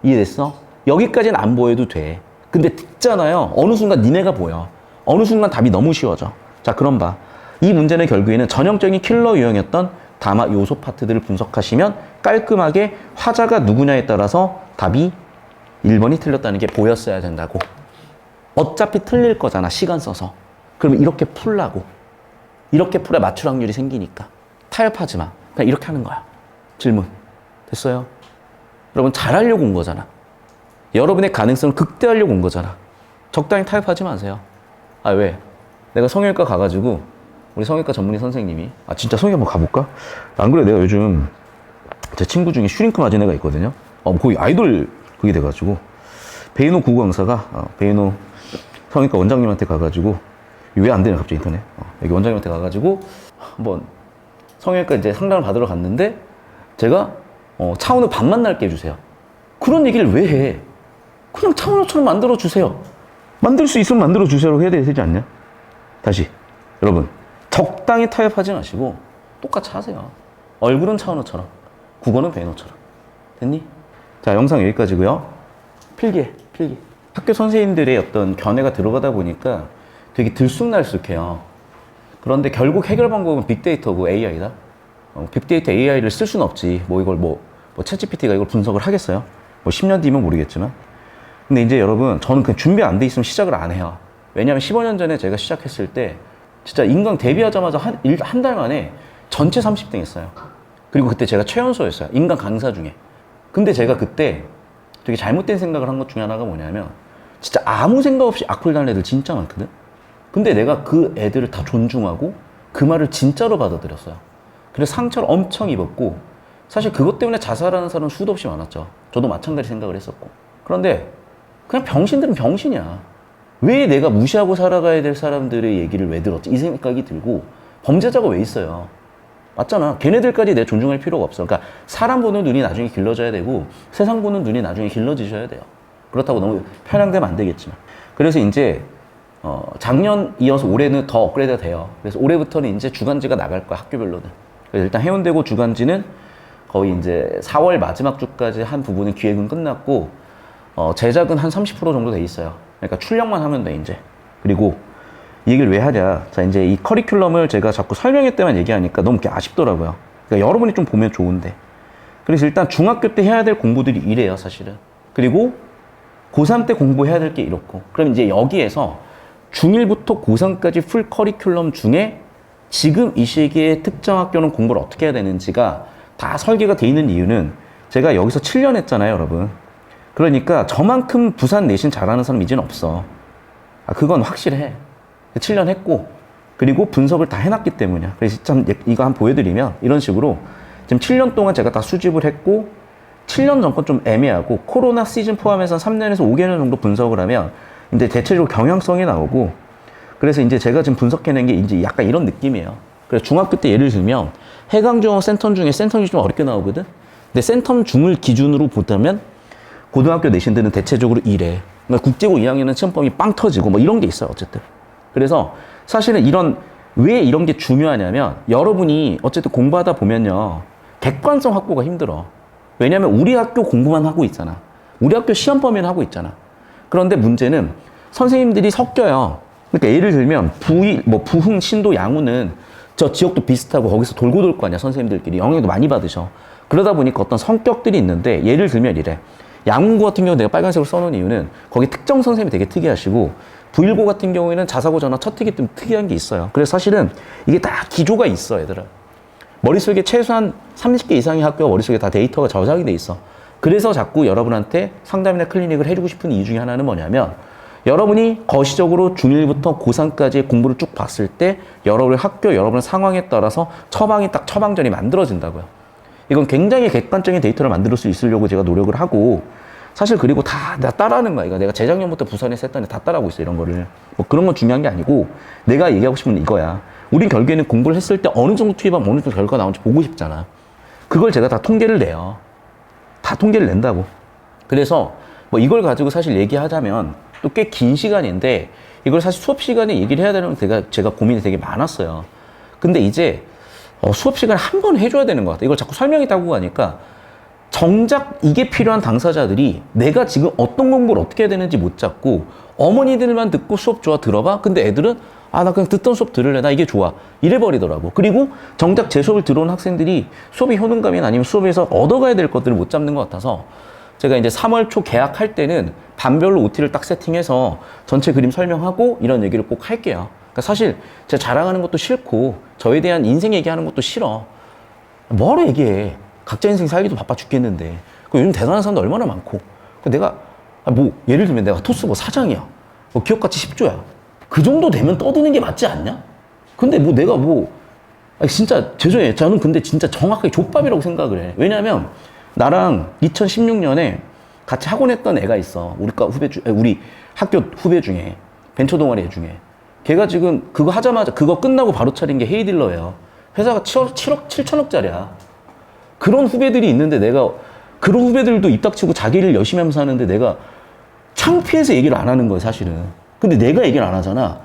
이해됐어? 여기까지는 안 보여도 돼. 근데 듣잖아요. 어느 순간 니네가 보여. 어느 순간 답이 너무 쉬워져. 자, 그럼 봐. 이 문제는 결국에는 전형적인 킬러 유형이었던 담화 요소 파트들을 분석하시면 깔끔하게 화자가 누구냐에 따라서 답이 1번이 틀렸다는 게 보였어야 된다고. 어차피 틀릴 거잖아, 시간 써서. 그러면 이렇게 풀라고. 이렇게 풀어야 맞출 확률이 생기니까. 타협하지 마. 그냥 이렇게 하는 거야. 질문. 됐어요? 여러분 잘하려고 온 거잖아. 여러분의 가능성을 극대화하려고 온 거잖아. 적당히 타협하지 마세요. 아, 왜? 내가 성형외과 가가지고 우리 성형외과 전문의 선생님이 진짜 성형외과 한번 가볼까? 안 그래, 내가 요즘 제 친구 중에 슈링크 맞은 애가 있거든요. 거의 아이돌 그게 돼가지고 베이노 구구 강사가 베이노 성형외과 원장님한테 가가지고 왜 안 되냐 갑자기 인터넷 여기 원장님한테 가가지고 한번 성형외과 이제 상담을 받으러 갔는데 제가 차은우 반만 날게 해주세요. 그런 얘기를 왜 해? 그냥 차은우처럼 만들어 주세요. 만들 수 있으면 만들어 주세요라고 해야 되지 않냐? 다시 여러분 적당히 타협하지 마시고 똑같이 하세요. 얼굴은 차은우처럼, 국어는 베이노처럼. 됐니? 자, 영상 여기까지고요. 필기. 학교 선생님들의 어떤 견해가 들어가다 보니까 되게 들쑥날쑥해요. 그런데 결국 해결 방법은 빅데이터고 AI다. 빅데이터 AI를 쓸 수는 없지. 이걸 챗GPT가 이걸 분석을 하겠어요? 10년 뒤면 모르겠지만. 근데 이제 여러분, 저는 그냥 준비 안 돼 있으면 시작을 안 해요. 왜냐면 15년 전에 제가 시작했을 때 진짜 인강 데뷔하자마자 한 달 만에 전체 30등 했어요. 그리고 그때 제가 최연소였어요. 인강 강사 중에. 근데 제가 그때 되게 잘못된 생각을 한 것 중에 하나가 뭐냐면 진짜 아무 생각 없이 악플 다는 애들 진짜 많거든? 근데 내가 그 애들을 다 존중하고 그 말을 진짜로 받아들였어요. 그래서 상처를 엄청 입었고 사실 그것 때문에 자살하는 사람은 수도 없이 많았죠. 저도 마찬가지 생각을 했었고. 그런데 그냥 병신들은 병신이야. 왜 내가 무시하고 살아가야 될 사람들의 얘기를 왜 들었지? 이 생각이 들고 범죄자가 왜 있어요? 맞잖아. 걔네들까지 내가 존중할 필요가 없어. 그러니까 사람 보는 눈이 나중에 길러져야 되고 세상 보는 눈이 나중에 길러지셔야 돼요. 그렇다고 너무 편향되면 안 되겠지만. 그래서 이제 작년 이어서 올해는 더 업그레이드가 돼요. 그래서 올해부터는 이제 주간지가 나갈 거야, 학교별로는. 그래서 일단 해운대고 주간지는 거의 이제 4월 마지막 주까지 한 부분은 기획은 끝났고 제작은 한 30% 정도 돼 있어요. 그러니까 출력만 하면 돼 이제. 그리고 이 얘기를 왜 하냐. 자, 이제 이 커리큘럼을 제가 자꾸 설명회 때만 얘기하니까 너무 아쉽더라고요. 그러니까 여러분이 좀 보면 좋은데. 그래서 일단 중학교 때 해야 될 공부들이 이래요, 사실은. 그리고 고3 때 공부해야 될 게 이렇고. 그럼 이제 여기에서 중1부터 고3까지 풀 커리큘럼 중에 지금 이 시기에 특정 학교는 공부를 어떻게 해야 되는지가 다 설계가 돼 있는 이유는 제가 여기서 7년 했잖아요, 여러분. 그러니까 저만큼 부산 내신 잘하는 사람 이제는 없어. 그건 확실해. 7년 했고, 그리고 분석을 다 해놨기 때문이야. 그래서 참 이거 한번 보여드리면 이런 식으로 지금 7년 동안 제가 다 수집을 했고 7년 전 건 좀 애매하고 코로나 시즌 포함해서 3년에서 5개년 정도 분석을 하면 이제 대체적으로 경향성이 나오고 그래서 이제 제가 지금 분석해낸 게 이제 약간 이런 느낌이에요. 그래서 중학교 때 예를 들면 해강중하고 센텀 중에 센텀이 좀 어렵게 나오거든? 근데 센텀 중을 기준으로 보자면 고등학교 내신들은 대체적으로 이래. 그러니까 국제고 2학년은 시험범위 빵 터지고 뭐 이런 게 있어요, 어쨌든. 그래서 사실은 왜 이런 게 중요하냐면 여러분이 어쨌든 공부하다 보면요. 객관성 확보가 힘들어. 왜냐면 우리 학교 공부만 하고 있잖아. 우리 학교 시험 범위는 하고 있잖아. 그런데 문제는 선생님들이 섞여요. 그러니까 예를 들면 부흥, 신도, 양우는 저 지역도 비슷하고 거기서 돌고 돌 거 아니야. 선생님들끼리 영향도 많이 받으셔. 그러다 보니까 어떤 성격들이 있는데 예를 들면 이래. 양운고 같은 경우 내가 빨간색으로 써놓은 이유는 거기 특정 선생님이 되게 특이하시고 부일고 같은 경우에는 자사고 전화 첫특이 때문에 특이한 게 있어요. 그래서 사실은 이게 다 기조가 있어, 얘들아. 머릿속에 최소한 30개 이상의 학교가 머릿속에 다 데이터가 저장이 돼 있어. 그래서 자꾸 여러분한테 상담이나 클리닉을 해주고 싶은 이유 중에 하나는 뭐냐면 여러분이 거시적으로 중1부터 고3까지의 공부를 쭉 봤을 때 여러분의 학교, 여러분의 상황에 따라서 처방이 딱 처방전이 만들어진다고요. 이건 굉장히 객관적인 데이터를 만들 수 있으려고 제가 노력을 하고 사실 그리고 다 따라하는 거야. 이거 내가 재작년부터 부산에서 했더니 다 따라하고 있어, 이런 거를. 뭐 그런 건 중요한 게 아니고 내가 얘기하고 싶은 건 이거야. 우린 결국에는 공부를 했을 때 어느 정도 투입하면 어느 정도 결과가 나오는지 보고 싶잖아. 그걸 제가 다 통계를 내요. 다 통계를 낸다고. 그래서 뭐 이걸 가지고 사실 얘기하자면 또 꽤 긴 시간인데 이걸 사실 수업 시간에 얘기를 해야 되는 제가 고민이 되게 많았어요. 근데 이제 수업 시간에 한 번 해줘야 되는 것 같아. 이걸 자꾸 설명이 따고 가니까 정작 이게 필요한 당사자들이 내가 지금 어떤 공부를 어떻게 해야 되는지 못 잡고 어머니들만 듣고 수업 좋아 들어봐? 근데 애들은 나 그냥 듣던 수업 들을래. 나 이게 좋아. 이래버리더라고. 그리고 정작 제 수업을 들어온 학생들이 수업의 효능감이나 아니면 수업에서 얻어가야 될 것들을 못 잡는 것 같아서 제가 이제 3월 초 개학할 때는 반별로 OT를 딱 세팅해서 전체 그림 설명하고 이런 얘기를 꼭 할게요. 그러니까 사실 제가 자랑하는 것도 싫고 저에 대한 인생 얘기하는 것도 싫어. 뭐하러 얘기해. 각자 인생 살기도 바빠 죽겠는데. 요즘 대단한 사람도 얼마나 많고. 내가 예를 들면 내가 토스 사장이야. 기업가치 10조야. 그 정도 되면 떠드는 게 맞지 않냐? 근데 내가 아니, 진짜 죄송해요. 저는 근데 진짜 정확하게 족밥이라고 생각을 해. 왜냐면 나랑 2016년에 같이 학원했던 애가 있어. 우리 학교 후배 중에 벤처 동아리 애 중에. 걔가 지금 그거 하자마자 그거 끝나고 바로 차린 게 헤이딜러예요. 회사가 7억 7천억짜리야. 그런 후배들이 있는데 내가 그런 후배들도 입 닥치고 자기 일 열심히 하면서 하는데 내가 창피해서 얘기를 안 하는 거예요, 사실은. 근데 내가 얘기를 안 하잖아.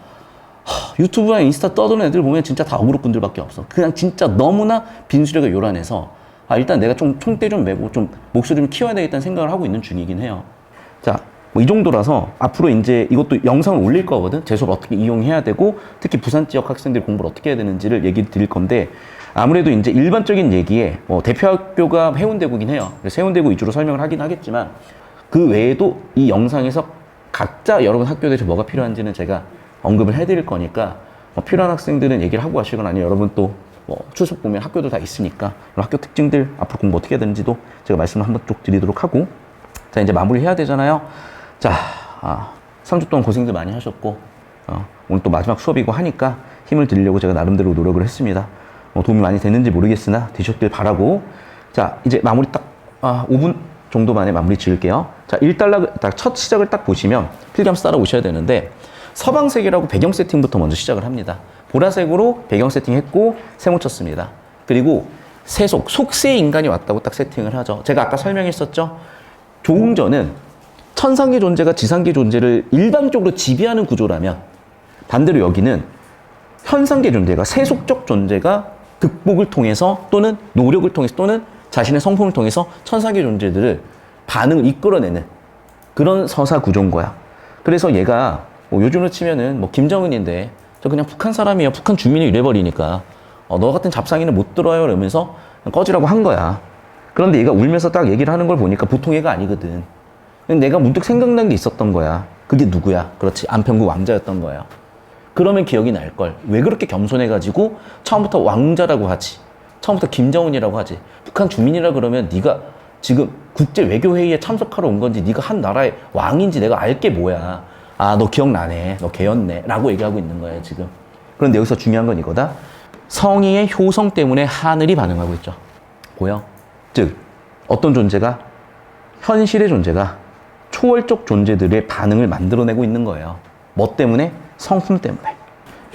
유튜브나 인스타 떠드는 애들 보면 진짜 다 어그로꾼들밖에 없어. 그냥 진짜 너무나 빈수레가 요란해서 일단 내가 좀 총대 좀 메고 좀 목소리 좀 키워야 되겠다는 생각을 하고 있는 중이긴 해요. 자, 뭐 이 정도라서 앞으로 이제 이것도 영상을 올릴 거거든. 제 수업 어떻게 이용해야 되고 특히 부산 지역 학생들이 공부를 어떻게 해야 되는지를 얘기 드릴 건데 아무래도 이제 일반적인 얘기에 뭐 대표 학교가 해운대구긴 해요. 그래서 해운대구 위주로 설명을 하긴 하겠지만 그 외에도 이 영상에서 각자 여러분 학교들에서 뭐가 필요한지는 제가 언급을 해드릴 거니까 필요한 학생들은 얘기를 하고 가시거나 아니면 여러분 또 뭐 추석 보면 학교도 다 있으니까 학교 특징들 앞으로 공부 어떻게 해야 되는지도 제가 말씀을 한번 쭉 드리도록 하고 자 이제 마무리 해야 되잖아요. 자 3주 동안 고생들 많이 하셨고 오늘 또 마지막 수업이고 하니까 힘을 드리려고 제가 나름대로 노력을 했습니다. 도움이 많이 됐는지 모르겠으나 되셨길 바라고 자 이제 마무리 딱 5분 정도 만에 마무리 지을게요. 자 1단락 딱 첫 시작을 딱 보시면 필기하면서 따라오셔야 되는데 서방색이라고 배경 세팅부터 먼저 시작을 합니다. 보라색으로 배경 세팅했고 세모 쳤습니다. 그리고 세속, 속세의 인간이 왔다고 딱 세팅을 하죠. 제가 아까 설명했었죠. 조웅전은 천상계 존재가 지상계 존재를 일방적으로 지배하는 구조라면 반대로 여기는 현상계 존재가 세속적 존재가 득복을 통해서 또는 노력을 통해서 또는 자신의 성품을 통해서 천상계 존재들을 반응을 이끌어내는 그런 서사 구조인 거야. 그래서 얘가 뭐 요즘으로 치면은 뭐 김정은인데 저 그냥 북한 사람이야. 북한 주민이 이래버리니까 너 같은 잡상이는 못 들어요. 이러면서 꺼지라고 한 거야. 그런데 얘가 울면서 딱 얘기를 하는 걸 보니까 보통 애가 아니거든. 내가 문득 생각난 게 있었던 거야. 그게 누구야? 그렇지. 안평구 왕자였던 거예요. 그러면 기억이 날걸. 왜 그렇게 겸손해가지고 처음부터 왕자라고 하지? 처음부터 김정은이라고 하지? 북한 주민이라 그러면 네가 지금 국제외교회의에 참석하러 온 건지 네가 한 나라의 왕인지 내가 알 게 뭐야. 너 기억나네. 너 걔였네. 라고 얘기하고 있는 거예요, 지금. 그런데 여기서 중요한 건 이거다. 성의의 효성 때문에 하늘이 반응하고 있죠. 보여? 즉, 어떤 존재가, 현실의 존재가 초월적 존재들의 반응을 만들어내고 있는 거예요. 뭐 때문에? 성품 때문에.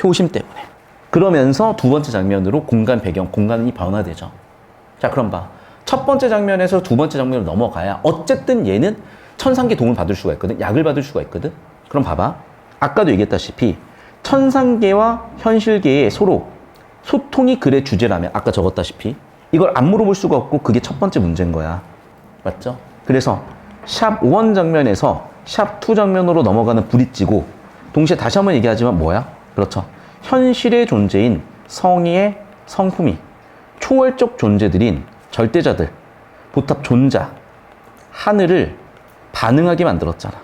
효심 때문에. 그러면서 두 번째 장면으로 공간 배경, 공간이 변화되죠. 자, 그럼 봐. 첫 번째 장면에서 두 번째 장면으로 넘어가야 어쨌든 얘는 천상계 도움을 받을 수가 있거든. 약을 받을 수가 있거든. 그럼 봐봐. 아까도 얘기했다시피 천상계와 현실계의 서로 소통이 글의 주제라면 아까 적었다시피 이걸 안 물어볼 수가 없고 그게 첫 번째 문제인 거야. 맞죠? 그래서 샵 1 장면에서 샵 2 장면으로 넘어가는 브릿지고 동시에 다시 한번 얘기하지만 뭐야? 그렇죠. 현실의 존재인 성의의 성품이 초월적 존재들인 절대자들, 보탑 존자, 하늘을 반응하게 만들었잖아.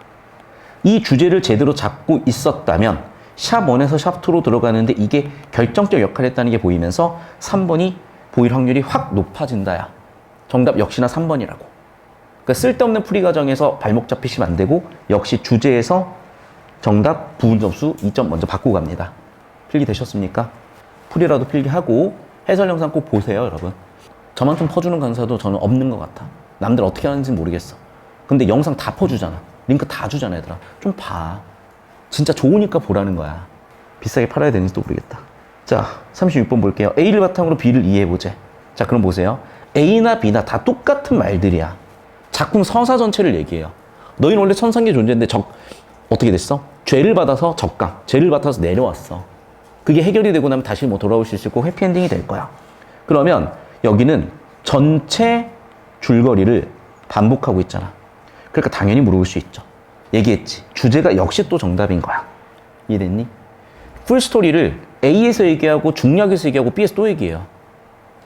이 주제를 제대로 잡고 있었다면 샵 1에서 샵 2로 들어가는데 이게 결정적 역할을 했다는 게 보이면서 3번이 보일 확률이 확 높아진다야. 정답 역시나 3번이라고. 그러니까 쓸데없는 풀이 과정에서 발목 잡히시면 안 되고 역시 주제에서 정답 부분 점수 2점 먼저 받고 갑니다. 필기 되셨습니까? 풀이라도 필기하고 해설 영상 꼭 보세요, 여러분. 저만큼 퍼주는 강사도 저는 없는 것 같아. 남들 어떻게 하는지 모르겠어. 근데 영상 다 퍼주잖아. 링크 다 주잖아, 얘들아. 좀 봐. 진짜 좋으니까 보라는 거야. 비싸게 팔아야 되는지도 모르겠다. 자, 36번 볼게요. A를 바탕으로 B를 이해해보자. 자, 그럼 보세요. A나 B나 다 똑같은 말들이야. 작품 서사 전체를 얘기해요. 너희는 원래 천상계 존재인데 어떻게 됐어? 죄를 받아서 적강, 죄를 받아서 내려왔어. 그게 해결이 되고 나면 다시 뭐 돌아올 수 있을 거고 해피엔딩이 될 거야. 그러면 여기는 전체 줄거리를 반복하고 있잖아. 그러니까 당연히 물어볼 수 있죠. 얘기했지. 주제가 역시 또 정답인 거야. 이해됐니? 풀스토리를 A에서 얘기하고 중략에서 얘기하고 B에서 또 얘기해요.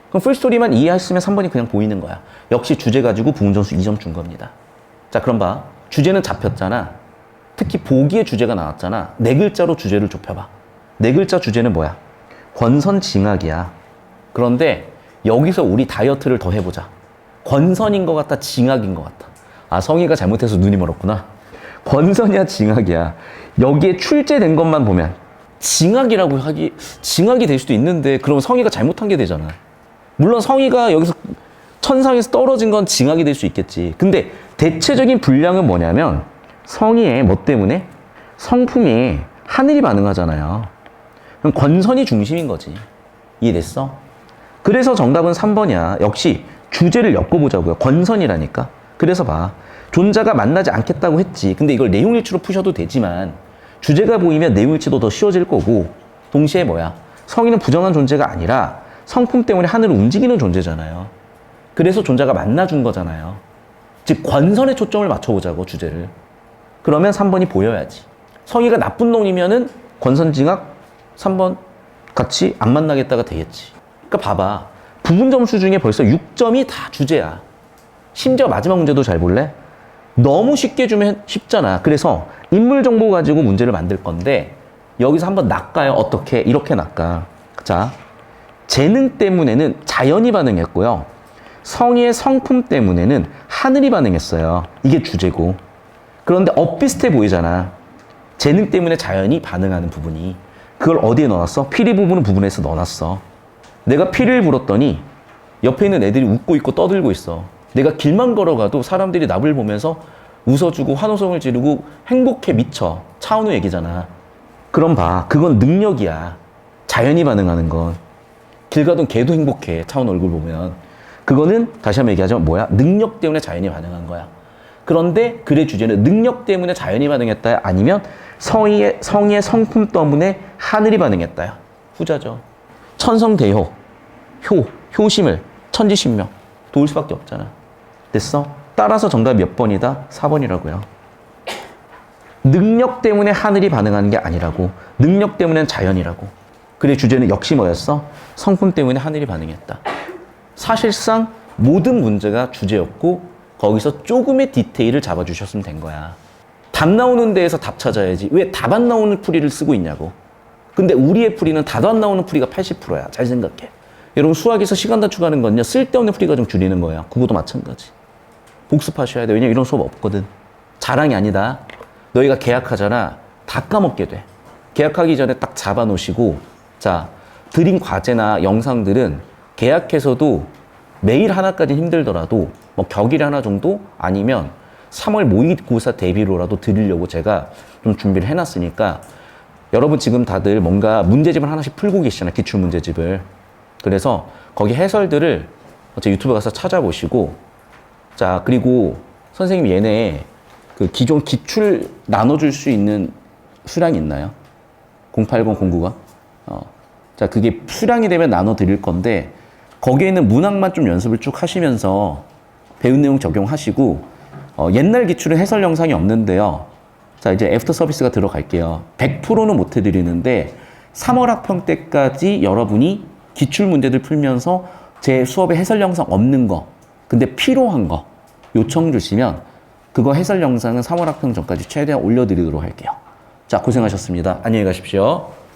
그럼 풀스토리만 이해했으면 3번이 그냥 보이는 거야. 역시 주제 가지고 부분 점수 2점 준 겁니다. 자, 그럼 봐. 주제는 잡혔잖아. 특히 보기의 주제가 나왔잖아. 네 글자로 주제를 좁혀봐. 네 글자 주제는 뭐야? 권선징악이야. 그런데 여기서 우리 다이어트를 더 해보자. 권선인 것 같다, 징악인 것 같다. 성의가 잘못해서 눈이 멀었구나. 권선이야, 징악이야. 여기에 출제된 것만 보면 징악이 될 수도 있는데, 그러면 성희가 잘못한 게 되잖아. 물론 성희가 여기서 천상에서 떨어진 건 징악이 될 수 있겠지. 근데 대체적인 분량은 뭐냐면, 성희의 뭐 때문에? 성품이 하늘이 반응하잖아요. 그럼 권선이 중심인 거지. 이해됐어? 그래서 정답은 3번이야. 역시 주제를 엮어보자고요. 권선이라니까. 그래서 봐. 존자가 만나지 않겠다고 했지. 근데 이걸 내용일치로 푸셔도 되지만 주제가 보이면 내용일치도 더 쉬워질 거고, 동시에 뭐야? 성인은 부정한 존재가 아니라 성품 때문에 하늘을 움직이는 존재잖아요. 그래서 존자가 만나준 거잖아요. 즉 권선에 초점을 맞춰보자고, 주제를. 그러면 3번이 보여야지. 성희가 나쁜 놈이면은 권선징악 3번 같이 안 만나겠다가 되겠지. 그러니까 봐봐. 부분 점수 중에 벌써 6점이 다 주제야. 심지어 마지막 문제도 잘 볼래? 너무 쉽게 주면 쉽잖아. 그래서 인물 정보 가지고 문제를 만들 건데, 여기서 한번 낚아요. 어떻게? 이렇게 낚아. 자, 재능 때문에는 자연이 반응했고요. 성희의 성품 때문에는 하늘이 반응했어요. 이게 주제고. 그런데 엇비슷해 보이잖아. 재능 때문에 자연이 반응하는 부분이. 그걸 어디에 넣어놨어? 피리 부분은 부분에서 넣어놨어. 내가 피리를 불었더니 옆에 있는 애들이 웃고 있고 떠들고 있어. 내가 길만 걸어가도 사람들이 나를 보면서 웃어주고 환호성을 지르고 행복해 미쳐. 차은우 얘기잖아. 그럼 봐. 그건 능력이야. 자연이 반응하는 건. 길 가던 개도 행복해. 차은우 얼굴 보면. 그거는 다시 한번 얘기하자면 뭐야? 능력 때문에 자연이 반응한 거야. 그런데 글의 주제는 능력 때문에 자연이 반응했다야? 아니면 성희의 성품 때문에 하늘이 반응했다야? 후자죠. 천성대효, 효심을 천지신명 도울 수밖에 없잖아. 됐어? 따라서 정답 몇 번이다? 4번이라고요. 능력 때문에 하늘이 반응하는 게 아니라고. 능력 때문엔 자연이라고. 그래, 주제는 역시 뭐였어? 성품 때문에 하늘이 반응했다. 사실상 모든 문제가 주제였고, 거기서 조금의 디테일을 잡아주셨으면 된 거야. 답 나오는 데에서 답 찾아야지. 왜 답 안 나오는 풀이를 쓰고 있냐고. 근데 우리의 풀이는 답 안 나오는 풀이가 80%야. 잘 생각해. 여러분, 수학에서 시간 단축하는 건요, 쓸데없는 풀이가 좀 줄이는 거야. 국어도 마찬가지. 복습하셔야 돼. 왜냐면 이런 수업 없거든. 자랑이 아니다. 너희가 계약하잖아. 다 까먹게 돼. 계약하기 전에 딱 잡아놓으시고, 자, 드린 과제나 영상들은 계약해서도 매일 하나까지는 힘들더라도 뭐 격일 하나 정도 아니면 3월 모의고사 대비로라도 드리려고 제가 좀 준비를 해놨으니까, 여러분 지금 다들 뭔가 문제집을 하나씩 풀고 계시잖아요. 기출문제집을. 그래서 거기 해설들을 제 유튜브 가서 찾아보시고, 자, 그리고 선생님 얘네 그 기존 기출 나눠줄 수 있는 수량이 있나요? 080, 090? 자, 그게 수량이 되면 나눠드릴 건데, 거기에 있는 문항만 좀 연습을 쭉 하시면서 배운 내용 적용하시고, 옛날 기출은 해설 영상이 없는데요. 자, 이제 애프터 서비스가 들어갈게요. 100%는 못 해드리는데 3월 학평 때까지 여러분이 기출 문제들 풀면서 제 수업에 해설 영상 없는 거, 근데 필요한 거 요청 주시면 그거 해설 영상은 3월 학평 전까지 최대한 올려드리도록 할게요. 자, 고생하셨습니다. 안녕히 가십시오.